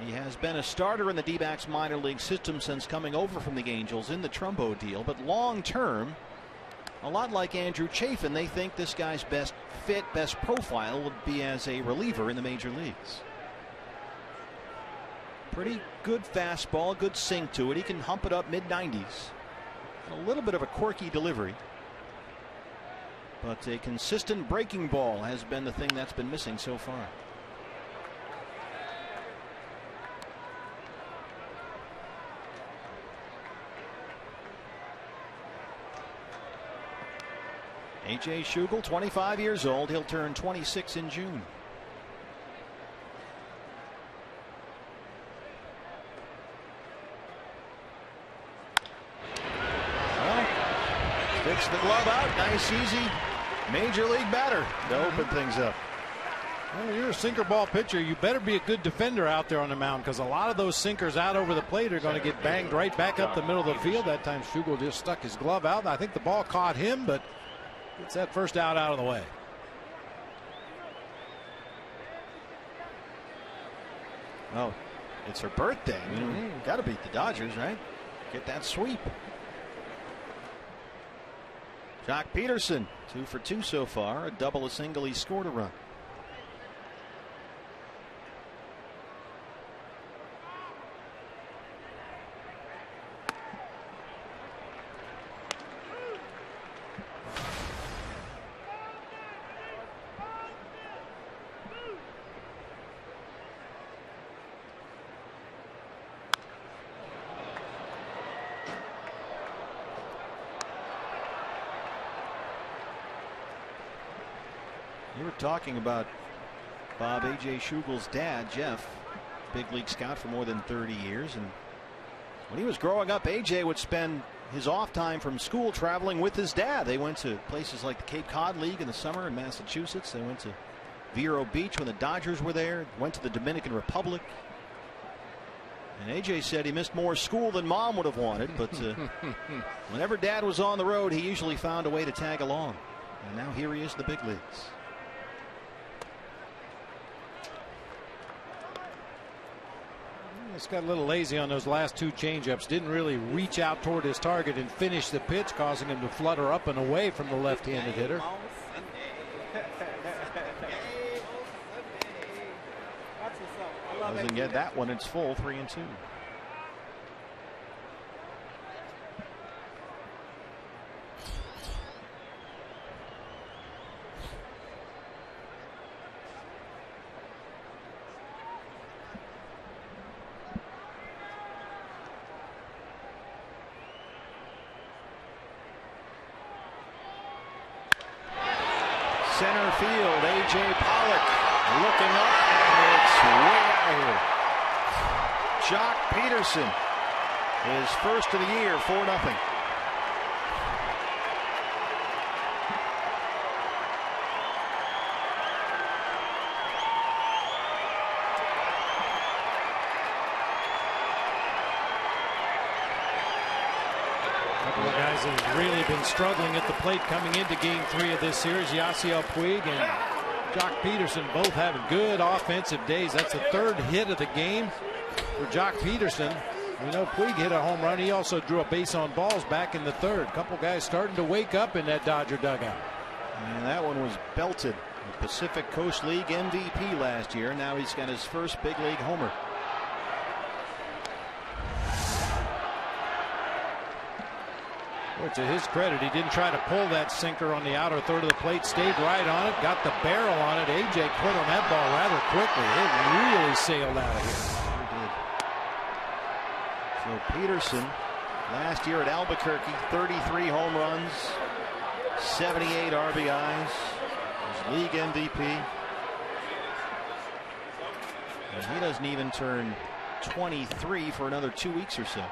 He has been a starter in the D-backs minor league system since coming over from the Angels in the Trumbo deal, but long term, a lot like Andrew Chafin, they think this guy's best fit, best profile would be as a reliever in the major leagues. Pretty good fastball, good sink to it. He can hump it up mid-90s. A little bit of a quirky delivery, but a consistent breaking ball has been the thing that's been missing so far. A.J. Schugel, 25 years old. He'll turn 26 in June. Well, sticks the glove out. Nice, easy major league batter to open things up. Well, you're a sinker ball pitcher. You better be a good defender out there on the mound, because a lot of those sinkers out over the plate are going to get banged right back up the middle of the field. That time Schugel just stuck his glove out. I think the ball caught him, but gets that first out of the way. Oh, it's her birthday. Got to beat the Dodgers, right? Get that sweep. Jock Peterson, 2 for 2 so far. A double, a single. He scored a run. You were talking about Bob, A.J. Schugel's dad, Jeff, big league scout for more than 30 years. And when he was growing up, A.J. would spend his off time from school traveling with his dad. They went to places like the Cape Cod League in the summer in Massachusetts. They went to Vero Beach when the Dodgers were there, went to the Dominican Republic. And A.J. said he missed more school than Mom would have wanted, but whenever Dad was on the road, he usually found a way to tag along. And now here he is in the big leagues. He's got a little lazy on those last 2 changeups. Didn't really reach out toward his target and finish the pitch, causing him to flutter up and away from the left-handed hitter. Doesn't get that one. It's full, 3-2. Center field, A.J. Pollock looking up, and it's way out here. Jock Peterson, his first of the year, 4-0. Has really been struggling at the plate coming into Game 3 of this series. Yasiel Puig and Jock Peterson both having good offensive days. That's the 3rd hit of the game for Jock Peterson. We know Puig hit a home run. He also drew a base on balls back in the 3rd. A couple guys starting to wake up in that Dodger dugout. And that one was belted. The Pacific Coast League MVP last year. Now he's got his first big league homer. Well, to his credit, he didn't try to pull that sinker on the outer 3rd of the plate. Stayed right on it, got the barrel on it. A.J. quit on that ball rather quickly. It really sailed out of here. So Peterson, last year at Albuquerque, 33 home runs, 78 RBIs, his league MVP. And he doesn't even turn 23 for another 2 weeks or so.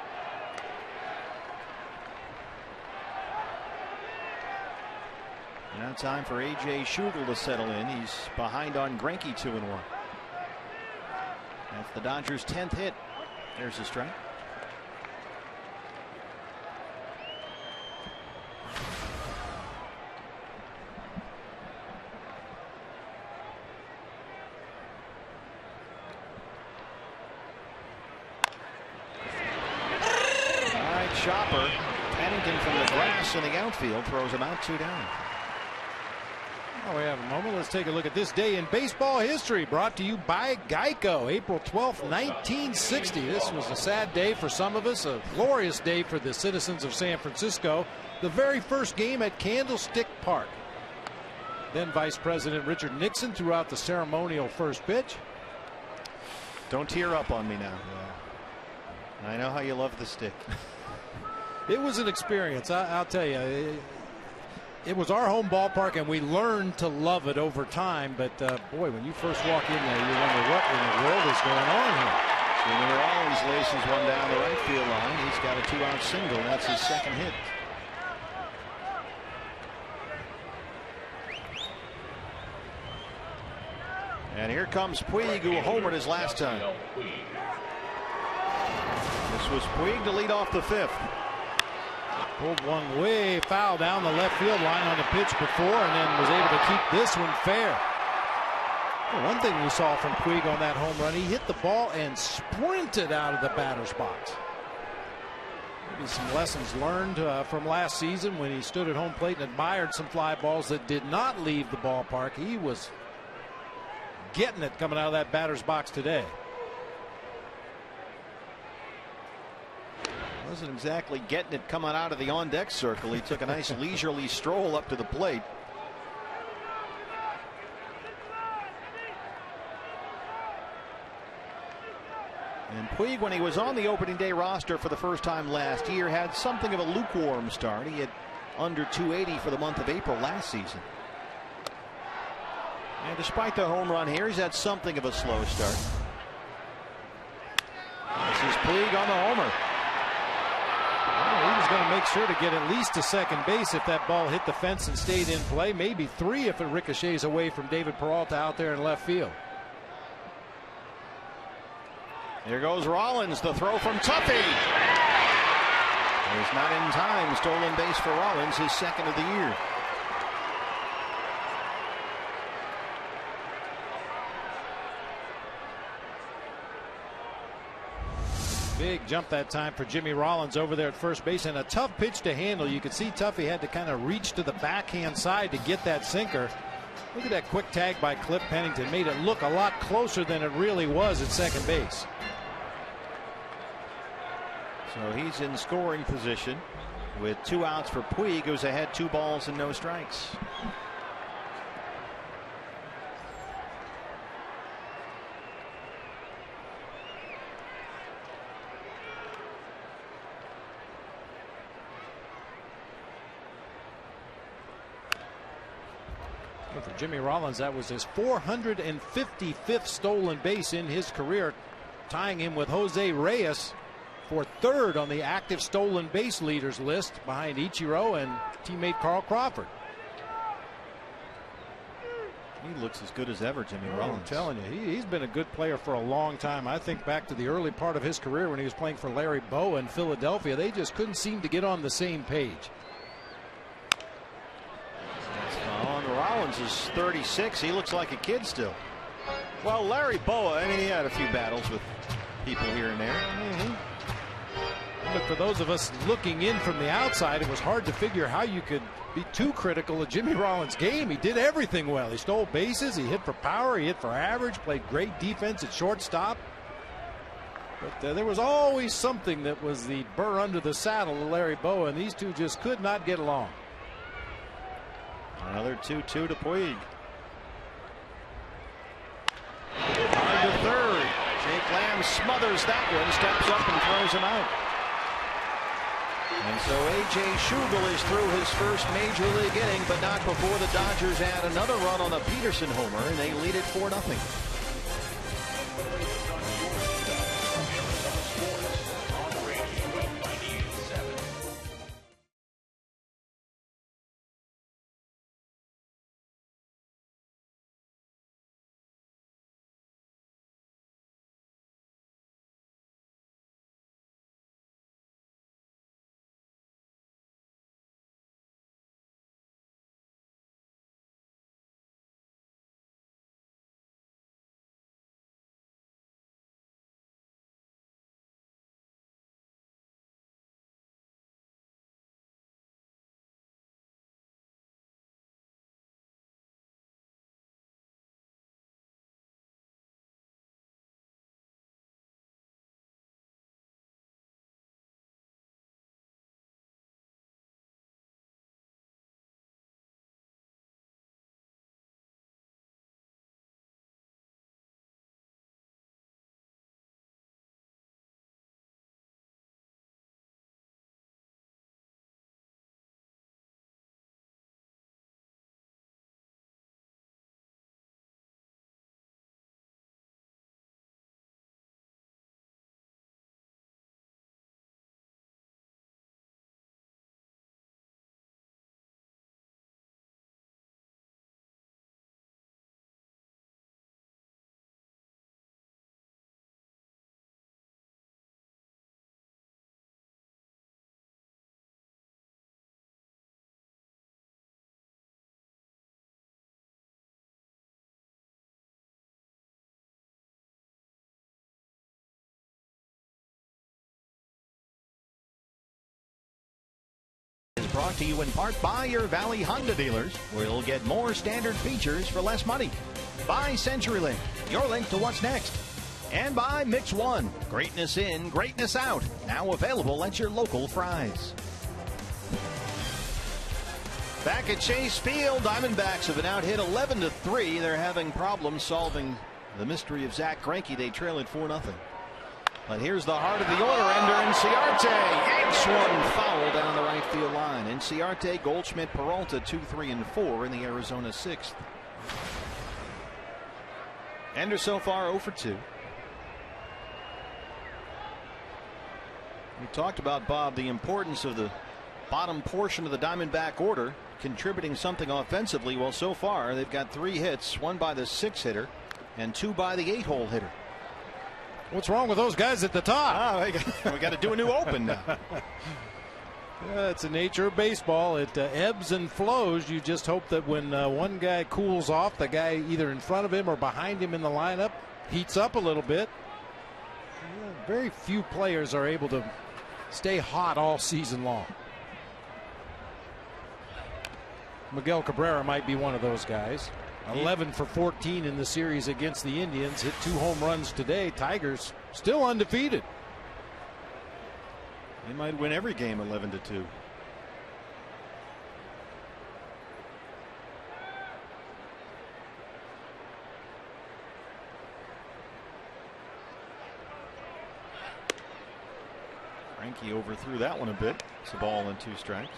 Now time for A.J. Schugel to settle in. He's behind on Greinke, 2-1. That's the Dodgers' 10th hit. There's a strike. All right, Chopper. Pennington from the grass in the outfield throws him out, 2 down. Oh, we have a moment. Let's take a look at this day in baseball history, brought to you by Geico. April 12th, 1960. This was a sad day for some of us, a glorious day for the citizens of San Francisco. The very first game at Candlestick Park. Then Vice President Richard Nixon threw out the ceremonial first pitch. Don't tear up on me now. I know how you love the stick. It was an experience, I'll tell you. It was our home ballpark, and we learned to love it over time. But boy, when you first walk in there, you wonder what in the world is going on here. Jimmy Rollins laces one down the right field line. He's got a 2-out single. That's his 2nd hit. And here comes Puig, who homered his last time. This was Puig to lead off the 5th. Pulled one way foul down the left field line on the pitch before, and then was able to keep this one fair. Well, one thing we saw from Puig on that home run, he hit the ball and sprinted out of the batter's box. Maybe some lessons learned from last season when he stood at home plate and admired some fly balls that did not leave the ballpark. He was getting it coming out of that batter's box today. Wasn't exactly getting it coming out of the on-deck circle. He took a nice leisurely stroll up to the plate. And Puig, when he was on the opening day roster for the first time last year, had something of a lukewarm start. He had under 280 for the month of April last season. And despite the home run here, he's had something of a slow start. This is Puig on the homer. Well, he was going to make sure to get at least to second base if that ball hit the fence and stayed in play. Maybe 3 if it ricochets away from David Peralta out there in left field. Here goes Rollins, the throw from Tuffy. It's not in time. Stolen base for Rollins, his 2nd of the year. Big jump that time for Jimmy Rollins over there at first base, and a tough pitch to handle. You could see Tuffy had to kind of reach to the backhand side to get that sinker. Look at that quick tag by Cliff Pennington. Made it look a lot closer than it really was at second base. So he's in scoring position with 2 outs for Puig, who's ahead 2 balls and no strikes. For Jimmy Rollins, that was his 455th stolen base in his career, tying him with Jose Reyes for 3rd on the active stolen base leaders list behind Ichiro and teammate Carl Crawford. He looks as good as ever, Jimmy Rollins. I'm telling you, he's been a good player for a long time. I think back to the early part of his career when he was playing for Larry Bowa in Philadelphia. They just couldn't seem to get on the same page. Rollins is 36. He looks like a kid still. Well, Larry Bowa, I mean, he had a few battles with people here and there. But for those of us looking in from the outside, it was hard to figure how you could be too critical of Jimmy Rollins' game. He did everything well. He stole bases, he hit for power, he hit for average, played great defense at shortstop. But there was always something that was the burr under the saddle of Larry Bowa, and these two just could not get along. Another 2-2 to Puig. On to 3rd. Jake Lamb smothers that one, steps up and throws him out. And so A.J. Schugel is through his first major league inning, but not before the Dodgers add another run on a Peterson homer, and they lead it 4-0. Brought to you in part by your Valley Honda dealers, where you'll get more standard features for less money. By CenturyLink, your link to what's next. And by Mix One, greatness in, greatness out. Now available at your local Fry's. Back at Chase Field, Diamondbacks have been out hit 11-3. They're having problems solving the mystery of Zach Greinke. They trail it 4-0. But here's the heart of the order, Ender Inciarte yanks one foul down the right field line. Inciarte, Goldschmidt, Peralta 2, 3, and 4 in the Arizona 6th. Ender so far 0 for 2. We talked about, Bob, the importance of the bottom portion of the Diamondback order contributing something offensively. Well, so far they've got 3 hits, 1 by the 6 hitter and 2 by the 8-hole hitter. What's wrong with those guys at the top? We got to do a new open now. Yeah, it's the nature of baseball. It ebbs and flows. You just hope that when one guy cools off, the guy either in front of him or behind him in the lineup heats up a little bit. Yeah, very few players are able to stay hot all season long. Miguel Cabrera might be one of those guys. 11 for 14 in the series against the Indians. Hit 2 home runs today. Tigers still undefeated. They might win every game 11-2. Greinke overthrew that one a bit. It's a ball and 2 strikes.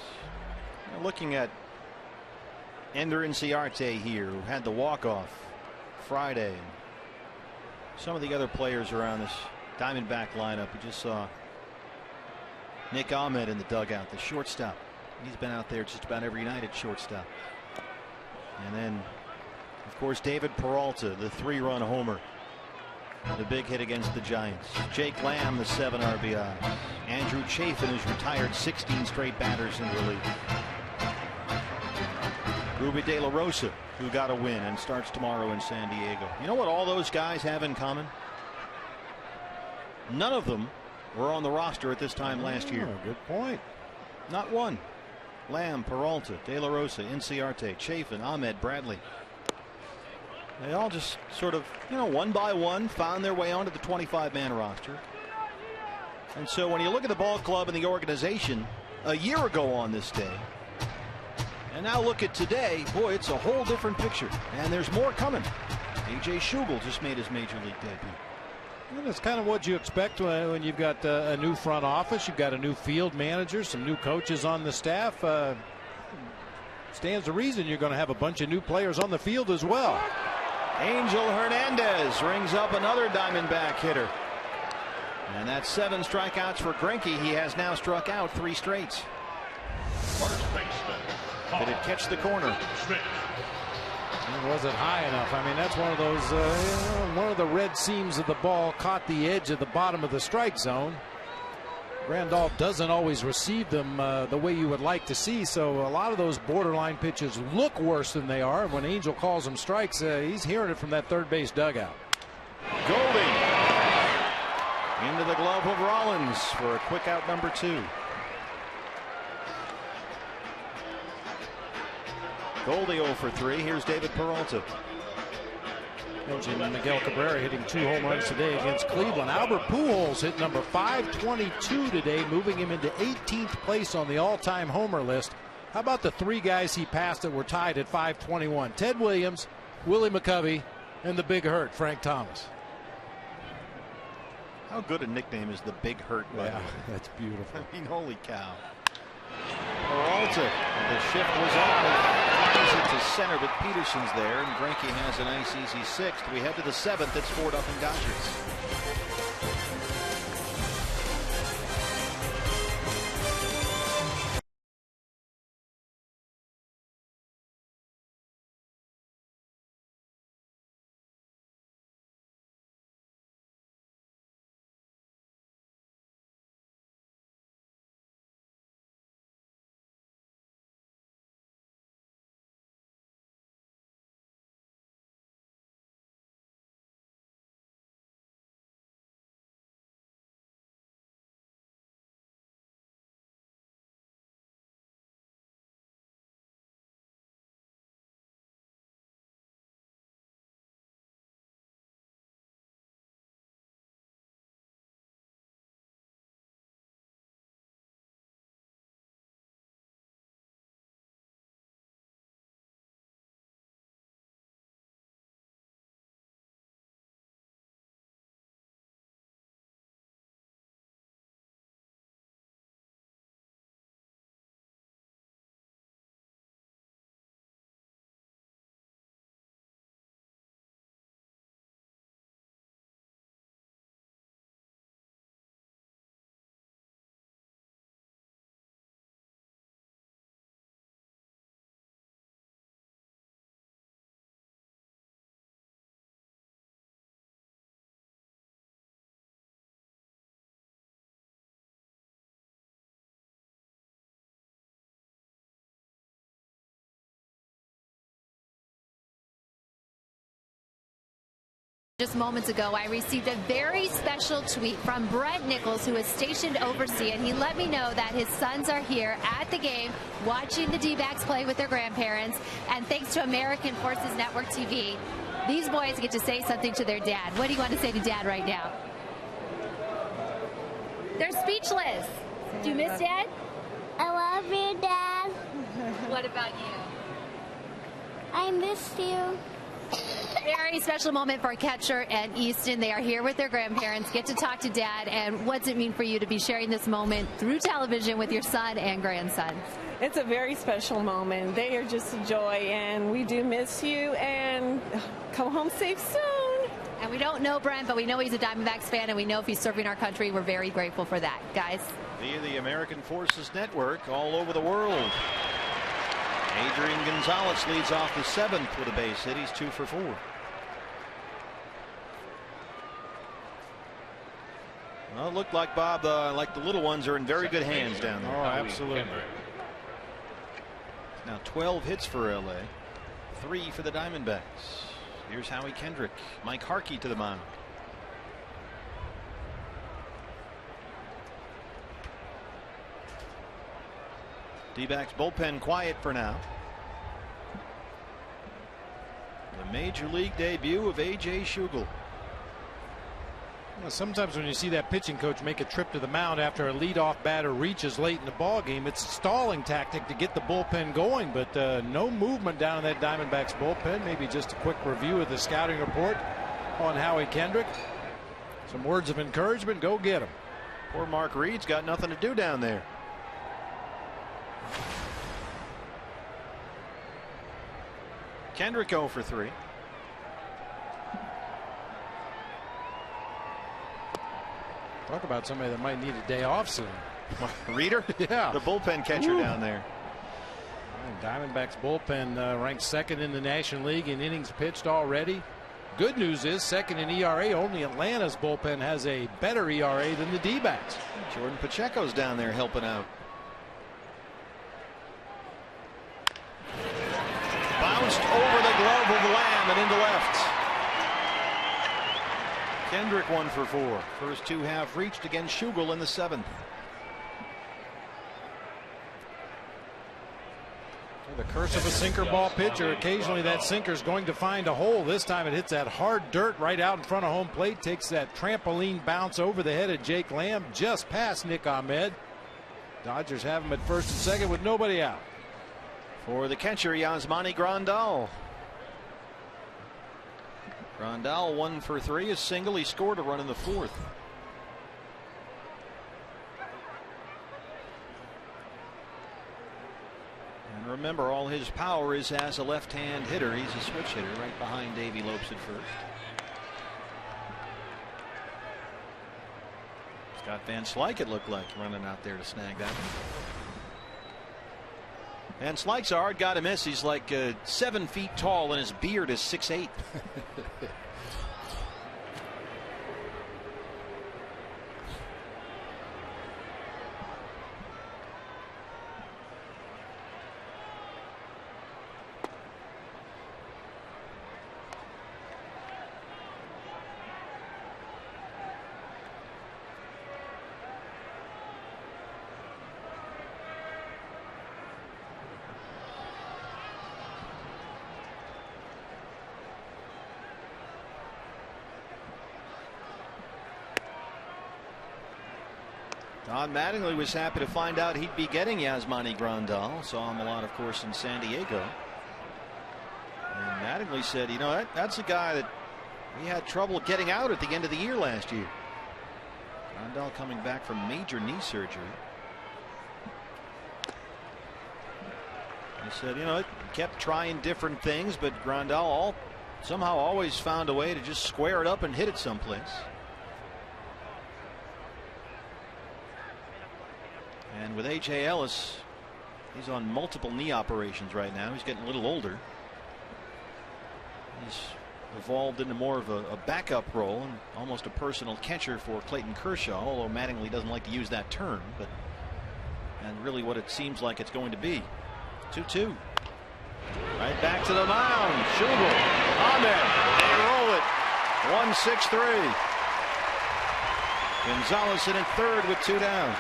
Now looking at Ender Inciarte here, who had the walk-off Friday. And some of the other players around this Diamondback lineup. We just saw Nick Ahmed in the dugout, the shortstop. He's been out there just about every night at shortstop. And then, of course, David Peralta, the 3-run homer. The big hit against the Giants. Jake Lamb, the 7 RBI. Andrew Chafin, who's retired 16 straight batters in relief. Ruby De La Rosa, who got a win and starts tomorrow in San Diego. You know what all those guys have in common? None of them were on the roster at this time last year. Good point. Not one. Lamb, Peralta, De La Rosa, Inciarte, Chafin, Ahmed, Bradley. They all just sort of, one by one found their way onto the 25-man roster. And so when you look at the ball club and the organization a year ago on this day, and now look at today, boy, it's a whole different picture. And there's more coming. A.J. Schugel just made his major league debut. And that's kind of what you expect when you've got a new front office. You've got a new field manager, some new coaches on the staff. Stands to reason you're going to have a bunch of new players on the field as well. Angel Hernandez rings up another Diamondback hitter. And that's 7 strikeouts for Greinke. He has now struck out 3 straights. First baseman. Did it catch the corner? It wasn't high enough. I mean, that's one of those, one of the red seams of the ball caught the edge of the bottom of the strike zone. Randolph doesn't always receive them the way you would like to see, so a lot of those borderline pitches look worse than they are. When Angel calls them strikes, he's hearing it from that third base dugout. Goldie into the glove of Rollins for a quick out number 2. Goldie 0 for 3. Here's David Peralta. Mentioned Miguel Cabrera hitting 2 home runs today against Cleveland. Albert Pujols hit number 522 today, moving him into 18th place on the all-time homer list. How about the 3 guys he passed that were tied at 521? Ted Williams, Willie McCovey, and the Big Hurt, Frank Thomas. How good a nickname is the Big Hurt? Yeah, that's beautiful. I mean, holy cow. Peralta, the shift was on. Flies it to center, but Peterson's there, and Greinke has a nice easy 6th. We head to the 7th. It's 4-0 Dodgers. Just moments ago, I received a very special tweet from Brent Nichols, who is stationed overseas, and he let me know that his sons are here at the game watching the D-backs play with their grandparents. And thanks to American Forces Network TV, these boys get to say something to their dad. What do you want to say to Dad right now? They're speechless. Do you miss Dad? I love you, Dad. What about you? I miss you. Very special moment for Catcher and Easton. They are here with their grandparents, get to talk to Dad. And what's it mean for you to be sharing this moment through television with your son and grandson? It's a very special moment. They are just a joy, and we do miss you, and come home safe soon. And we don't know Brent, but we know he's a Diamondbacks fan, and we know if he's serving our country, we're very grateful for that. Guys. Via the American Forces Network all over the world. Adrian Gonzalez leads off the 7th with a base hit. He's 2 for 4. Well, it looked like, Bob, like the little ones are in very good hands down there. Oh, absolutely. Now 12 hits for LA, 3 for the Diamondbacks. Here's Howie Kendrick, Mike Harkey to the mound. D-backs bullpen quiet for now. The major league debut of A.J. Schugel. Well, sometimes when you see that pitching coach make a trip to the mound after a leadoff batter reaches late in the ball game, it's a stalling tactic to get the bullpen going, but no movement down in that Diamondbacks bullpen. Maybe just a quick review of the scouting report on Howie Kendrick. Some words of encouragement. Go get him. Poor Mark Reed's got nothing to do down there. Kendrick 0 for 3. Talk about somebody that might need a day off soon. Reeder? Yeah. The bullpen catcher down there. Diamondbacks bullpen ranked 2nd in the National League in innings pitched already. Good news is 2nd in ERA. Only Atlanta's bullpen has a better ERA than the D-backs. Jordan Pacheco's down there helping out. Bounced over the glove of Lamb and into left. Kendrick 1 for 4. First 2 have reached against Schugel in the 7th. The curse of a sinker ball pitcher. Occasionally that sinker is going to find a hole. This time it hits that hard dirt right out in front of home plate. Takes that trampoline bounce over the head of Jake Lamb just past Nick Ahmed. Dodgers have him at 1st and 2nd with nobody out. For the catcher, Yasmani Grandal. Grandal 1 for 3, a single. He scored a run in the 4th. And remember, all his power is as a left-hand hitter. He's a switch hitter right behind Davey Lopes at first. Scott Van Slyke, it looked like, running out there to snag that one. And Slyke's a hard guy to miss. He's like 7 feet tall and his beard is 6'8". Don Mattingly was happy to find out he'd be getting Yasmani Grandal. Saw him a lot, of course, in San Diego. And Mattingly said, you know, that's a guy that we had trouble getting out at the end of the year last year. Grandal coming back from major knee surgery. He said, you know, it kept trying different things, but Grandal somehow always found a way to just square it up and hit it someplace. And with A.J. Ellis, he's on multiple knee operations right now. He's getting a little older. He's evolved into more of a backup role and almost a personal catcher for Clayton Kershaw, although Mattingly doesn't like to use that term, but and really what it seems like it's going to be. 2-2. Right back to the mound. Schugel on there. They roll it. 1-6-3. Gonzalez in at third with 2 down.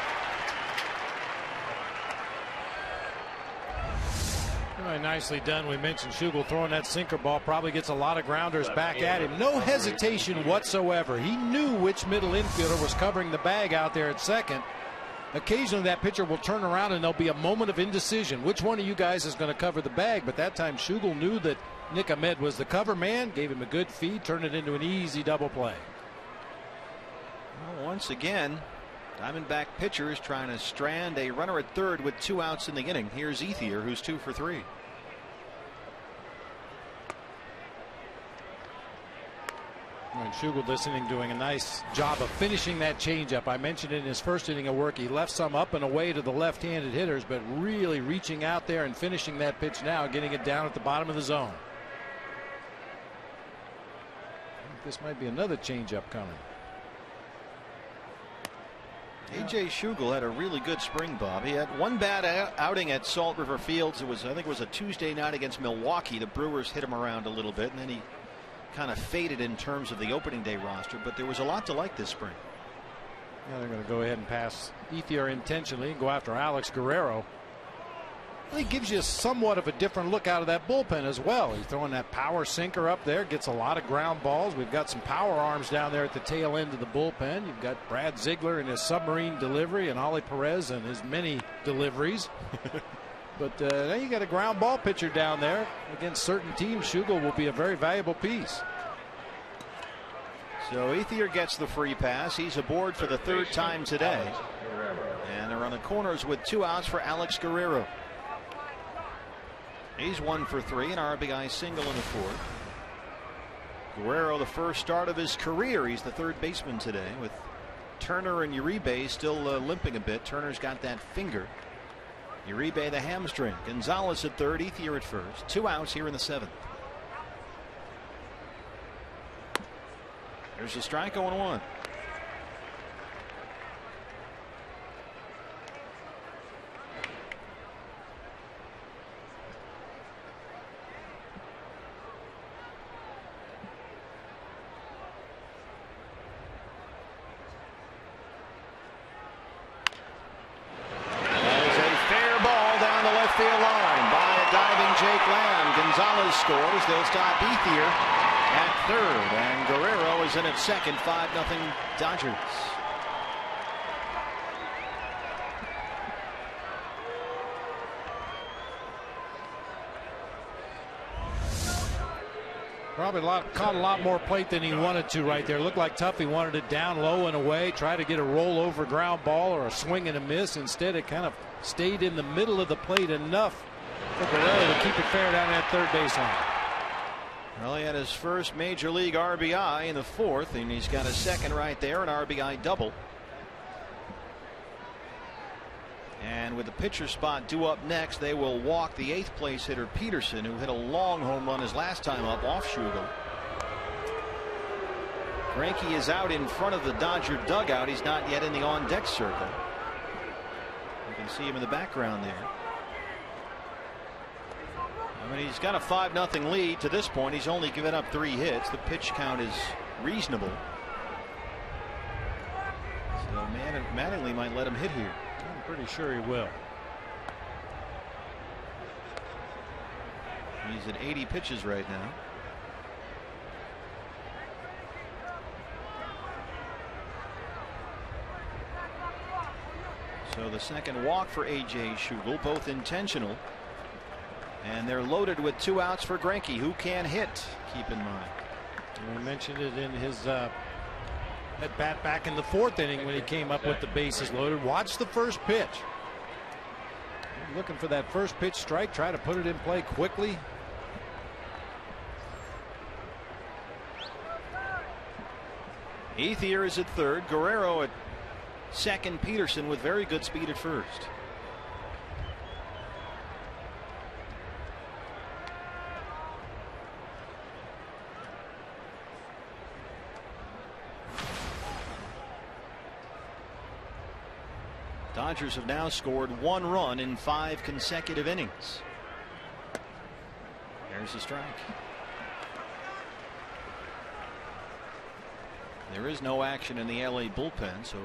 Nicely done. We mentioned Schugel throwing that sinker ball, probably gets a lot of grounders back at him. No hesitation whatsoever. He knew which middle infielder was covering the bag out there at second. Occasionally that pitcher will turn around and there'll be a moment of indecision. Which one of you guys is going to cover the bag? But that time Schugel knew that Nick Ahmed was the cover man, gave him a good feed, turned it into an easy double play. Well, once again, Diamondback pitcher is trying to strand a runner at third with 2 outs in the inning. Here's Ethier, who's 2 for 3. And Schugel this inning doing a nice job of finishing that changeup. I mentioned in his first inning of work, he left some up and away to the left-handed hitters, but really reaching out there and finishing that pitch now, getting it down at the bottom of the zone. I think this might be another changeup coming. A.J. Schugel had a really good spring, Bob. He had one bad outing at Salt River Fields. I think it was a Tuesday night against Milwaukee. The Brewers hit him around a little bit, and then he kind of faded in terms of the opening day roster. But there was a lot to like this spring. Yeah, they're going to go ahead and pass Ethier intentionally and go after Alex Guerrero. It gives you somewhat of a different look out of that bullpen as well. He's throwing that power sinker up there, gets a lot of ground balls. We've got some power arms down there at the tail end of the bullpen. You've got Brad Ziegler and his submarine delivery and Ollie Perez and his many deliveries. But now you got a ground ball pitcher down there. Against certain teams, Schugel will be a very valuable piece. So Ethier gets the free pass. He's aboard for the 3rd time today. And they're on the corners with 2 outs for Alex Guerrero. He's 1 for 3, an RBI single in the 4th. Guerrero, the first start of his career. He's the 3rd baseman today, with Turner and Uribe still limping a bit. Turner's got that finger. Uribe the hamstring. Gonzalez at 3rd, Ethier at 1st. 2 outs here in the 7th. There's a strike, 0-1. Gonzalez scores. They'll stop Ethier at 3rd, and Guerrero is in at 2nd. 5-0 Dodgers. Probably caught a lot more plate than he wanted to right there. Looked like Tuffy wanted it down low and away, try to get a rollover ground ball or a swing and a miss. Instead, it kind of stayed in the middle of the plate enough for Guerrero to keep it fair down that 3rd baseline. Well, he had his first major league RBI in the 4th, and he's got a 2nd right there, an RBI double. And with the pitcher spot due up next, they will walk the 8th place hitter Peterson, who hit a long home run his last time up off Schugel. Greinke is out in front of the Dodger dugout. He's not yet in the on deck circle. You can see him in the background there. I mean, he's got a 5-0 lead to this point. He's only given up 3 hits. The pitch count is reasonable. So Mattingly might let him hit here. I'm pretty sure he will. He's at 80 pitches right now. So the 2nd walk for A.J. Schugel, both intentional. And they're loaded with 2 outs for Greinke, who can hit, keep in mind. We mentioned it in his at bat back in the 4th inning when he came up with the bases loaded. Watch the first pitch. Looking for that first pitch strike, try to put it in play quickly. Ethier is at 3rd, Guerrero at 2nd, Peterson with very good speed at 1st. Dodgers have now scored 1 run in 5 consecutive innings. There's a strike. There is no action in the LA bullpen, so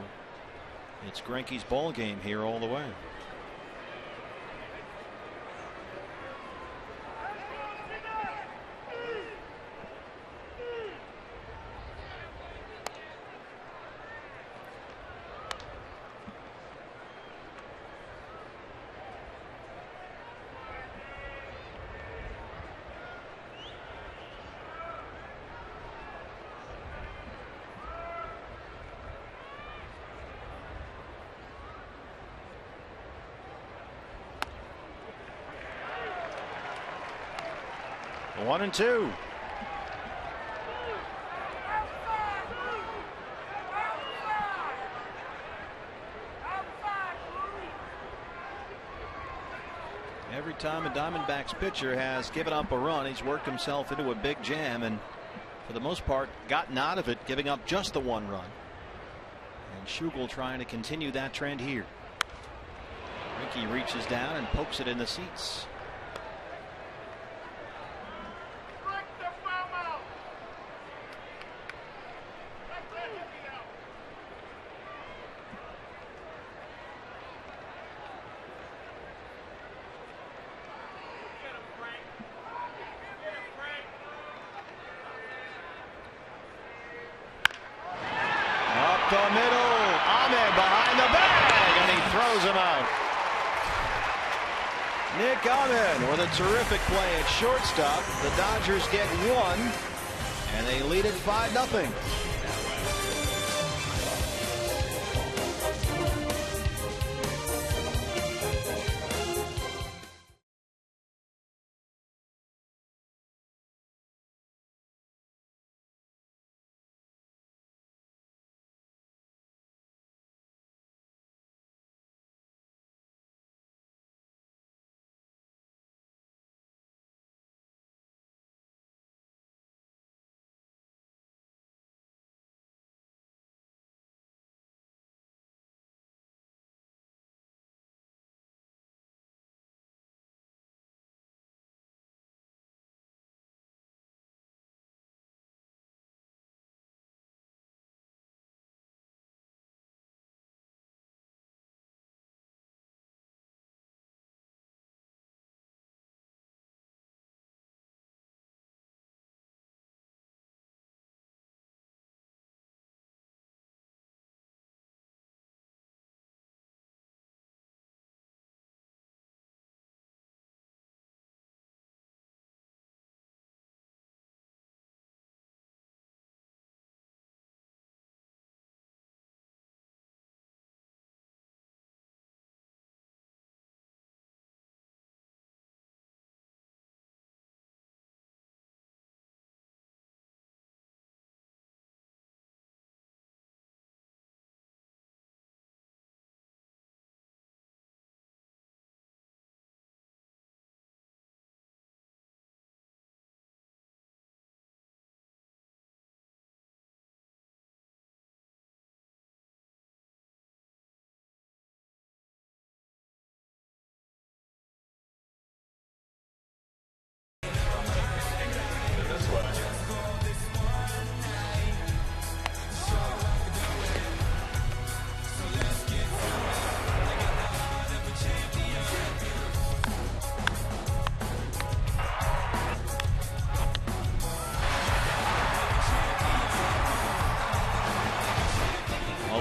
it's Greinke's ball game here all the way. One and two. Every time a Diamondbacks pitcher has given up a run, he's worked himself into a big jam and for the most part gotten out of it, giving up just the one run. And Schugel trying to continue that trend here. Greinke reaches down and pokes it in the seats. The middle, Ahmed behind the bag, and he throws him out. Nick Ahmed with a terrific play at shortstop. The Dodgers get one, and they lead it 5-0.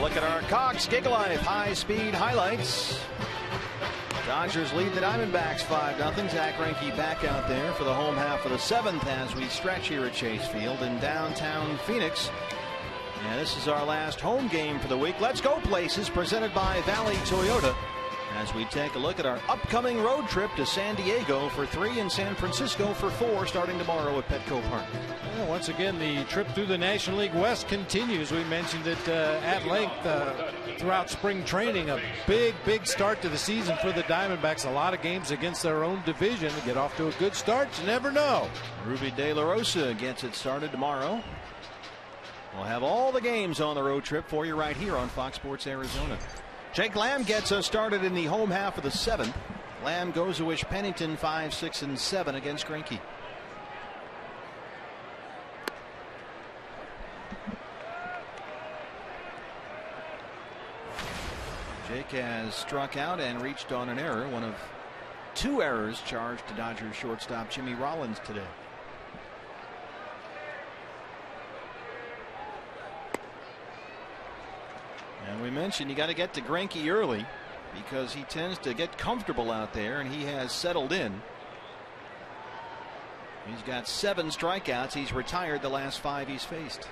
Look at our Cox Gigalife high-speed highlights. Dodgers lead the Diamondbacks 5-0. Zach Greinke back out there for the home half of the seventh as we stretch here at Chase Field in downtown Phoenix. And this is our last home game for the week. Let's go places, presented by Valley Toyota, as we take a look at our upcoming road trip to San Diego for 3 and San Francisco for 4, starting tomorrow at Petco Park. Well, once again, the trip through the National League West continues. We mentioned it at length throughout spring training. A big start to the season for the Diamondbacks. A lot of games against their own division. Get off to a good start, you never know. Ruby De La Rosa gets it started tomorrow. We'll have all the games on the road trip for you right here on Fox Sports Arizona. Jake Lamb gets us started in the home half of the seventh. Lamb goes to wish Pennington 5, 6, and 7 against Greinke. Greinke has struck out and reached on an error, one of 2 errors charged to Dodgers shortstop Jimmy Rollins today. And we mentioned you got to get to Greinke early because he tends to get comfortable out there, and he has settled in. He's got 7 strikeouts. He's retired the last 5 he's faced.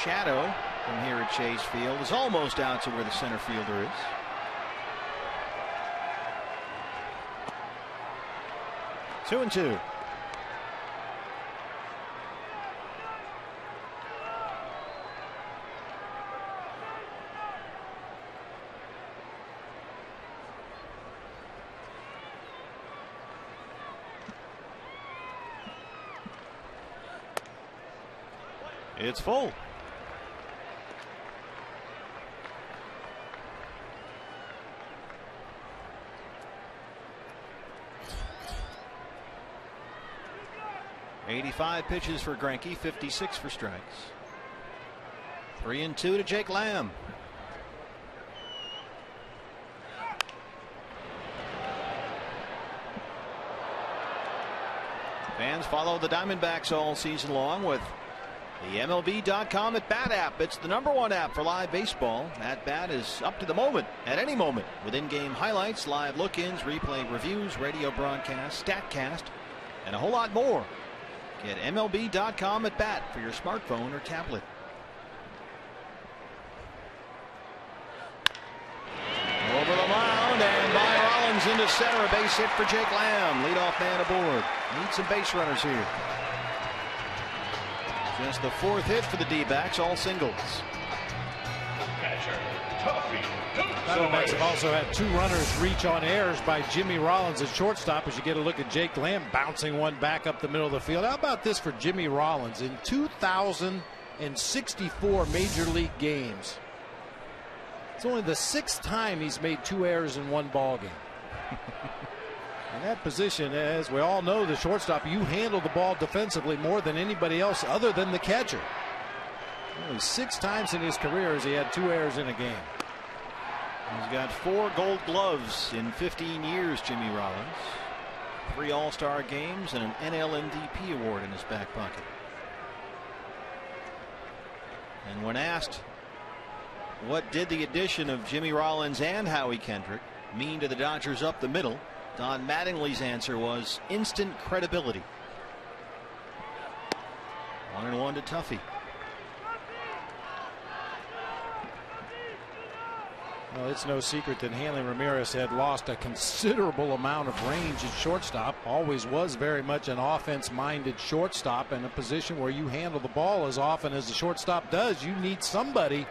Shadow from here at Chase Field is almost out to where the center fielder is. Two and two. It's full. .85 pitches for Greinke, 56 for strikes. 3-2 to Jake Lamb. Fans follow the Diamondbacks all season long with the MLB.com At Bat app. It's the #1 app for live baseball. At Bat is up to the moment, at any moment, with in-game highlights, live look-ins, replay reviews, radio broadcasts, StatCast, and a whole lot more. Get MLB.com At Bat for your smartphone or tablet. Over the mound and by Rollins into center. A base hit for Jake Lamb. Leadoff man aboard. Need some base runners here. Just the 4th hit for the D-backs, all singles. Diamondbacks have also had 2 runners reach on errors by Jimmy Rollins at shortstop, as you get a look at Jake Lamb bouncing one back up the middle of the field. How about this for Jimmy Rollins? In 2,064 major league games, it's only the 6th time he's made 2 errors in one ball game. In that position, as we all know, the shortstop, you handle the ball defensively more than anybody else other than the catcher. Only 6 times in his career has he had 2 errors in a game. He's got 4 gold gloves in 15 years, Jimmy Rollins. 3 All-Star games and an NL MVP award in his back pocket. And when asked what did the addition of Jimmy Rollins and Howie Kendrick mean to the Dodgers up the middle, Don Mattingly's answer was instant credibility. 1-1 to Tuffy. Well, it's no secret that Hanley Ramirez had lost a considerable amount of range at shortstop. Always was very much an offense-minded shortstop, in a position where you handle the ball as often as the shortstop does. You need somebody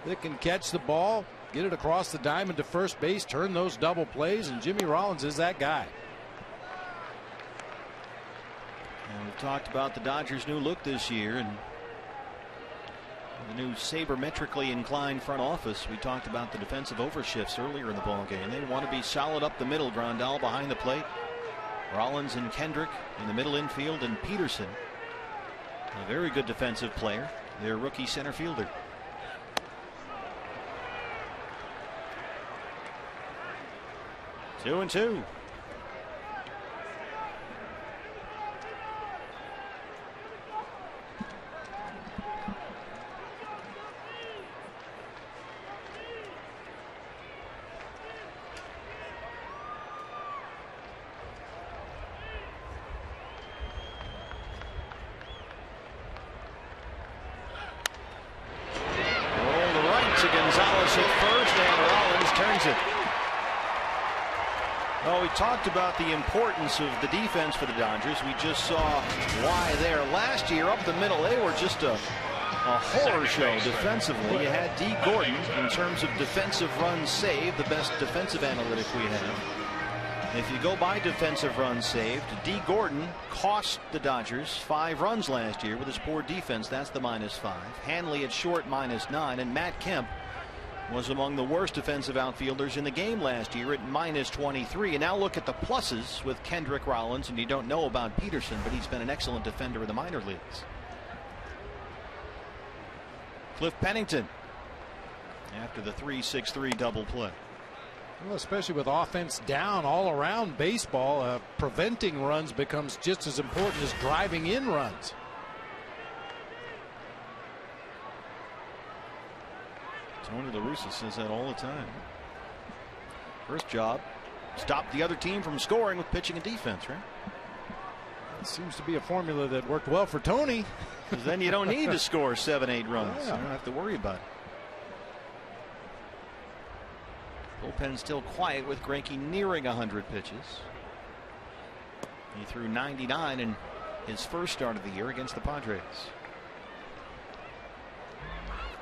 that can catch the ball, get it across the diamond to first base, turn those double plays, and Jimmy Rollins is that guy. And we've talked about the Dodgers' new look this year and the new sabermetrically inclined front office. We talked about the defensive overshifts earlier in the ball game. They want to be solid up the middle. Grandal behind the plate, Rollins and Kendrick in the middle infield, and Peterson, a very good defensive player, their rookie center fielder. Two and two. Well, we talked about the importance of the defense for the Dodgers. We just saw why there last year up the middle. They were just a horror show defensively. You had D. Gordon in terms of defensive runs saved, the best defensive analytic we have. If you go by defensive runs saved, D. Gordon cost the Dodgers 5 runs last year with his poor defense. That's the -5. Hanley at short -9, and Matt Kemp was among the worst defensive outfielders in the game last year at -23. And now look at the pluses with Kendrick Rollins, and you don't know about Peterson, but he's been an excellent defender in the minor leagues. Cliff Pennington after the 3-6-3 double play. Well, especially with offense down all around baseball, preventing runs becomes just as important as driving in runs. Tony La Russa says that all the time. First job, stop the other team from scoring with pitching and defense, right? It seems to be a formula that worked well for Tony. Because then you don't need to score 7-8 runs. Yeah. You don't have to worry about it. Bullpen still quiet with Greinke nearing 100 pitches. He threw 99 in his first start of the year against the Padres.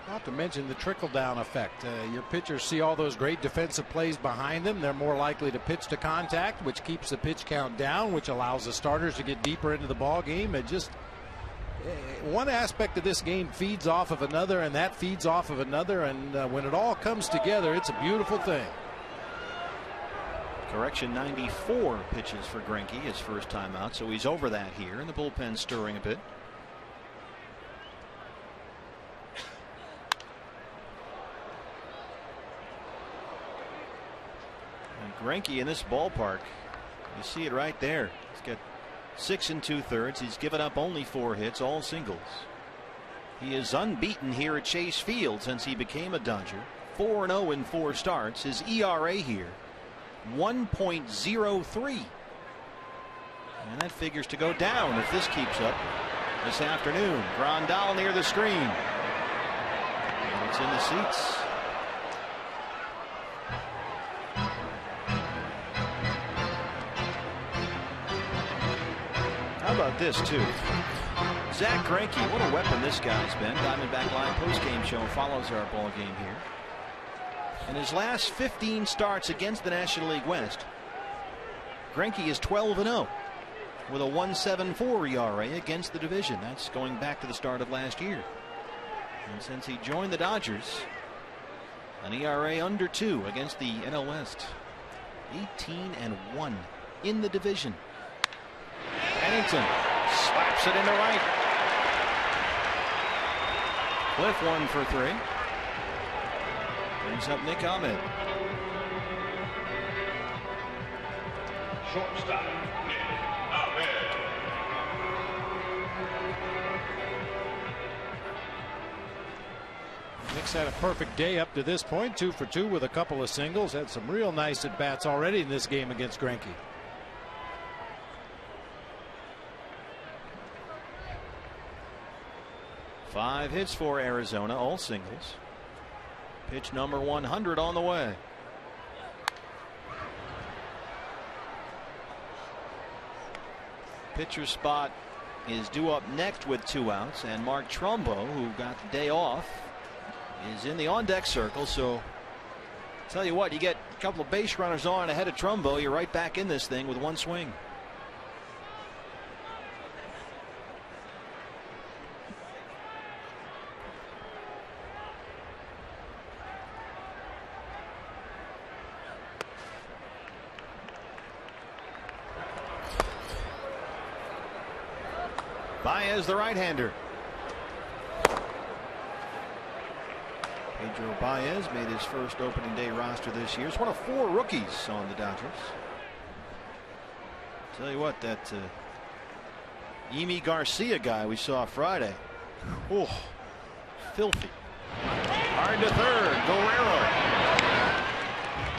Not to mention the trickle-down effect. Your pitchers see all those great defensive plays behind them. They're more likely to pitch to contact, which keeps the pitch count down, which allows the starters to get deeper into the ball game. It just one aspect of this game feeds off of another, and that feeds off of another, and when it all comes together, it's a beautiful thing. Correction, 94 pitches for Greinke, his first time out, so he's over that here, and the bullpen stirring a bit. Greinke in this ballpark, you see it right there. He's got 6 2/3. He's given up only 4 hits, all singles. He is unbeaten here at Chase Field since he became a Dodger. 4-0 in 4 starts. His ERA here, 1.03. And that figures to go down if this keeps up this afternoon. Grandal near the screen. And it's in the seats. How about this, too? Zach Greinke, what a weapon this guy's been. Diamondback Live postgame show follows our ball game here. In his last 15 starts against the National League West, Greinke is 12-0 with a 1.74 ERA against the division. That's going back to the start of last year. And since he joined the Dodgers, an ERA under 2 against the NL West. 18-1 in the division. Pennington slaps it into right. Cliff 1 for 3. Brings up Nick Ahmed. Shortstop, Nick Ahmed. Nick's had a perfect day up to this point, 2 for 2 with a couple of singles. Had some real nice at bats already in this game against Greinke. Five hits for Arizona, all singles. Pitch number 100 on the way. Pitcher spot is due up next with 2 outs, and Mark Trumbo, who got the day off, is in the on-deck circle. So tell you what, you get a couple of base runners on ahead of Trumbo, you're right back in this thing with 1 swing. Baez, the right-hander. Pedro Baez made his first opening day roster this year. He's one of 4 rookies on the Dodgers. Tell you what, that Yimi Garcia guy we saw Friday. Oh, filthy. Hard to third. Guerrero.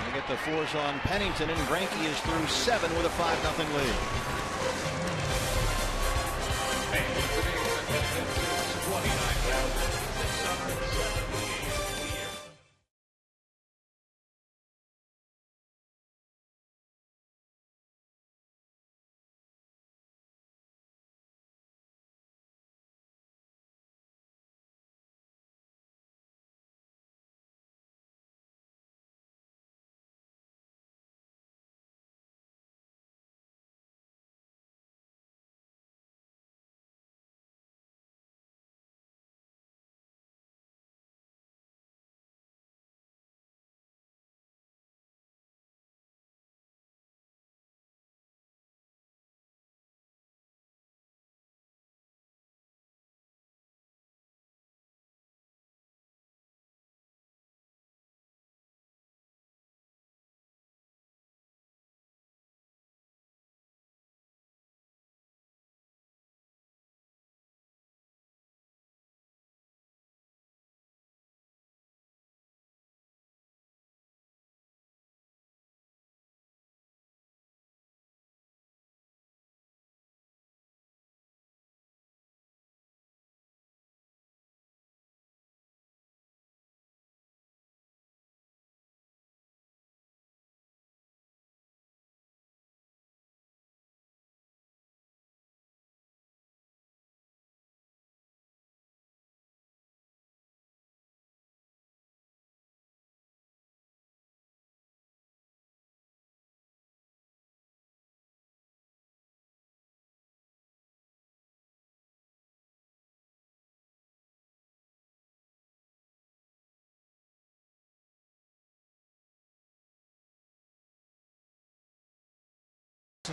They get the force on Pennington, and Greinke is through 7 with a 5-0 lead.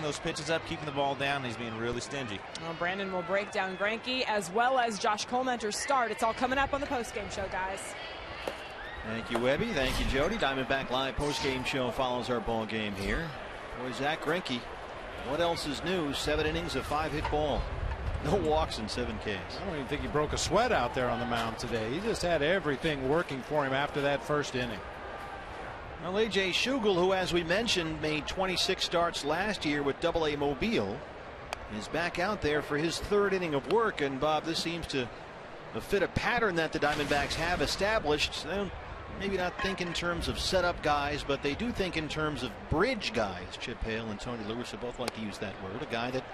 those pitches up, keeping the ball down. He's being really stingy. Well, Brandon will break down Greinke as well as Josh Colementer's start. It's all coming up on the postgame show, guys. Thank you, Webby. Thank you, Jody. Diamondback Live postgame show follows our ball game here. Boy, Zach Greinke, what else is new? 7 innings of 5-hit ball. No walks and 7 Ks. I don't even think he broke a sweat out there on the mound today. He just had everything working for him after that first inning. Well, A.J. Schugel, who, as we mentioned, made 26 starts last year with AA Mobile, is back out there for his 3rd inning of work. And, Bob, this seems to fit a pattern that the Diamondbacks have established. They don't maybe not think in terms of setup guys, but they do think in terms of bridge guys. Chip Hale and Tony La Russa both like to use that word. A guy that,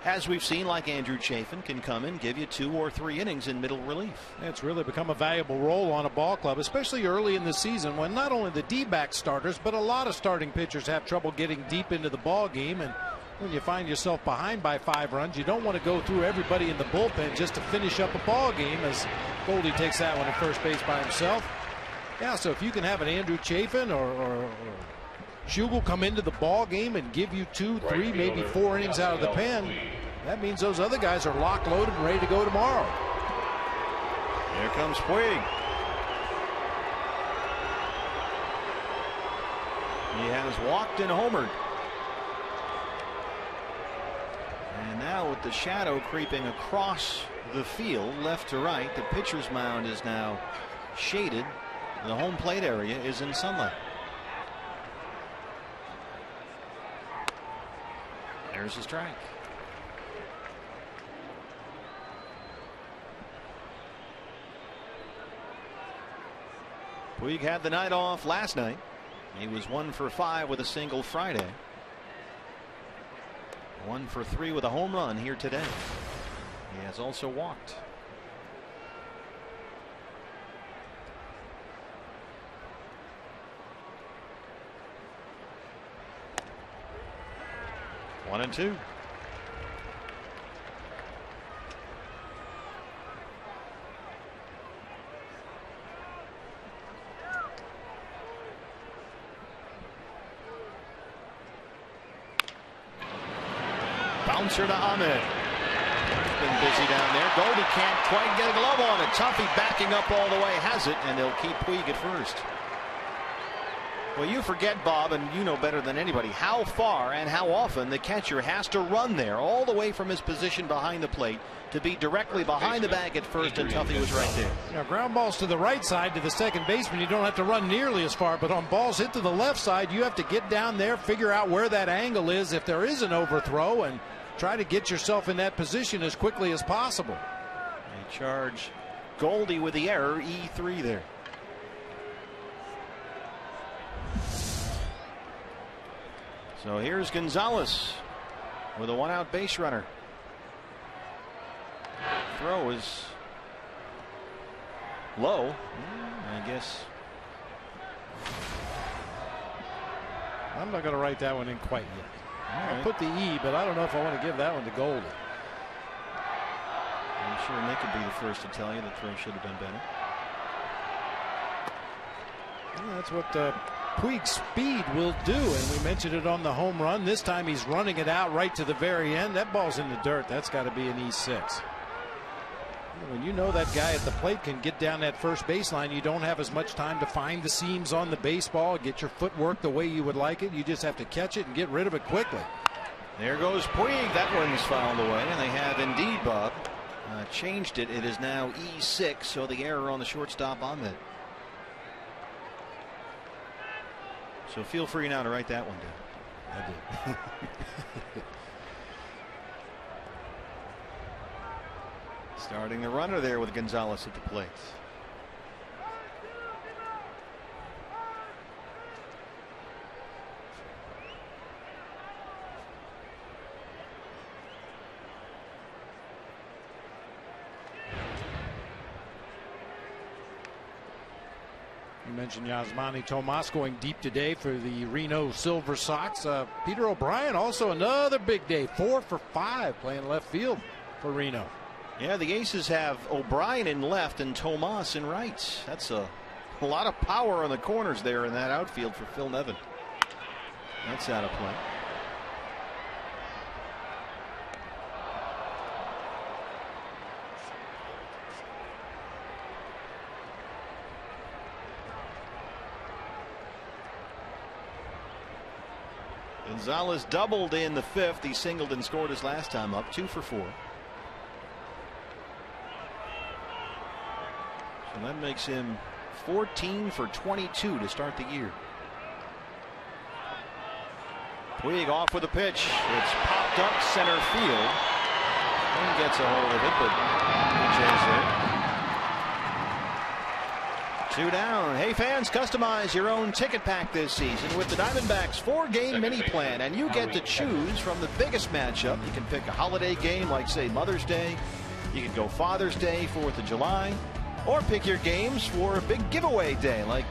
as we've seen, like Andrew Chafin, can come and give you 2 or 3 innings in middle relief. It's really become a valuable role on a ball club, especially early in the season when not only the D-back starters, but a lot of starting pitchers have trouble getting deep into the ball game. And when you find yourself behind by 5 runs, you don't want to go through everybody in the bullpen just to finish up a ball game, as Goldie takes that one at first base by himself. Yeah, so if you can have an Andrew Chafin or Schugel come into the ball game and give you 2, 3, maybe 4 innings out of the pen, that means those other guys are locked, loaded, and ready to go tomorrow. Here comes Puig. He has walked and homered. And now with the shadow creeping across the field, left to right, the pitcher's mound is now shaded. The home plate area is in sunlight. There's a strike. Puig had the night off last night. He was 1 for 5 with a single Friday. 1 for 3 with a home run here today. He has also walked. One and 2. Bouncer to Ahmed. He's been busy down there. Goldie can't quite get a glove on it. Tuffy backing up all the way, has it, and they'll keep Puig at first. Well, you forget, Bob, and you know better than anybody, how far and how often the catcher has to run there, all the way from his position behind the plate to be directly behind the bag at first, and Tuffy was right there. Now, ground balls to the right side to the second baseman, you don't have to run nearly as far, but on balls hit to the left side, you have to get down there, figure out where that angle is if there is an overthrow, and try to get yourself in that position as quickly as possible. They charge Goldie with the error, E3 there. So here's Gonzalez with a 1-out base runner. Throw is low. I guess I'm not going to write that one in quite yet. I'll put the E, but I don't know if I want to give that one to Goldie. I'm sure Nick would be the first to tell you the throw should have been better. Yeah, that's what Puig's speed will do, and we mentioned it on the home run. This time he's running it out right to the very end. That ball's in the dirt. That's got to be an E6. When you know that guy at the plate can get down that first baseline, you don't have as much time to find the seams on the baseball, get your footwork the way you would like it. You just have to catch it and get rid of it quickly. There goes Puig. That one's fouled away, and they have indeed, Bob, changed it. It is now E6, so the error on the shortstop on that. So feel free now to write that one down. I did. Starting the runner there with Gonzalez at the plate. You mentioned Yasmani Tomas going deep today for the Reno Silver Sox. Peter O'Brien also another big day, 4 for 5 playing left field for Reno. Yeah, the Aces have O'Brien in left and Tomas in right. That's a lot of power on the corners there in that outfield for Phil Nevin. That's out of play. Gonzalez doubled in the 5th. He singled and scored his last time up, 2 for 4. So that makes him 14 for 22 to start the year. Puig off with a pitch. It's popped up center field. And gets a hold of it, but Jays there. 2 down. Hey fans, customize your own ticket pack this season with the Diamondbacks 4-game mini plan, and you get to choose from the biggest matchup. You can pick a holiday game like, say, Mother's Day. You can go Father's Day, 4th of July, or pick your games for a big giveaway day like,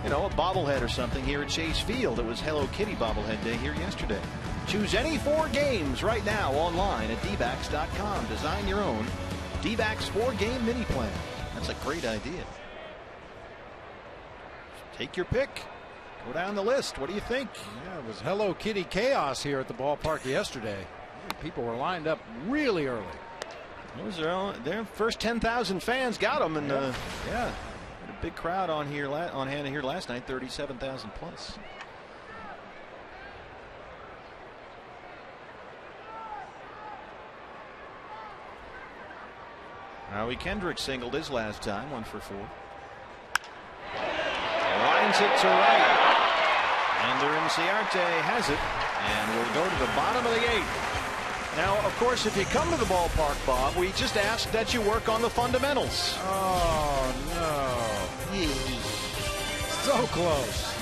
you know, a bobblehead or something here at Chase Field. It was Hello Kitty bobblehead day here yesterday. Choose any 4 games right now online at dbacks.com. Design your own D-backs 4-game mini plan. That's a great idea. Take your pick. Go down the list. What do you think? Yeah, it was Hello Kitty chaos here at the ballpark yesterday. People were lined up really early. Those are their first 10,000 fans got them, and yeah, had a big crowd on hand here last night, 37,000 plus. Howie Kendrick singled his last time, 1 for 4. Lines it to right. Ender Inciarte has it, and we'll go to the bottom of the 8th. Now, of course, if you come to the ballpark, Bob, we just ask that you work on the fundamentals. Oh, no. So close.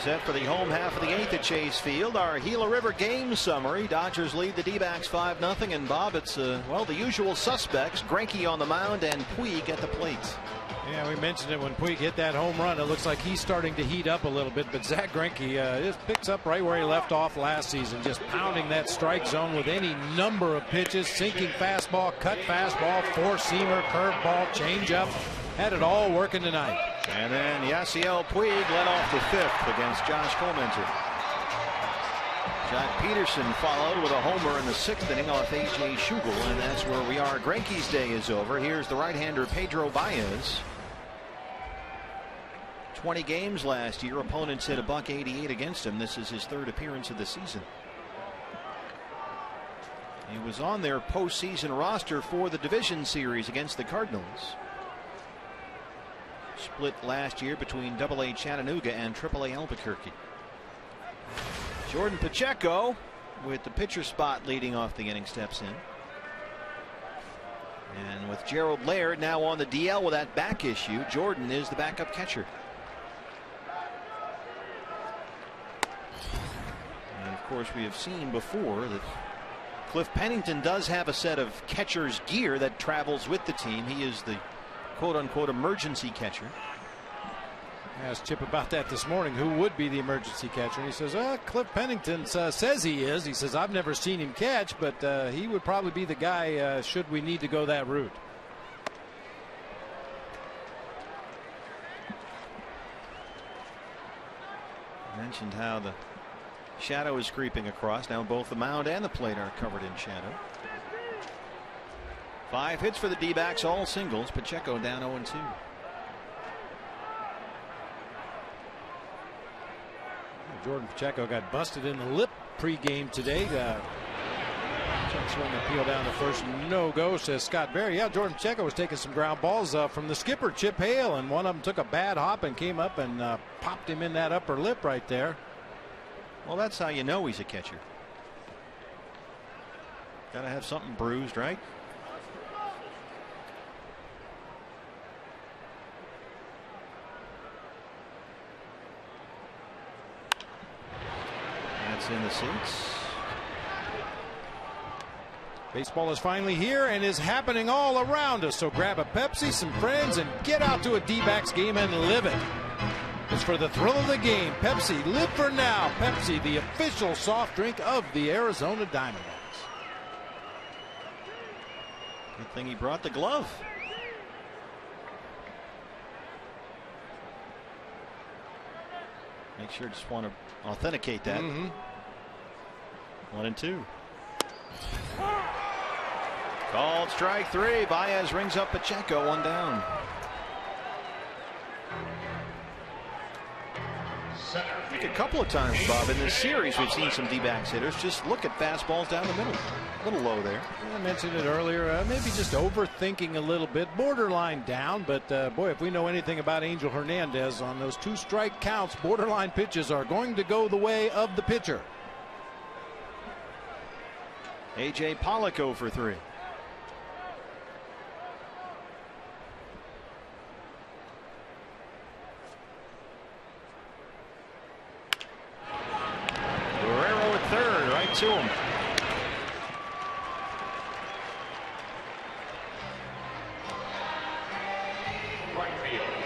Set for the home half of the 8th at Chase Field. Our Gila River game summary. Dodgers lead the D-backs 5-0. And Bob, it's well, the usual suspects. Greinke on the mound and Puig at the plate. Yeah, we mentioned it when Puig hit that home run. It looks like he's starting to heat up a little bit. But Zach Greinke just picks up right where he left off last season, just pounding that strike zone with any number of pitches. Sinking fastball, cut fastball, four-seamer, curveball, changeup. Had it all working tonight. And then Yasiel Puig led off the 5th against Josh Comenter. John Peterson followed with a homer in the 6th inning off A.J. Schugel, and that's where we are. Greinke's day is over. Here's the right-hander Pedro Baez. 20 games last year. Opponents hit $188 against him. This is his 3rd appearance of the season. He was on their postseason roster for the division series against the Cardinals. Split last year between AA Chattanooga and AAA Albuquerque. Jordan Pacheco with the pitcher spot leading off the inning steps in. And with Gerald Laird now on the DL with that back issue, Jordan is the backup catcher. And of course we have seen before that Cliff Pennington does have a set of catcher's gear that travels with the team. He is the quote-unquote emergency catcher. I asked Chip about that this morning. Who would be the emergency catcher? And he says, Cliff Pennington says he is. He says, I've never seen him catch, but he would probably be the guy should we need to go that route. I mentioned how the shadow is creeping across. Now both the mound and the plate are covered in shadow. 5 hits for the D-backs, all singles. Pacheco down 0-2. Jordan Pacheco got busted in the lip pregame today. Check swing appeal down the first, no go, says Scott Berry. Yeah, Jordan Pacheco was taking some ground balls from the skipper Chip Hale, and one of them took a bad hop and came up and popped him in that upper lip right there. Well, that's how you know he's a catcher. Got to have something bruised, right? That's in the seats. Baseball is finally here and is happening all around us. So grab a Pepsi, some friends, and get out to a D-backs game and live it. It's for the thrill of the game. Pepsi, live for now. Pepsi, the official soft drink of the Arizona Diamondbacks. Good thing he brought the glove. Make sure, just want to authenticate that. 1-2. Called strike 3. Baez rings up Pacheco, 1 down. I think a couple of times, Bob, in this series we've seen some D-backs hitters just look at fastballs down the middle. A little low there. I mentioned it earlier, maybe just overthinking a little bit, borderline down, but boy, if we know anything about Angel Hernandez, on those 2 strike counts, borderline pitches are going to go the way of the pitcher. A.J. Pollock 0 for 3. Guerrero at third, right to him.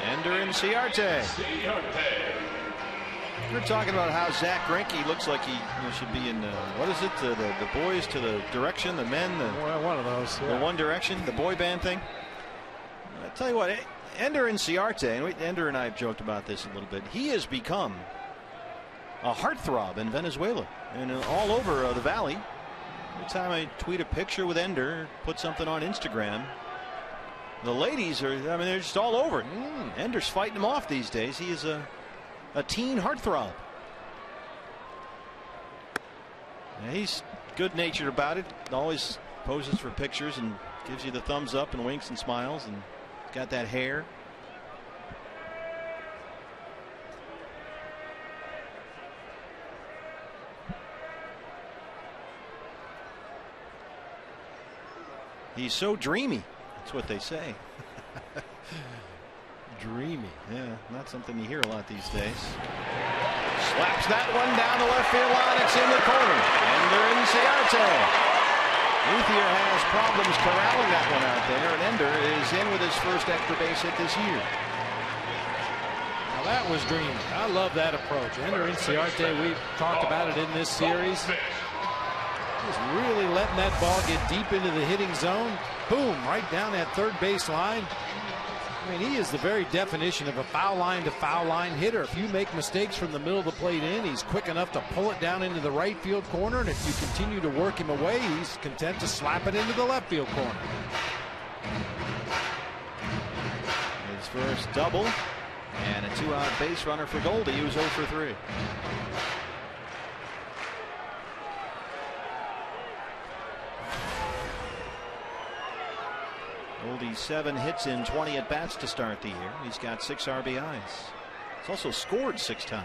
Ender and Ciarte. We're talking about how Zach Greinke looks like he should be in what is it, the boys to the direction, the men, one of those, the One Direction, the boy band thing. I tell you what, Ender and Ciarte, and Ender and I have joked about this a little bit. He has become a heartthrob in Venezuela and all over the valley. Every time I tweet a picture with Ender, put something on Instagram, the ladies are, I mean, they're just all over it. Ender's fighting them off these days. He is a teen heartthrob. And he's good-natured about it. Always poses for pictures and gives you the thumbs up and winks and smiles, and he's got that hair. He's so dreamy. That's what they say. Dreamy. Yeah, not something you hear a lot these days. Slaps that one down the left field line. It's in the corner. Ender and Ciarte. Luthier has problems corralling that one out there, and Ender is in with his first extra base hit this year. Now that was dreamy. I love that approach. Ender and Ciarte, we've talked about it in this series. Just really letting that ball get deep into the hitting zone. Boom, right down that third base line. I mean, he is the very definition of a foul line to foul line hitter. If you make mistakes from the middle of the plate in, he's quick enough to pull it down into the right field corner. And if you continue to work him away, he's content to slap it into the left field corner. His first double and a 2-out base runner for Goldie, who's 0 for 3. Goldie 7 hits in 20 at bats to start the year. He's got 6 RBIs. He's also scored 6 times.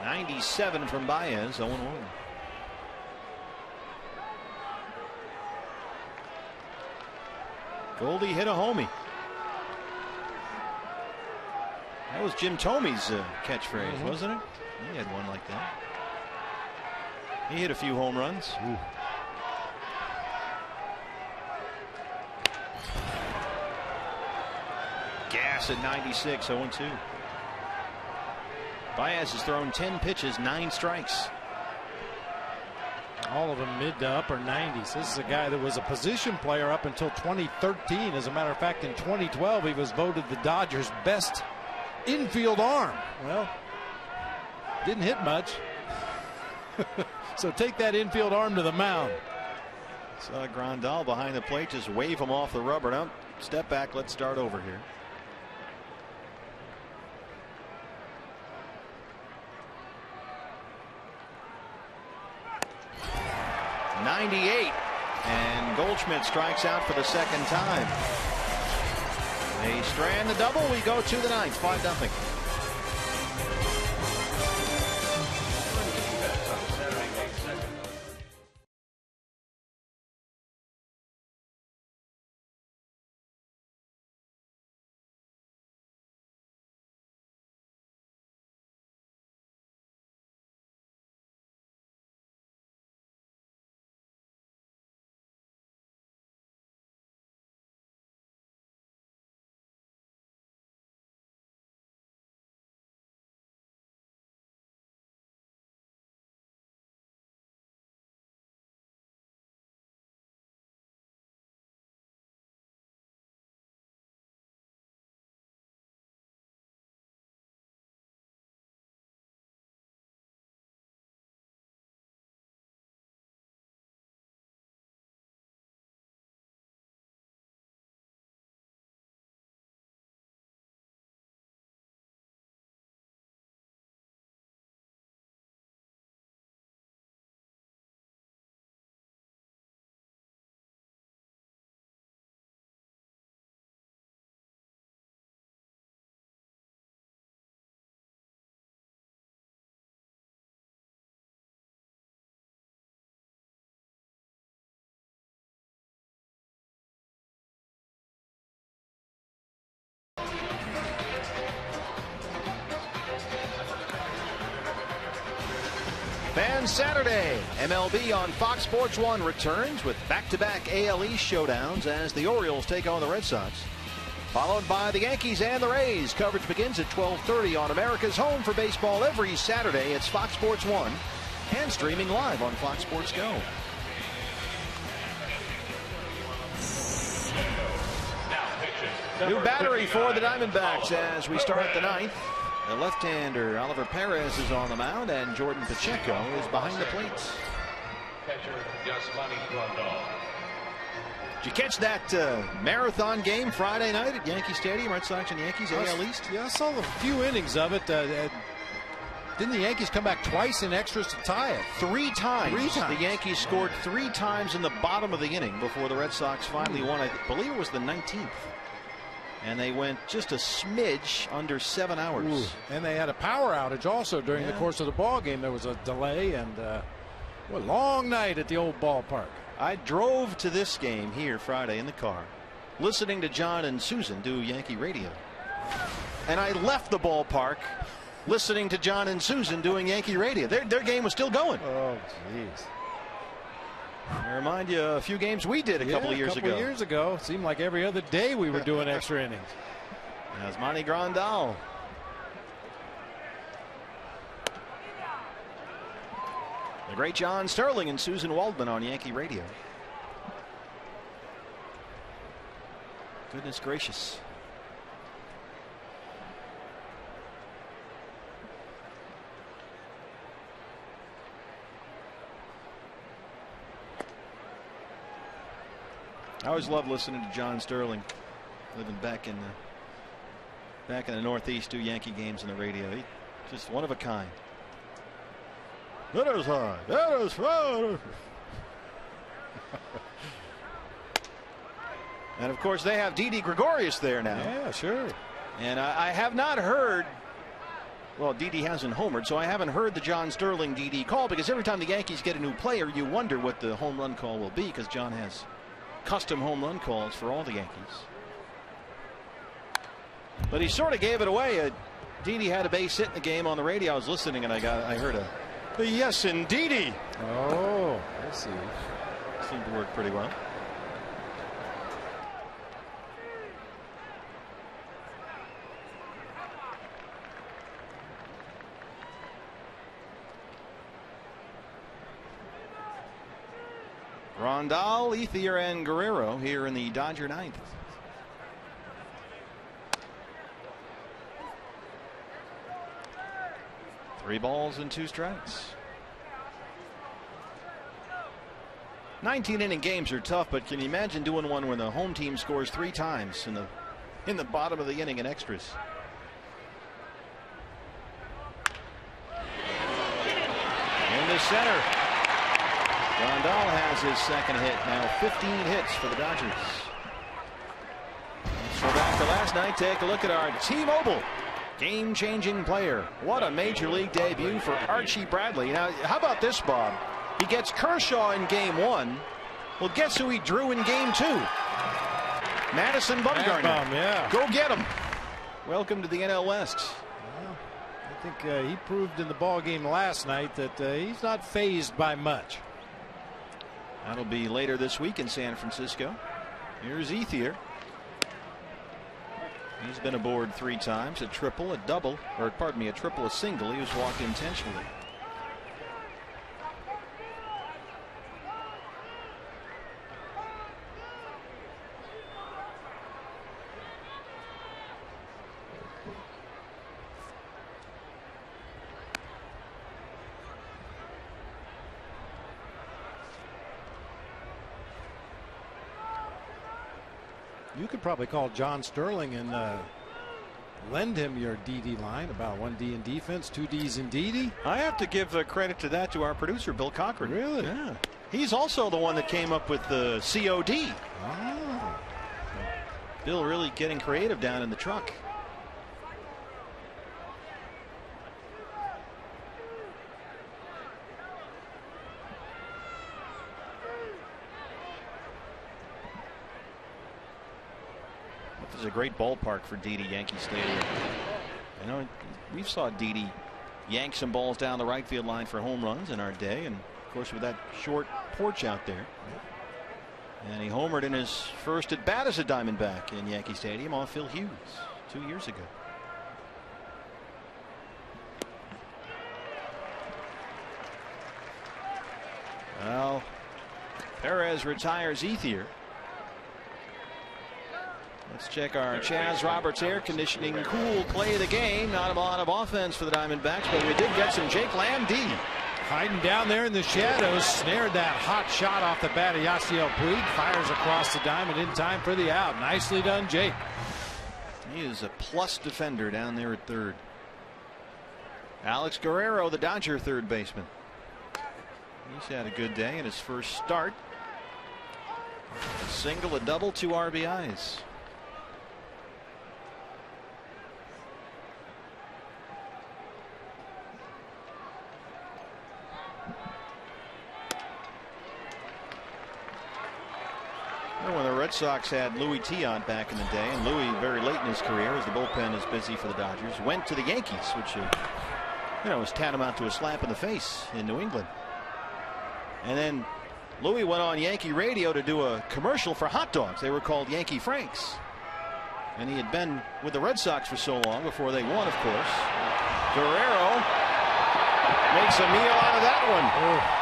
.97 from Baez, 0-1. Goldie hit a homie. That was Jim Thome's catchphrase, wasn't it? He had one like that. He hit a few home runs. strikes at 96, 0-2. Baez has thrown 10 pitches, 9 strikes. All of them mid to upper 90s. This is a guy that was a position player up until 2013. As a matter of fact, in 2012, he was voted the Dodgers' best infield arm. Well, didn't hit much. So take that infield arm to the mound. Saw Grandal behind the plate just wave him off the rubber. Now, step back. Let's start over here. .98, and Goldschmidt strikes out for the second time. They strand the double. We go to the ninth, 5-0. Fan Saturday. MLB on Fox Sports 1 returns with back-to-back AL East showdowns as the Orioles take on the Red Sox. Followed by the Yankees and the Rays. Coverage begins at 12:30 on America's home for baseball every Saturday. It's Fox Sports 1 and streaming live on Fox Sports Go. New battery for the Diamondbacks as we start the ninth. The left-hander Oliver Perez is on the mound, and Jordan Pacheco is behind the plates. Did you catch that marathon game Friday night at Yankee Stadium, Red Sox and Yankees, AL East? Yeah, I saw a few innings of it. Didn't the Yankees come back twice in extras to tie it? Three times. The Yankees scored 3 times in the bottom of the inning before the Red Sox finally won. I believe it was the 19th. And they went just a smidge under 7 hours. Ooh. And they had a power outage also during the course of the ball game. There was a delay, and a long night at the old ballpark. I drove to this game here Friday in the car, listening to John and Susan do Yankee radio. And I left the ballpark listening to John and Susan doing Yankee radio. Their game was still going. Oh, jeez. I remind you a few games we did a couple of years ago. It seemed like every other day we were doing extra innings. Yasmani Grandal. The great John Sterling and Susan Waldman on Yankee radio. Goodness gracious. I always loved listening to John Sterling, living back in the Northeast, do Yankee games on the radio. He just one of a kind. That is high. That is far. And of course they have Didi Gregorius there now. Yeah, sure. And I have not heard. Well, Didi hasn't homered, so I haven't heard the John Sterling Didi call, because every time the Yankees get a new player, you wonder what the home run call will be, because John has custom home run calls for all the Yankees. But he sort of gave it away. Didi had a base hit in the game on the radio. I was listening, and I heard a yes indeedy. Oh, I see. Seemed to work pretty well. Rondal, Ethier, and Guerrero here in the Dodger ninth. Three balls and 2 strikes. 19-inning games are tough, but can you imagine doing one when the home team scores 3 times in the bottom of the inning in extras? Into center. Rondal has his second hit. Now 15 hits for the Dodgers. So back to last night, take a look at our T-Mobile game-changing player. What a major league debut for Archie Bradley. Now, how about this, Bob? He gets Kershaw in game 1. Well, guess who he drew in game 2? Madison Bumgarner. Yeah. Go get him. Welcome to the NL West. Well, I think he proved in the ball game last night that he's not fazed by much. That'll be later this week in San Francisco. Here's Ethier. He's been aboard 3 times, a triple, a double, or pardon me, a triple, a single. He was walked intentionally. You could probably call John Sterling and lend him your DD line, about 1 D in defense, 2 Ds in DD. I have to give credit to that to our producer, Bill Cochran. Really? Yeah. He's also the one that came up with the COD. Oh. Bill really getting creative down in the truck. This is a great ballpark for Didi Yankee Stadium. You know, we saw Didi yank some balls down the right field line for home runs in our day, and of course with that short porch out there. And he homered in his first at bat as a Diamondback in Yankee Stadium off Phil Hughes 2 years ago. Well, Perez retires Ethier. Let's check our Chaz Roberts air conditioning cool play of the game. Not a lot of offense for the Diamondbacks, but we did get some Jake Lamb D. Hiding down there in the shadows, snared that hot shot off the bat of Yasiel Puig. Fires across the diamond in time for the out. Nicely done, Jake. He is a plus defender down there at third. Alex Guerrero, the Dodger third baseman. He's had a good day in his first start. A single, a double, 2 RBIs. When the Red Sox had Louis Tiant back in the day, and Louis very late in his career as the bullpen is busy for the Dodgers, went to the Yankees, which was tantamount to a slap in the face in New England. And then Louis went on Yankee radio to do a commercial for hot dogs. They were called Yankee Franks. And he had been with the Red Sox for so long before they won, of course. Guerrero makes a meal out of that one.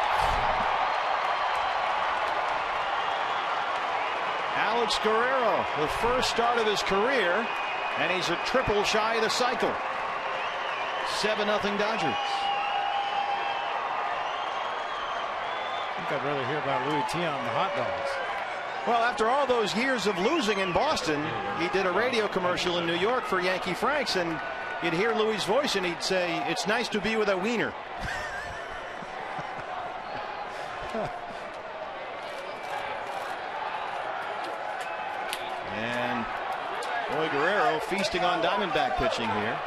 Alex Guerrero, the first start of his career, and he's a triple shy of the cycle. 7-0 Dodgers. I think I'd rather hear about Louis Tiant and the hot dogs. Well, after all those years of losing in Boston, he did a radio commercial in New York for Yankee Franks, and you'd hear Louis' voice and he'd say, "It's nice to be with a wiener." And boy, Guerrero feasting on Diamondback pitching here.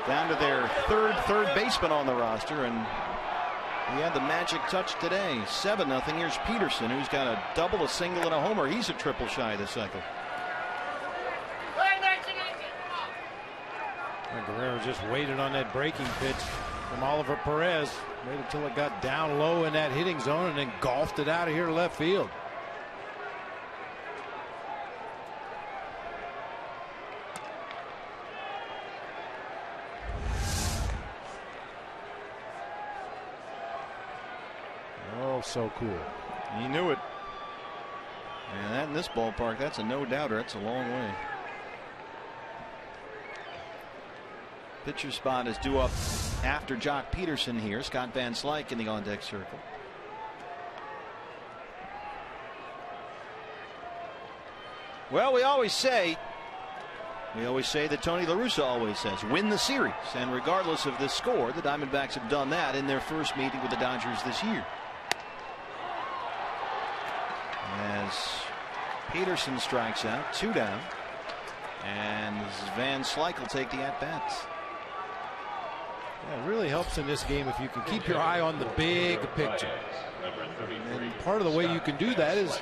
Down to their third baseman on the roster, and he had the magic touch today. 7-0. Here's Peterson, who's got a double, a single, and a homer. He's a triple shy this cycle. And Guerrero just waited on that breaking pitch from Oliver Perez. Waited until it got down low in that hitting zone and then golfed it out of here to left field. so cool. He knew it. And that in this ballpark, that's a no-doubter. That's a long way. Pitcher spot is due up after Jock Peterson here. Scott Van Slyke in the on-deck circle. Well, we always say that Tony La Russa always says, win the series. And regardless of the score, the Diamondbacks have done that in their first meeting with the Dodgers this year. As Peterson strikes out, 2 down. And Van Slyke will take the at-bats. Yeah, it really helps in this game if you can keep your eye on the big picture. And part of the way you can do that is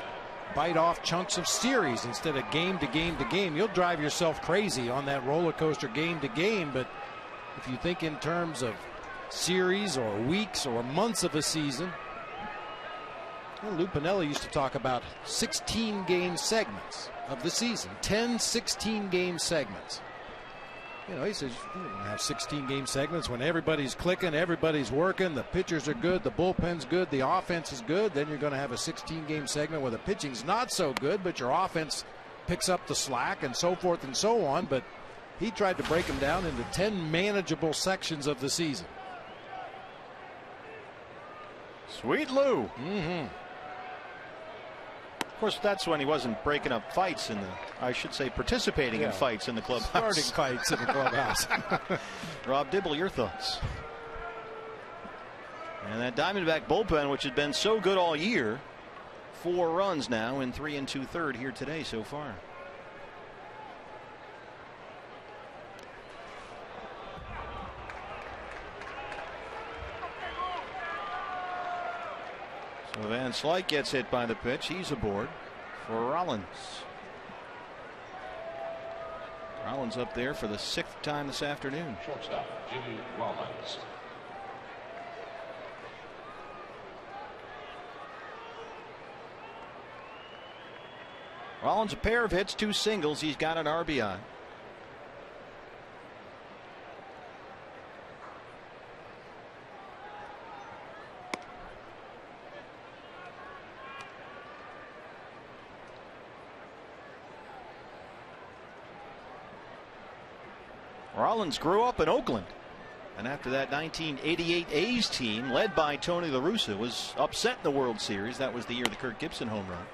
bite off chunks of series instead of game to game to game. You'll drive yourself crazy on that roller coaster game to game, but if you think in terms of series or weeks or months of a season, well, Lou Piniella used to talk about 16 game segments of the season, 10 16 game segments. You know, he says you're going to have 16 game segments when everybody's clicking, everybody's working, the pitchers are good, the bullpen's good, the offense is good. Then you're going to have a 16 game segment where the pitching's not so good, but your offense picks up the slack and so forth and so on. But he tried to break them down into 10 manageable sections of the season. Sweet Lou. Of course, that's when he wasn't breaking up fights in the, I should say, participating in fights in the clubhouse. Starting fights in the clubhouse. Rob Dibble, your thoughts? And that Diamondback bullpen, which had been so good all year, 4 runs now in 3 2/3 here today so far. So Van Slyke gets hit by the pitch. He's aboard for Rollins. Rollins up there for the 6th time this afternoon. Shortstop, Jimmy Rollins. Rollins, a pair of hits, 2 singles. He's got an RBI. Rollins grew up in Oakland, and after that 1988 A's team led by Tony La Russa was upset in the World Series, that was the year of the Kirk Gibson home run.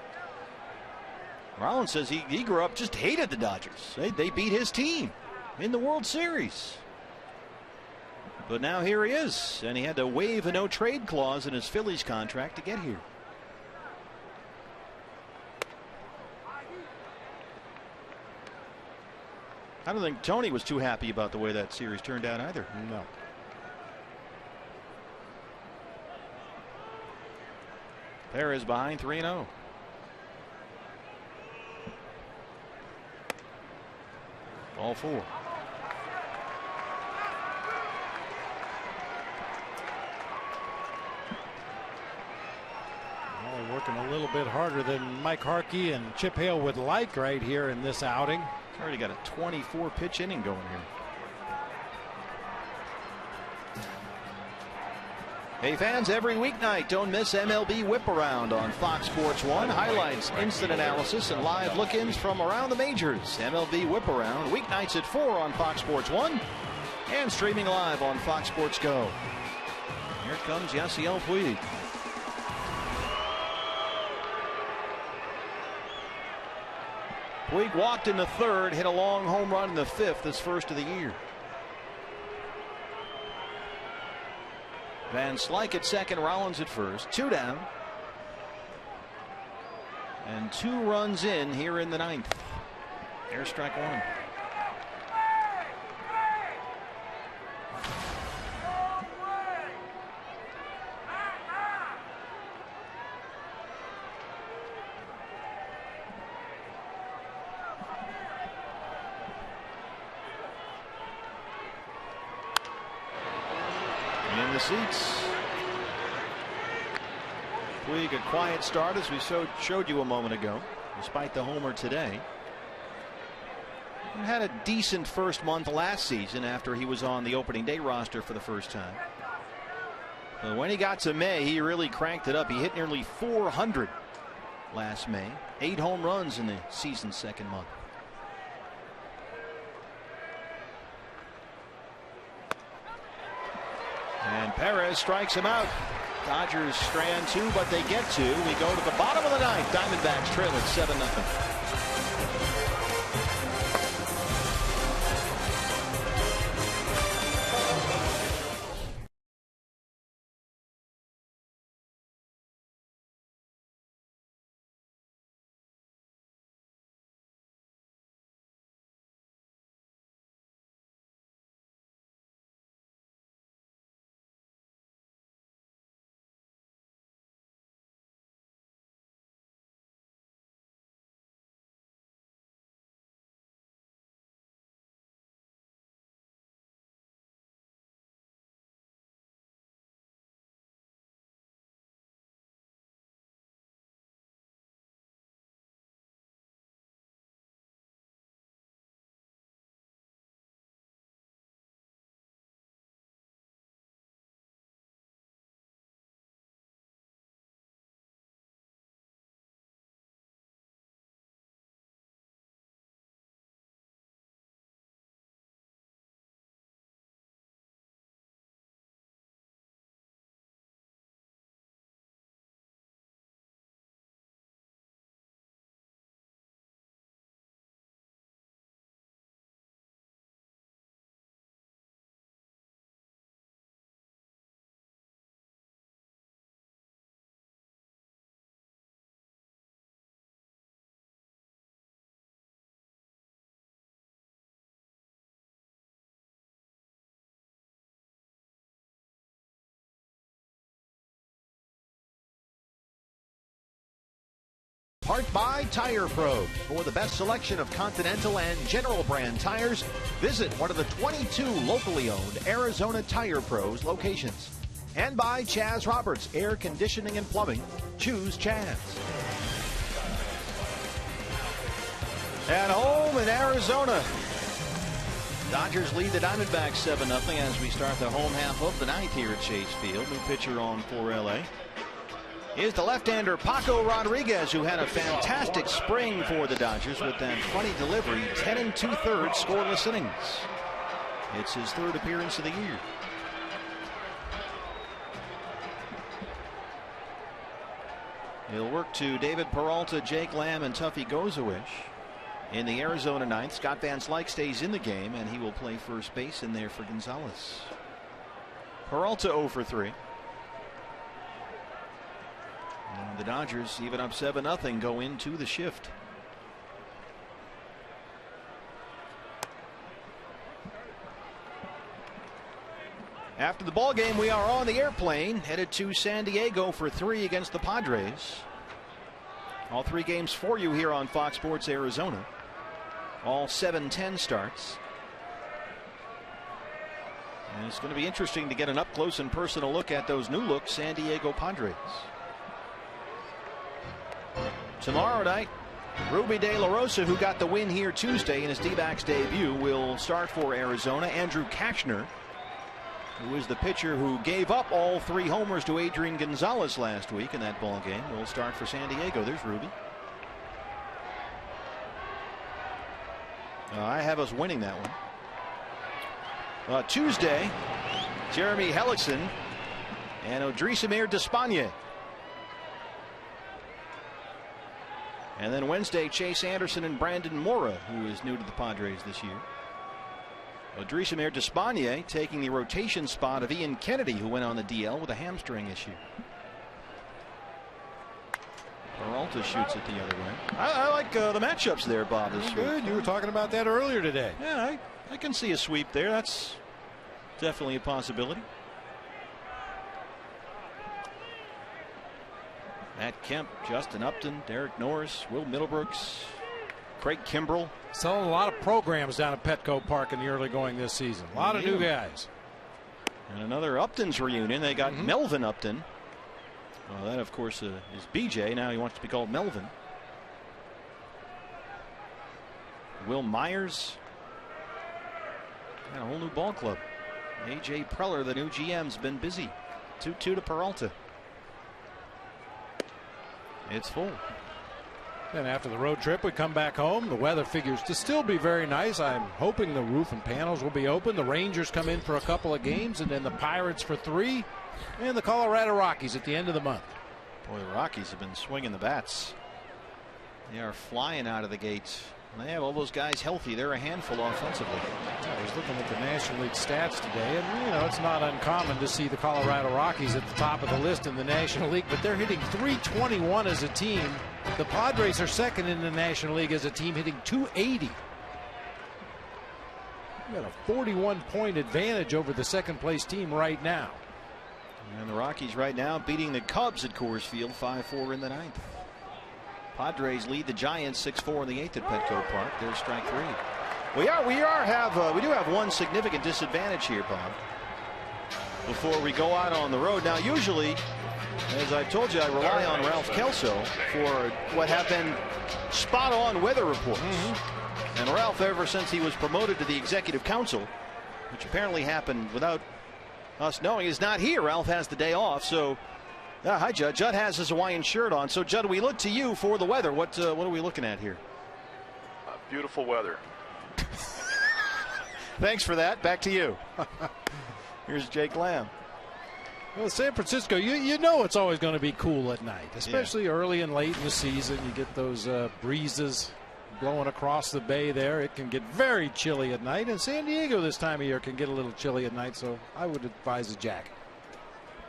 Rollins says he grew up, just hated the Dodgers. They beat his team in the World Series. But now here he is, and he had to waive a no-trade clause in his Phillies contract to get here. I don't think Tony was too happy about the way that series turned out either. No. Perez behind 3-0. All 4. Well, working a little bit harder than Mike Harkey and Chip Hale would like right here in this outing. Already got a 24 pitch inning going here. Hey fans, every weeknight don't miss MLB Whip Around on Fox Sports 1. Highlights, instant analysis, and live look-ins from around the majors. MLB Whip Around weeknights at 4 on Fox Sports 1 and streaming live on Fox Sports Go. Here comes Yasiel Puig. Puig walked in the 3rd, hit a long home run in the 5th, his first of the year. Van Slyke at 2nd, Rollins at 1st, 2 down. And 2 runs in here in the 9th. Air strike 1. The seats. Puig, a quiet start as we showed you a moment ago, despite the homer today. He had a decent first month last season after he was on the opening day roster for the first time. But when he got to May, he really cranked it up. He hit nearly 400 last May. 8 home runs in the season's second month. And Perez strikes him out. Dodgers strand 2, but they get 2. We go to the bottom of the ninth. Diamondbacks trail at 7-0. Part by Tire Pro. For the best selection of Continental and General brand tires, visit one of the 22 locally owned Arizona Tire Pros locations. And by Chaz Roberts, Air Conditioning and Plumbing. Choose Chaz. At home in Arizona, Dodgers lead the Diamondbacks 7-0 as we start the home half of the ninth here at Chase Field. New pitcher on for LA is the left-hander Paco Rodriguez, who had a fantastic spring for the Dodgers with that funny delivery, 10 2/3 scoreless innings. It's his third appearance of the year. He'll work to David Peralta, Jake Lamb, and Tuffy Gozawish. In the Arizona ninth, Scott Van Slyke stays in the game, and he will play first base in there for Gonzalez. Peralta 0 for 3. And the Dodgers, even up 7-0, go into the shift. After the ball game, we are on the airplane headed to San Diego for 3 against the Padres. All 3 games for you here on Fox Sports Arizona. All 7:10 starts. And it's going to be interesting to get an up close and personal look at those new look San Diego Padres. Tomorrow night, Ruby De La Rosa, who got the win here Tuesday in his D-backs debut, will start for Arizona. Andrew Kachner, who is the pitcher who gave up all 3 homers to Adrian Gonzalez last week in that ball game, will start for San Diego. There's Ruby. I have us winning that one. Tuesday, Jeremy Hellickson and Odrisamer Despaigne. And then Wednesday, Chase Anderson and Brandon Mora, who is new to the Padres this year. Odrisamer Despaigne taking the rotation spot of Ian Kennedy, who went on the DL with a hamstring issue. Peralta shoots it the other way. I like the matchups there, Bob. This good. You were talking about that earlier today. Yeah, I can see a sweep there. That's definitely a possibility. Matt Kemp, Justin Upton, Derek Norris, Will Middlebrooks, Craig Kimbrell. Selling a lot of programs down at Petco Park in the early going this season. A lot of new guys. And another Upton's reunion. They got Melvin Upton. Well, that, of course, is BJ. Now he wants to be called Melvin. Will Myers. And a whole new ball club. A.J. Preller, the new GM, has been busy. 2-2 to Peralta. It's full. Then after the road trip, we come back home. The weather figures to still be very nice. I'm hoping the roof and panels will be open. The Rangers come in for a couple of games, and then the Pirates for 3, and the Colorado Rockies at the end of the month. Boy, the Rockies have been swinging the bats. They are flying out of the gates. They have all those guys healthy. They're a handful offensively. I was looking at the National League stats today, and it's not uncommon to see the Colorado Rockies at the top of the list in the National League, but they're hitting .321 as a team. The Padres are second in the National League as a team, hitting .280. You've got a 41-point advantage over the second-place team right now. And the Rockies right now beating the Cubs at Coors Field 5-4 in the 9th. Padres lead the Giants 6-4 in the 8th at Petco Park. There's strike 3. We do have one significant disadvantage here, Bob, before we go out on the road. Now, usually, as I told you, I rely on Ralph Kelso for what have been spot-on weather reports. And Ralph, ever since he was promoted to the executive council, which apparently happened without us knowing, is not here. Ralph has the day off, so. Hi, Judd. Judd has his Hawaiian shirt on. So, Judd, we look to you for the weather. What are we looking at here? Beautiful weather. Thanks for that. Back to you. Here's Jake Lamb. Well, San Francisco, you know it's always going to be cool at night, especially early and late in the season. You get those breezes blowing across the bay there. It can get very chilly at night. And San Diego this time of year can get a little chilly at night, so I would advise a jacket.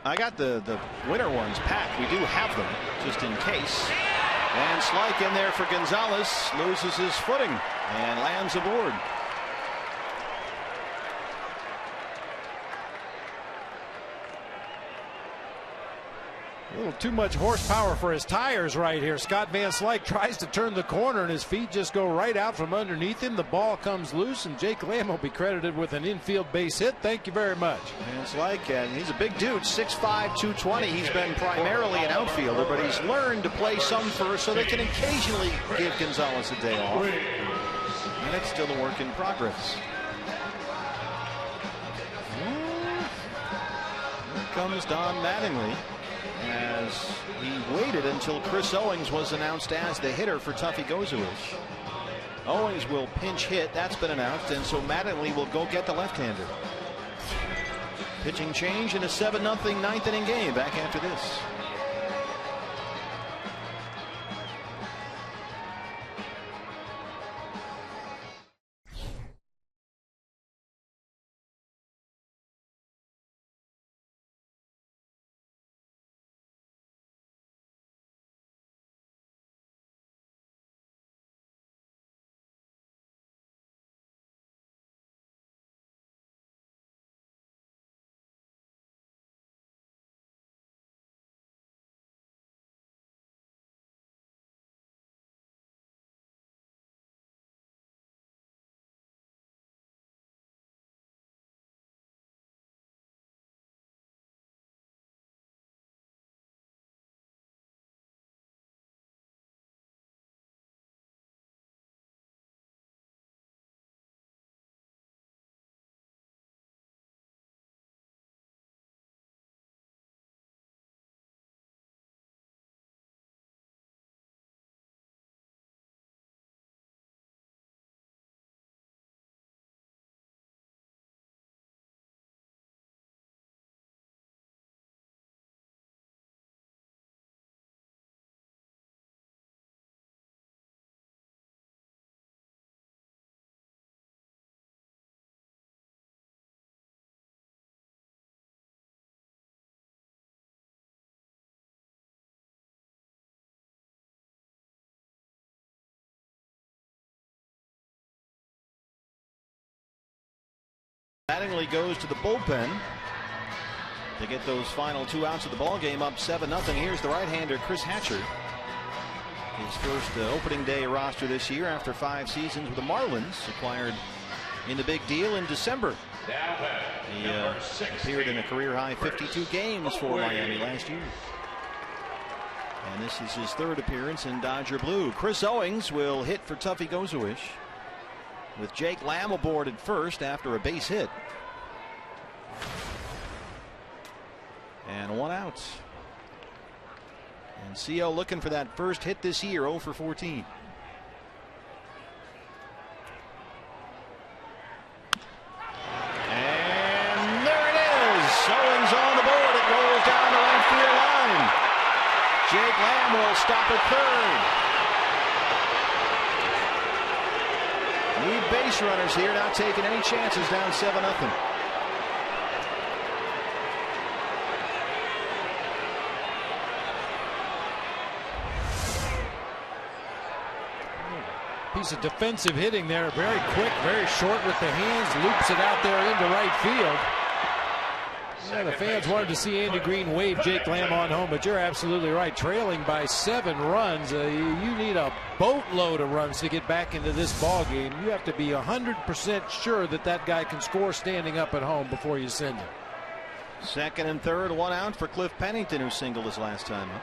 I got the winter ones packed. We do have them just in case. And Slike in there for Gonzalez, loses his footing and lands aboard. A little too much horsepower for his tires right here. Scott Van Slyke tries to turn the corner and his feet just go right out from underneath him. The ball comes loose and Jake Lamb will be credited with an infield base hit. Thank you very much. Van Slyke, and he's a big dude, 6'5", 220. He's been primarily an outfielder, but he's learned to play some first so they can occasionally give Gonzalez a day off. And it's still a work in progress. Here comes Don Mattingly, as he waited until Chris Owings was announced as the hitter for Tuffy Gozuish. Owings will pinch hit. That's been announced, and so Mattingly will go get the left-hander. Pitching change in a 7-0 ninth inning game. Back after this. Mattingly goes to the bullpen to get those final 2 outs of the ball game, up 7-0. Here's the right-hander Chris Hatcher. His first opening day roster this year after 5 seasons with the Marlins, acquired in the big deal in December. He appeared in a career-high 52 games for Miami last year. And this is his 3rd appearance in Dodger blue. Chris Owings will hit for Tuffy Gozuish, with Jake Lamb aboard at first after a base hit. And 1 out. And CO looking for that first hit this year, 0 for 14. And there it is. Owens on the board. It rolls down the right field line. Jake Lamb will stop at third. Need base runners here, not taking any chances, down 7-0. Piece of defensive hitting there, very quick, very short with the hands, loops it out there into right field. Yeah, the fans wanted to see Andy Green wave Jake Lamb on home, but you're absolutely right. Trailing by 7 runs, you need a boatload of runs to get back into this ball game. You have to be 100% sure that that guy can score standing up at home before you send him. Second and third, 1 out for Cliff Pennington, who singled his last time up.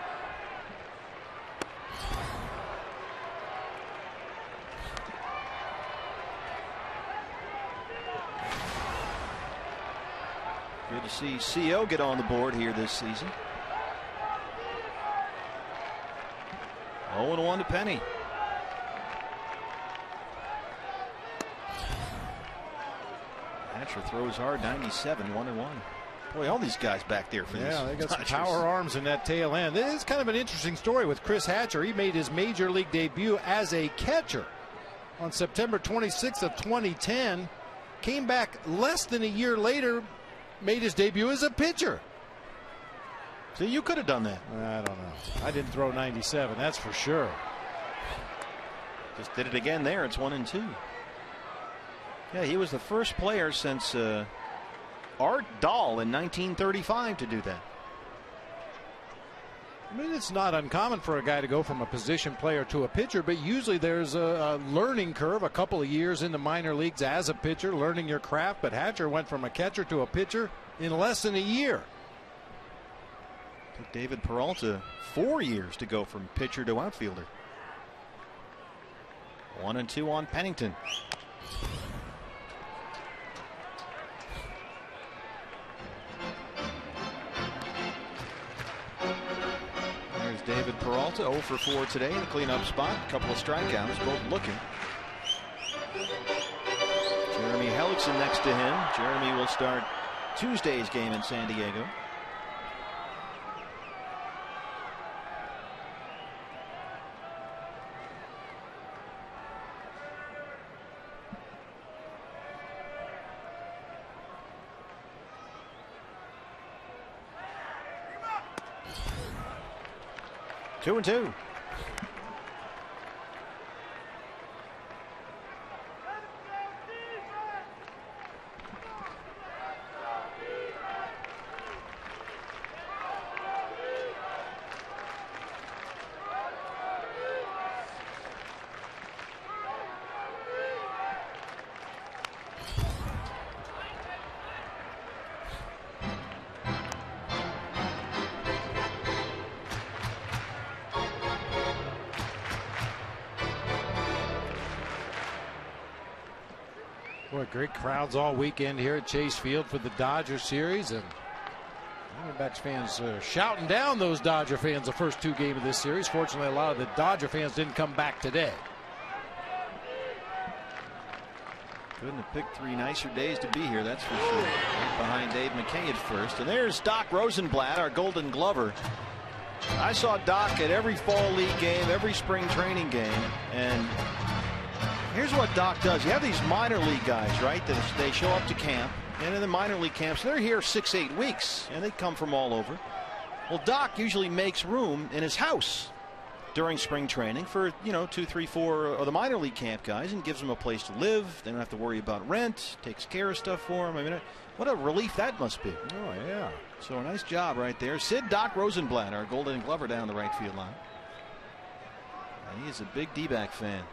Good to see CO get on the board here this season. 0-1 to Penny. Hatcher throws hard, 97, 1-1. Boy, all these guys back there for this. Yeah, they got some power arms in that tail end. This is kind of an interesting story with Chris Hatcher. He made his major league debut as a catcher on September 26th of 2010. Came back less than a year later, made his debut as a pitcher. So you could have done that. I don't know. I didn't throw 97, that's for sure. Just did it again there. It's 1-2. Yeah, he was the first player since Art Dahl in 1935 to do that. I mean, it's not uncommon for a guy to go from a position player to a pitcher, but usually there's a learning curve, a couple of years in the minor leagues as a pitcher, learning your craft. But Hatcher went from a catcher to a pitcher in less than a year. Took David Peralta 4 years to go from pitcher to outfielder. 1-2 on Pennington. David Peralta 0 for 4 today in a cleanup spot. A couple of strikeouts, both looking. Jeremy Hellickson next to him. Jeremy will start Tuesday's game in San Diego. Two and two. Boy, great crowds all weekend here at Chase Field for the Dodger series, and Diamondbacks fans shouting down those Dodger fans the first 2 games of this series. Fortunately, a lot of the Dodger fans didn't come back today. Couldn't have picked 3 nicer days to be here, that's for sure. Right behind Dave McKay at first. And there's Doc Rosenblatt, our Golden Glover. I saw Doc at every fall league game, every spring training game, and here's what Doc does. You have these minor league guys, right, that they show up to camp, and in the minor league camps, they're here 6-8 weeks, and they come from all over. Well, Doc usually makes room in his house during spring training for, 2, 3, 4 of the minor league camp guys, and gives them a place to live. They don't have to worry about rent, takes care of stuff for them. I mean, what a relief that must be. Oh, yeah. So a nice job right there. Sid Doc Rosenblatt, our Golden Glover, down the right field line. And he is a big D-back fan.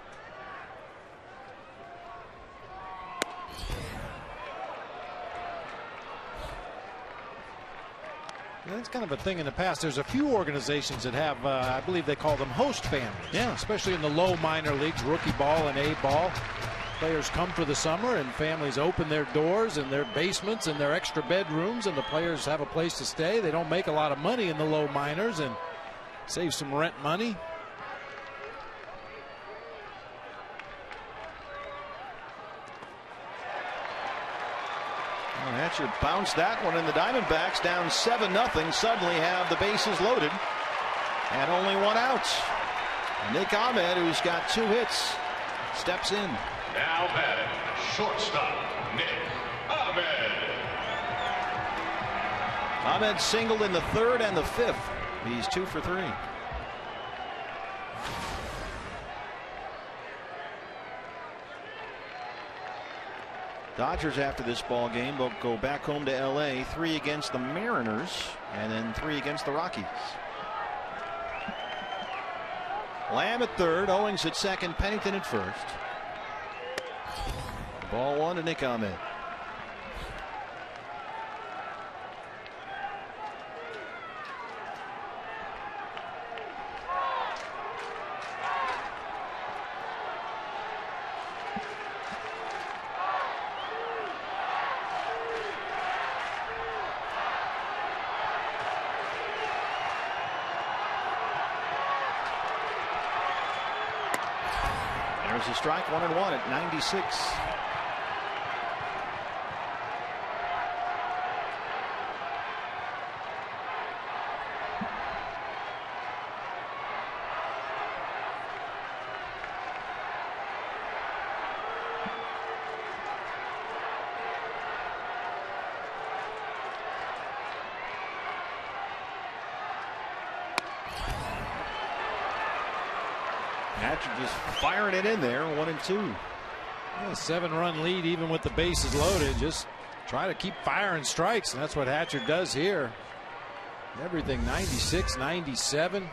That's kind of a thing in the past. There's a few organizations that have, I believe they call them host families. Yeah. Especially in the low minor leagues, rookie ball and A ball. Players come for the summer, and families open their doors and their basements and their extra bedrooms, and the players have a place to stay. They don't make a lot of money in the low minors and save some rent money. Hatcher bounced that one, and the Diamondbacks down 7-0 suddenly have the bases loaded and only one out. Nick Ahmed, who's got 2 hits, steps in. Now batting, shortstop, Nick Ahmed. Ahmed singled in the 3rd and the 5th. He's 2 for 3. Dodgers, after this ball game, will go back home to LA. 3 against the Mariners and then 3 against the Rockies. Lamb at 3rd, Owings at 2nd, Pennington at 1st. Ball 1 to Nick Ahmed. There's a strike, 1-1 at 96. Hatcher just firing it in there, 1-2. Yeah, 7-run lead even with the bases loaded. Just try to keep firing strikes, and that's what Hatcher does here. Everything 96, 97.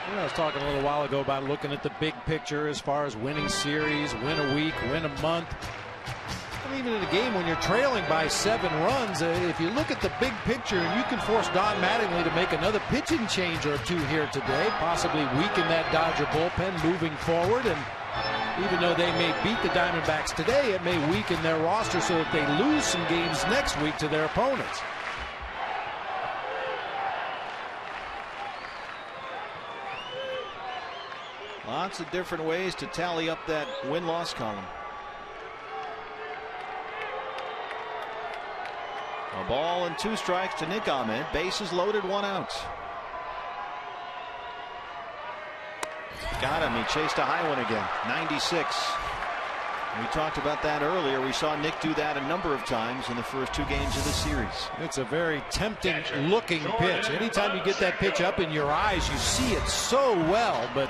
I was talking a little while ago about looking at the big picture as far as winning series, win a week, win a month. And even in a game when you're trailing by 7 runs, if you look at the big picture, and you can force Don Mattingly to make another pitching change or 2 here today, possibly weaken that Dodger bullpen moving forward. And even though they may beat the Diamondbacks today, it may weaken their roster so that they lose some games next week to their opponents. Lots of different ways to tally up that win-loss column. A ball and 2 strikes to Nick Ahmed. Bases loaded, 1 out. Got him. He chased a high one again. 96. We talked about that earlier. We saw Nick do that a number of times in the first 2 games of the series. It's a very tempting looking pitch. Anytime you get that pitch up in your eyes, you see it so well, but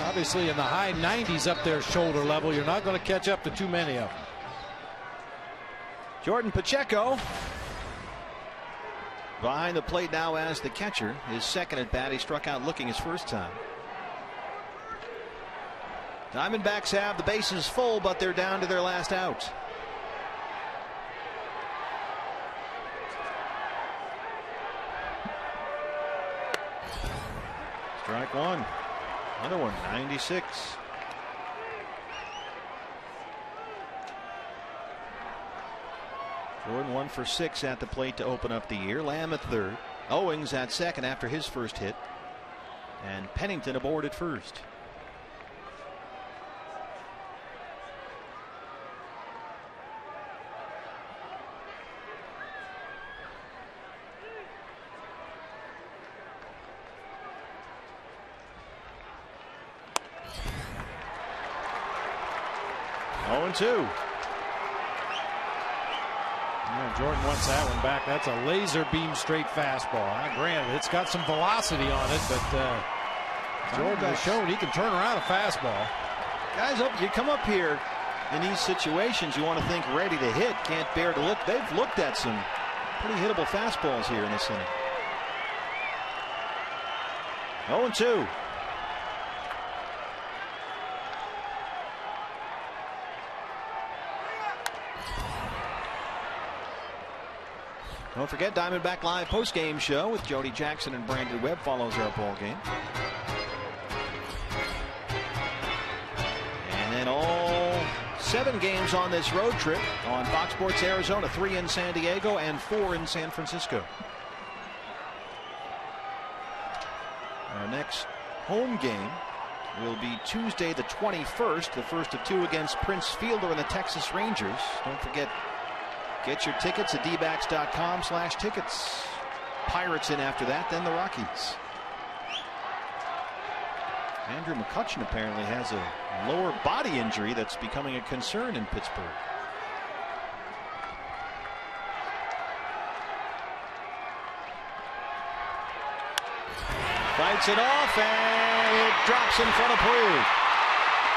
obviously in the high 90s up there shoulder level, you're not going to catch up to too many of them. Jordan Pacheco behind the plate now as the catcher. His 2nd at bat. He struck out looking his 1st time. Diamondbacks have the bases full, but they're down to their last out. Strike 1. Another one, 96. Jordan 1 for 6 at the plate to open up the year. Lamb at 3rd. Owings at 2nd after his 1st hit. And Pennington aboard at 1st. Two. Yeah, Jordan wants that one back. That's a laser beam straight fastball. Now, granted, it's got some velocity on it, but Jordan has shown he can turn around a fastball. Guys, you come up here in these situations, you want to think ready to hit, can't bear to look. They've looked at some pretty hittable fastballs here in this inning. 0-2. Don't forget, Diamondback Live postgame show with Jody Jackson and Brandon Webb follows our ball game. And then all 7 games on this road trip on Fox Sports Arizona, 3 in San Diego and 4 in San Francisco. Our next home game will be Tuesday the 21st, the first of 2 against Prince Fielder and the Texas Rangers. Don't forget, get your tickets at dbacks.com/tickets. Pirates in after that, then the Rockies. Andrew McCutchen apparently has a lower body injury that's becoming a concern in Pittsburgh. Fights it off, and it drops in front of Peru.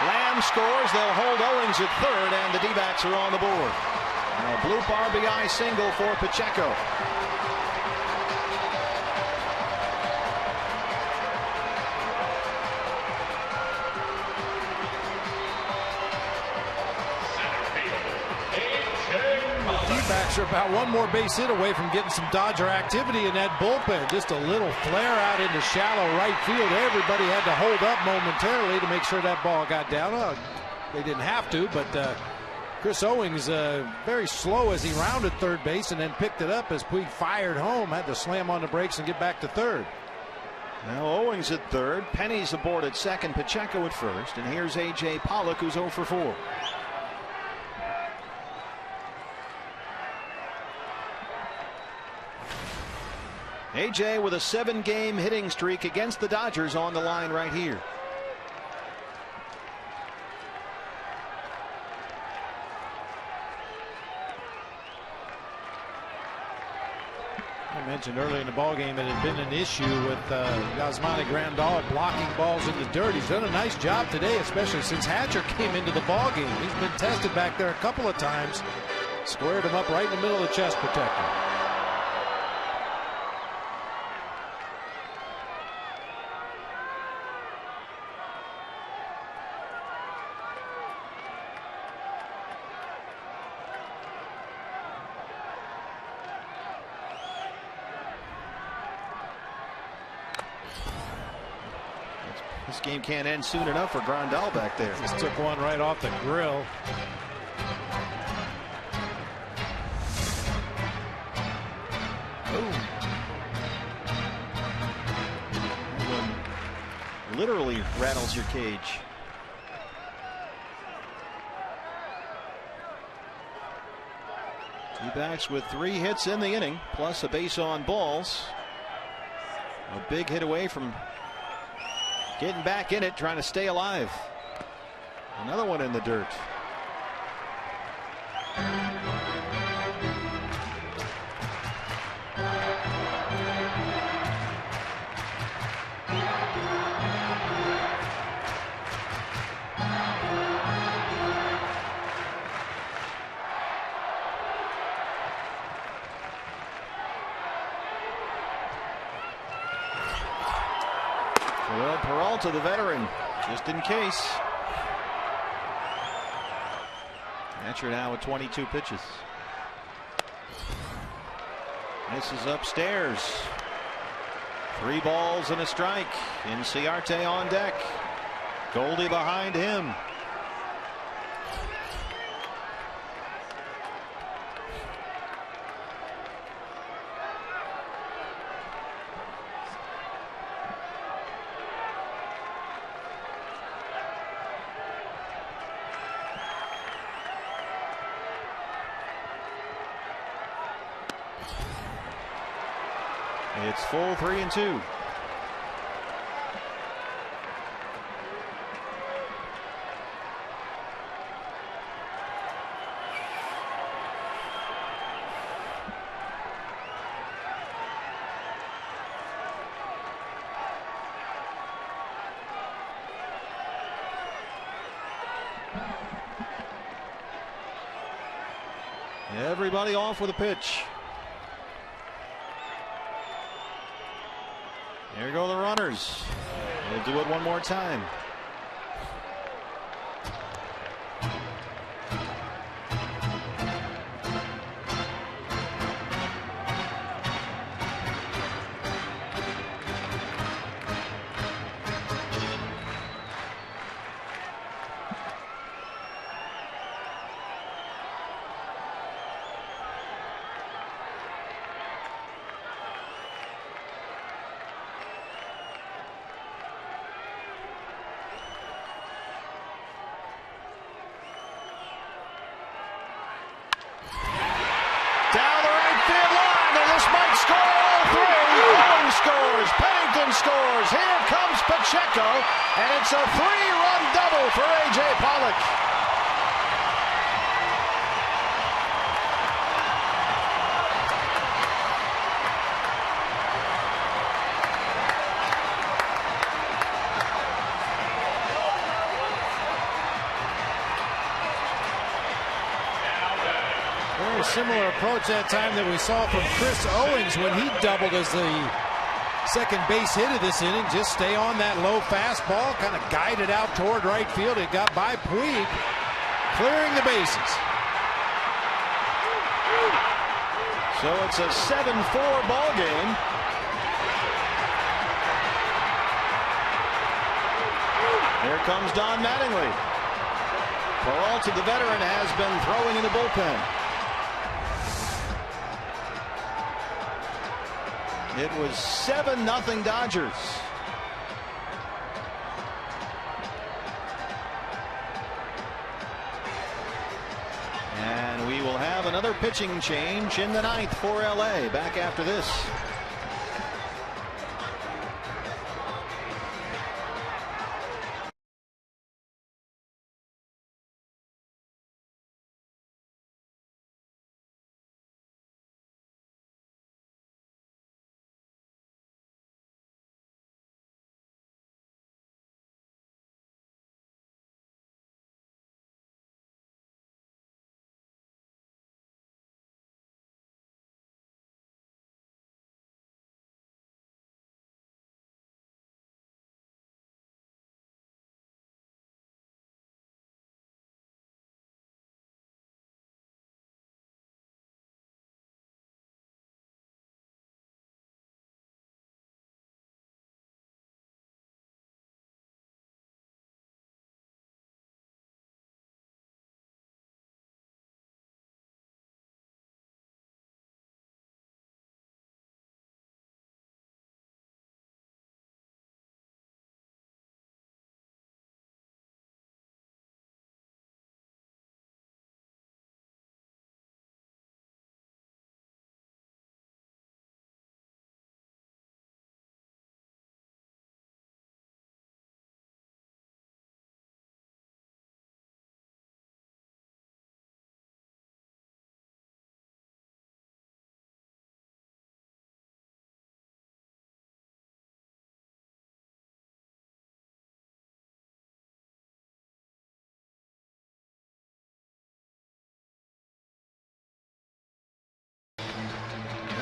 Lamb scores. They'll hold Owings at third, and the D-backs are on the board. A bloop RBI single for Pacheco. D-backs are about one more base hit away from getting some Dodger activity in that bullpen. Just a little flare out into shallow right field. Everybody had to hold up momentarily to make sure that ball got down. Well, they didn't have to, but Chris Owings very slow as he rounded third base and then picked it up as Puig fired home. Had to slam on the brakes and get back to third. Now Owings at third, Penny's aboard at second, Pacheco at first, and here's A.J. Pollock, who's 0 for 4. A.J. with a 7-game hitting streak against the Dodgers on the line right here. I mentioned earlier in the ballgame it had been an issue with Yasmani Grandal blocking balls in the dirt. He's done a nice job today, especially since Hatcher came into the ballgame. He's been tested back there a couple of times. Squared him up right in the middle of the chest protector. This game can't end soon enough for Grandal back there. Just took one right off the grill. Boom. One literally rattles your cage. D-backs with 3 hits in the inning, plus a base on balls. A big hit away from getting back in it, trying to stay alive. Another one in the dirt. Well, Peralta, the veteran, just in case. Hatcher now with 22 pitches. This is upstairs. 3 balls and a strike. Inciarte on deck. Goldie behind him. It's full 3-2. Everybody off with a pitch. There go the runners. They'll do it one more time. Down the right field line, and this might score all three. Owen scores. Pennington scores. Here comes Pacheco, and it's a 3-run double for A.J. Pollock. Similar approach that time that we saw from Chris Owings when he doubled as the second base hit of this inning. Just stay on that low fastball, kind of guide it out toward right field. It got by Puig, clearing the bases. So it's a 7-4 ball game. Here comes Don Mattingly. Peralta, the veteran, has been throwing in the bullpen. It was 7-0 Dodgers. And we will have another pitching change in the ninth for LA. Back after this.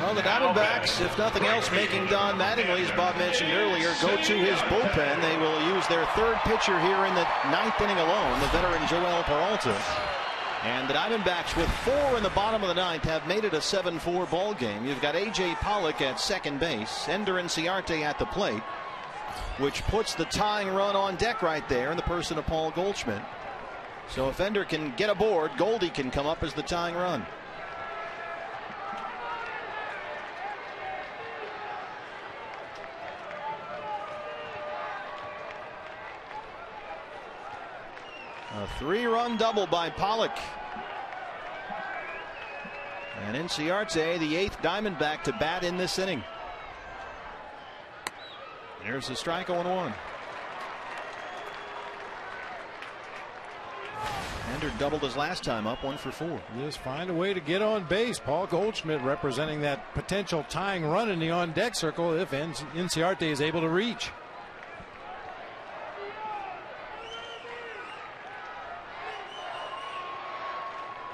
Well, the Diamondbacks, if nothing else, making Don Mattingly, as Bob mentioned earlier, go to his bullpen. They will use their third pitcher here in the ninth inning alone, the veteran Joel Peralta. And the Diamondbacks, with 4 in the bottom of the ninth, have made it a 7-4 ball game. You've got A.J. Pollock at second base, Ender Inciarte at the plate, which puts the tying run on deck right there in the person of Paul Goldschmidt. So if Ender can get aboard, Goldie can come up as the tying run. A 3-run double by Pollock. And Inciarte, the 8th Diamondback to bat in this inning. There's a strike, 0-1. Ender doubled his last time up, 1 for 4. Just find a way to get on base. Paul Goldschmidt representing that potential tying run in the on-deck circle if Inciarte is able to reach.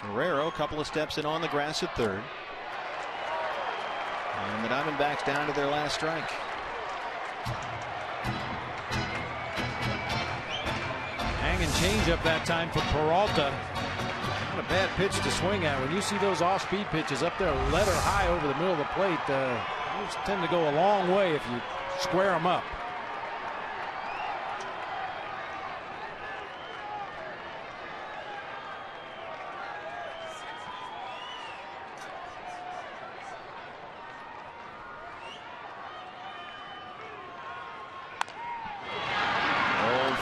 Guerrero, a couple of steps in on the grass at third. And the Diamondbacks down to their last strike. Hanging change up that time for Peralta. Not a bad pitch to swing at. When you see those off-speed pitches up there, letter high over the middle of the plate, those tend to go a long way if you square them up.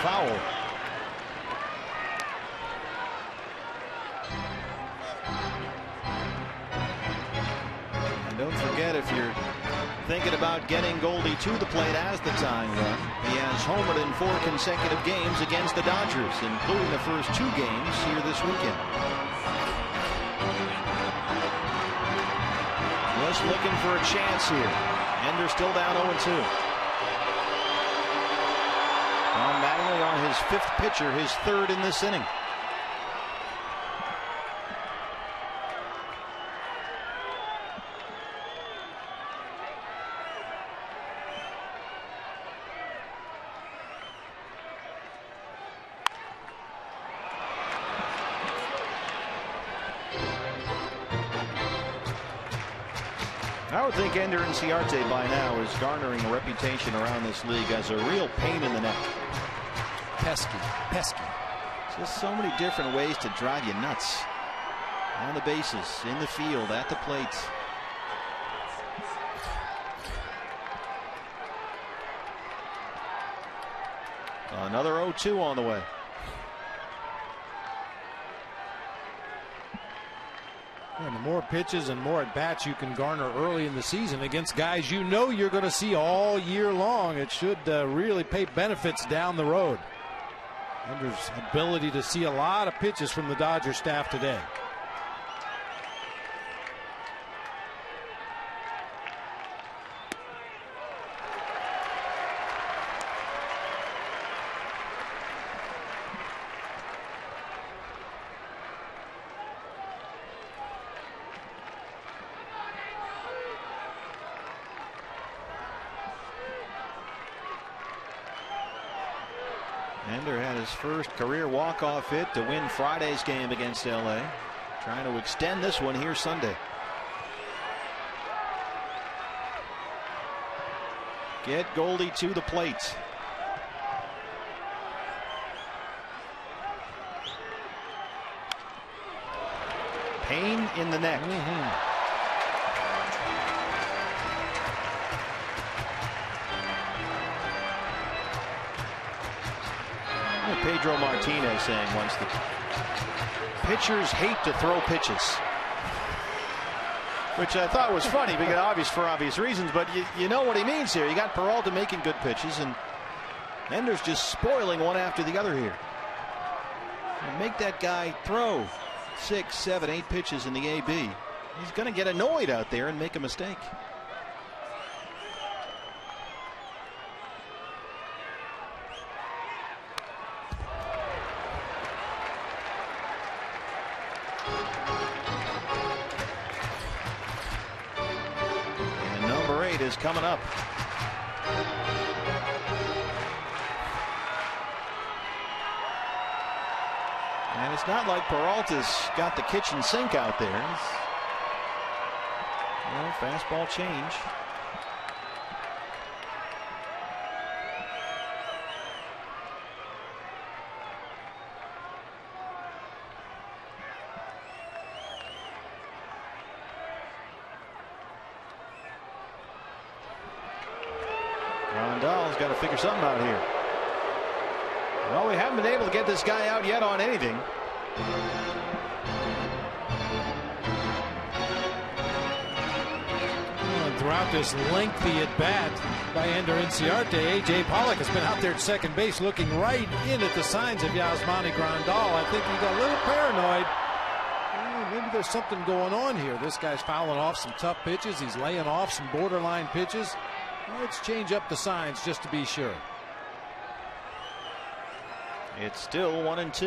Foul. Don't forget, if you're thinking about getting Goldie to the plate as the tying run, he has homered in 4 consecutive games against the Dodgers, including the first 2 games here this weekend. Just looking for a chance here. Ender still down 0-2. Ron Mattingly on his 5th pitcher, his 3rd in this inning. I would think Ender Inciarte by now is garnering a reputation around this league as a real pain in the neck. Pesky. Just so many different ways to drive you nuts. On the bases, in the field, at the plate. Another 0-2 on the way. And the more pitches and more at-bats you can garner early in the season against guys you know you're going to see all year long, it should really pay benefits down the road. Ender's ability to see a lot of pitches from the Dodger staff today. Ender had his first career walk-off hit to win Friday's game against LA. Trying to extend this one here Sunday. Get Goldie to the plate. Pain in the neck. Pedro Martinez saying once that pitchers hate to throw pitches, which I thought was funny because for obvious reasons, but you know what he means here. You got Peralta making good pitches, and Ender's just spoiling one after the other here. And make that guy throw 6, 7, 8 pitches in the AB. He's going to get annoyed out there and make a mistake. Is coming up. And it's not like Peralta's got the kitchen sink out there. Fastball change. Rondell's got to figure something out here. Well, we haven't been able to get this guy out yet on anything. And throughout this lengthy at-bat by Ender Inciarte, A.J. Pollock has been out there at second base looking right in at the signs of Yasmani Grandal. I think he got a little paranoid. Maybe there's something going on here. This guy's fouling off some tough pitches. He's laying off some borderline pitches. Let's change up the signs just to be sure. It's still 1-2. He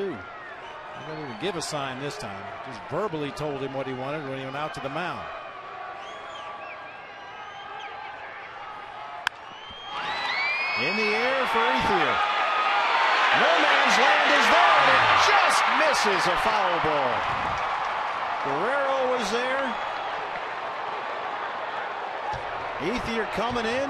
didn't even give a sign this time. Just verbally told him what he wanted when he went out to the mound. In the air for Ethier. No man's land is there, and it just misses a foul ball. Guerrero was there. Ethier coming in.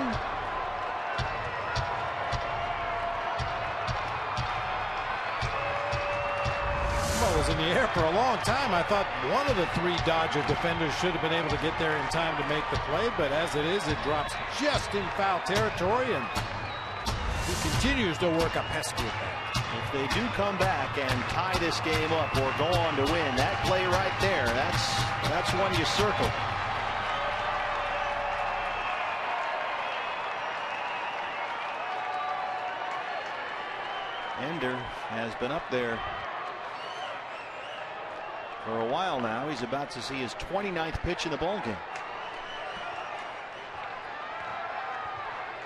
Ball was in the air for a long time. I thought one of the 3 Dodger defenders should have been able to get there in time to make the play, but as it is, it drops just in foul territory, and he continues to work a pesky at that. If they do come back and tie this game up or go on to win, that play right there, that's one you circle. Verlander has been up there for a while now. He's about to see his 29th pitch in the ballgame,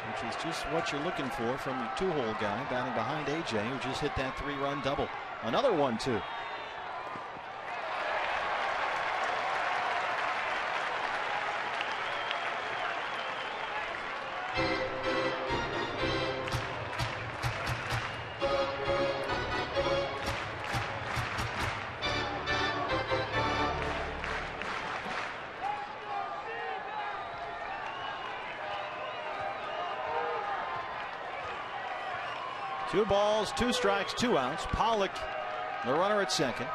which is just what you're looking for from your two-hole guy batting behind A.J., who just hit that 3-run double. Another 1-2. Two balls, 2 strikes, 2 outs. Pollock, the runner at second.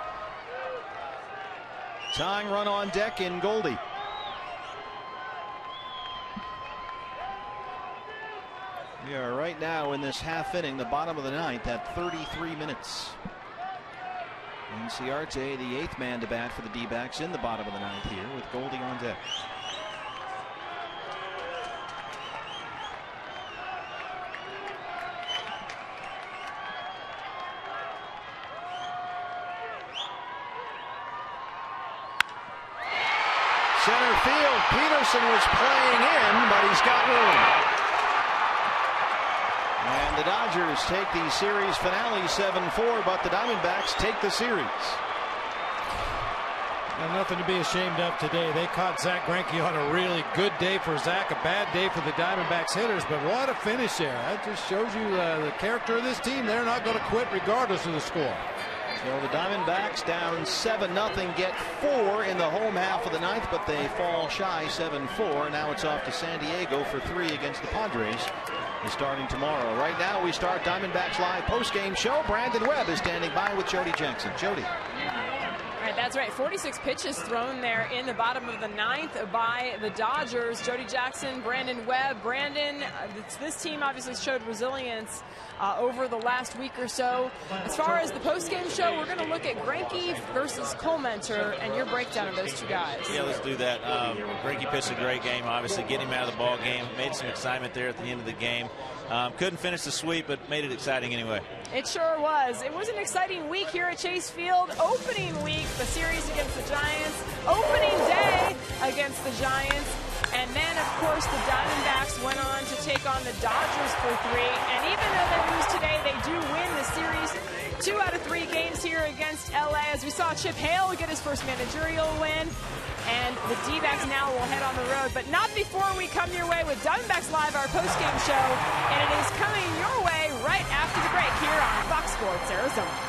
Tying run on deck in Goldie. We are right now in this half inning, the bottom of the 9th, at 33 minutes. Inciarte, the 8th man to bat for the D-backs in the bottom of the 9th here, with Goldie on deck. Center field, Peterson was playing in, but he's got room. And the Dodgers take the series finale 7-4, but the Diamondbacks take the series. And nothing to be ashamed of today. They caught Zach Greinke on a really good day for Zach, a bad day for the Diamondbacks hitters, but what a finish there. That just shows you the character of this team. They're not going to quit regardless of the score. So the Diamondbacks down 7-0, get 4 in the home half of the 9th, but they fall shy 7-4. Now it's off to San Diego for 3 against the Padres. Is starting tomorrow. Right now we start Diamondbacks Live post-game show. Brandon Webb is standing by with Jody Jackson. Jody. Right, that's right. 46 pitches thrown there in the bottom of the 9th by the Dodgers. Jody Jackson, Brandon Webb. Brandon, this team obviously showed resilience over the last week or so. As far as the post-game show, we're going to look at Greinke versus Colementor and your breakdown of those two guys. Yeah, let's do that. Greinke pitched a great game, obviously, getting him out of the ball game. Made some excitement there at the end of the game. Couldn't finish the sweep, but made it exciting anyway. It sure was. It was an exciting week here at Chase Field. Opening week, the series against the Giants. Opening day against the Giants. And then, of course, the Diamondbacks went on to take on the Dodgers for 3. And even though they lose today, they do win the series 2 out of 3 games here against LA. As we saw Chip Hale get his first managerial win. And the D-backs now will head on the road. But not before we come your way with Diamondbacks Live, our post-game show. And it is coming your way right after the break here on Fox Sports Arizona.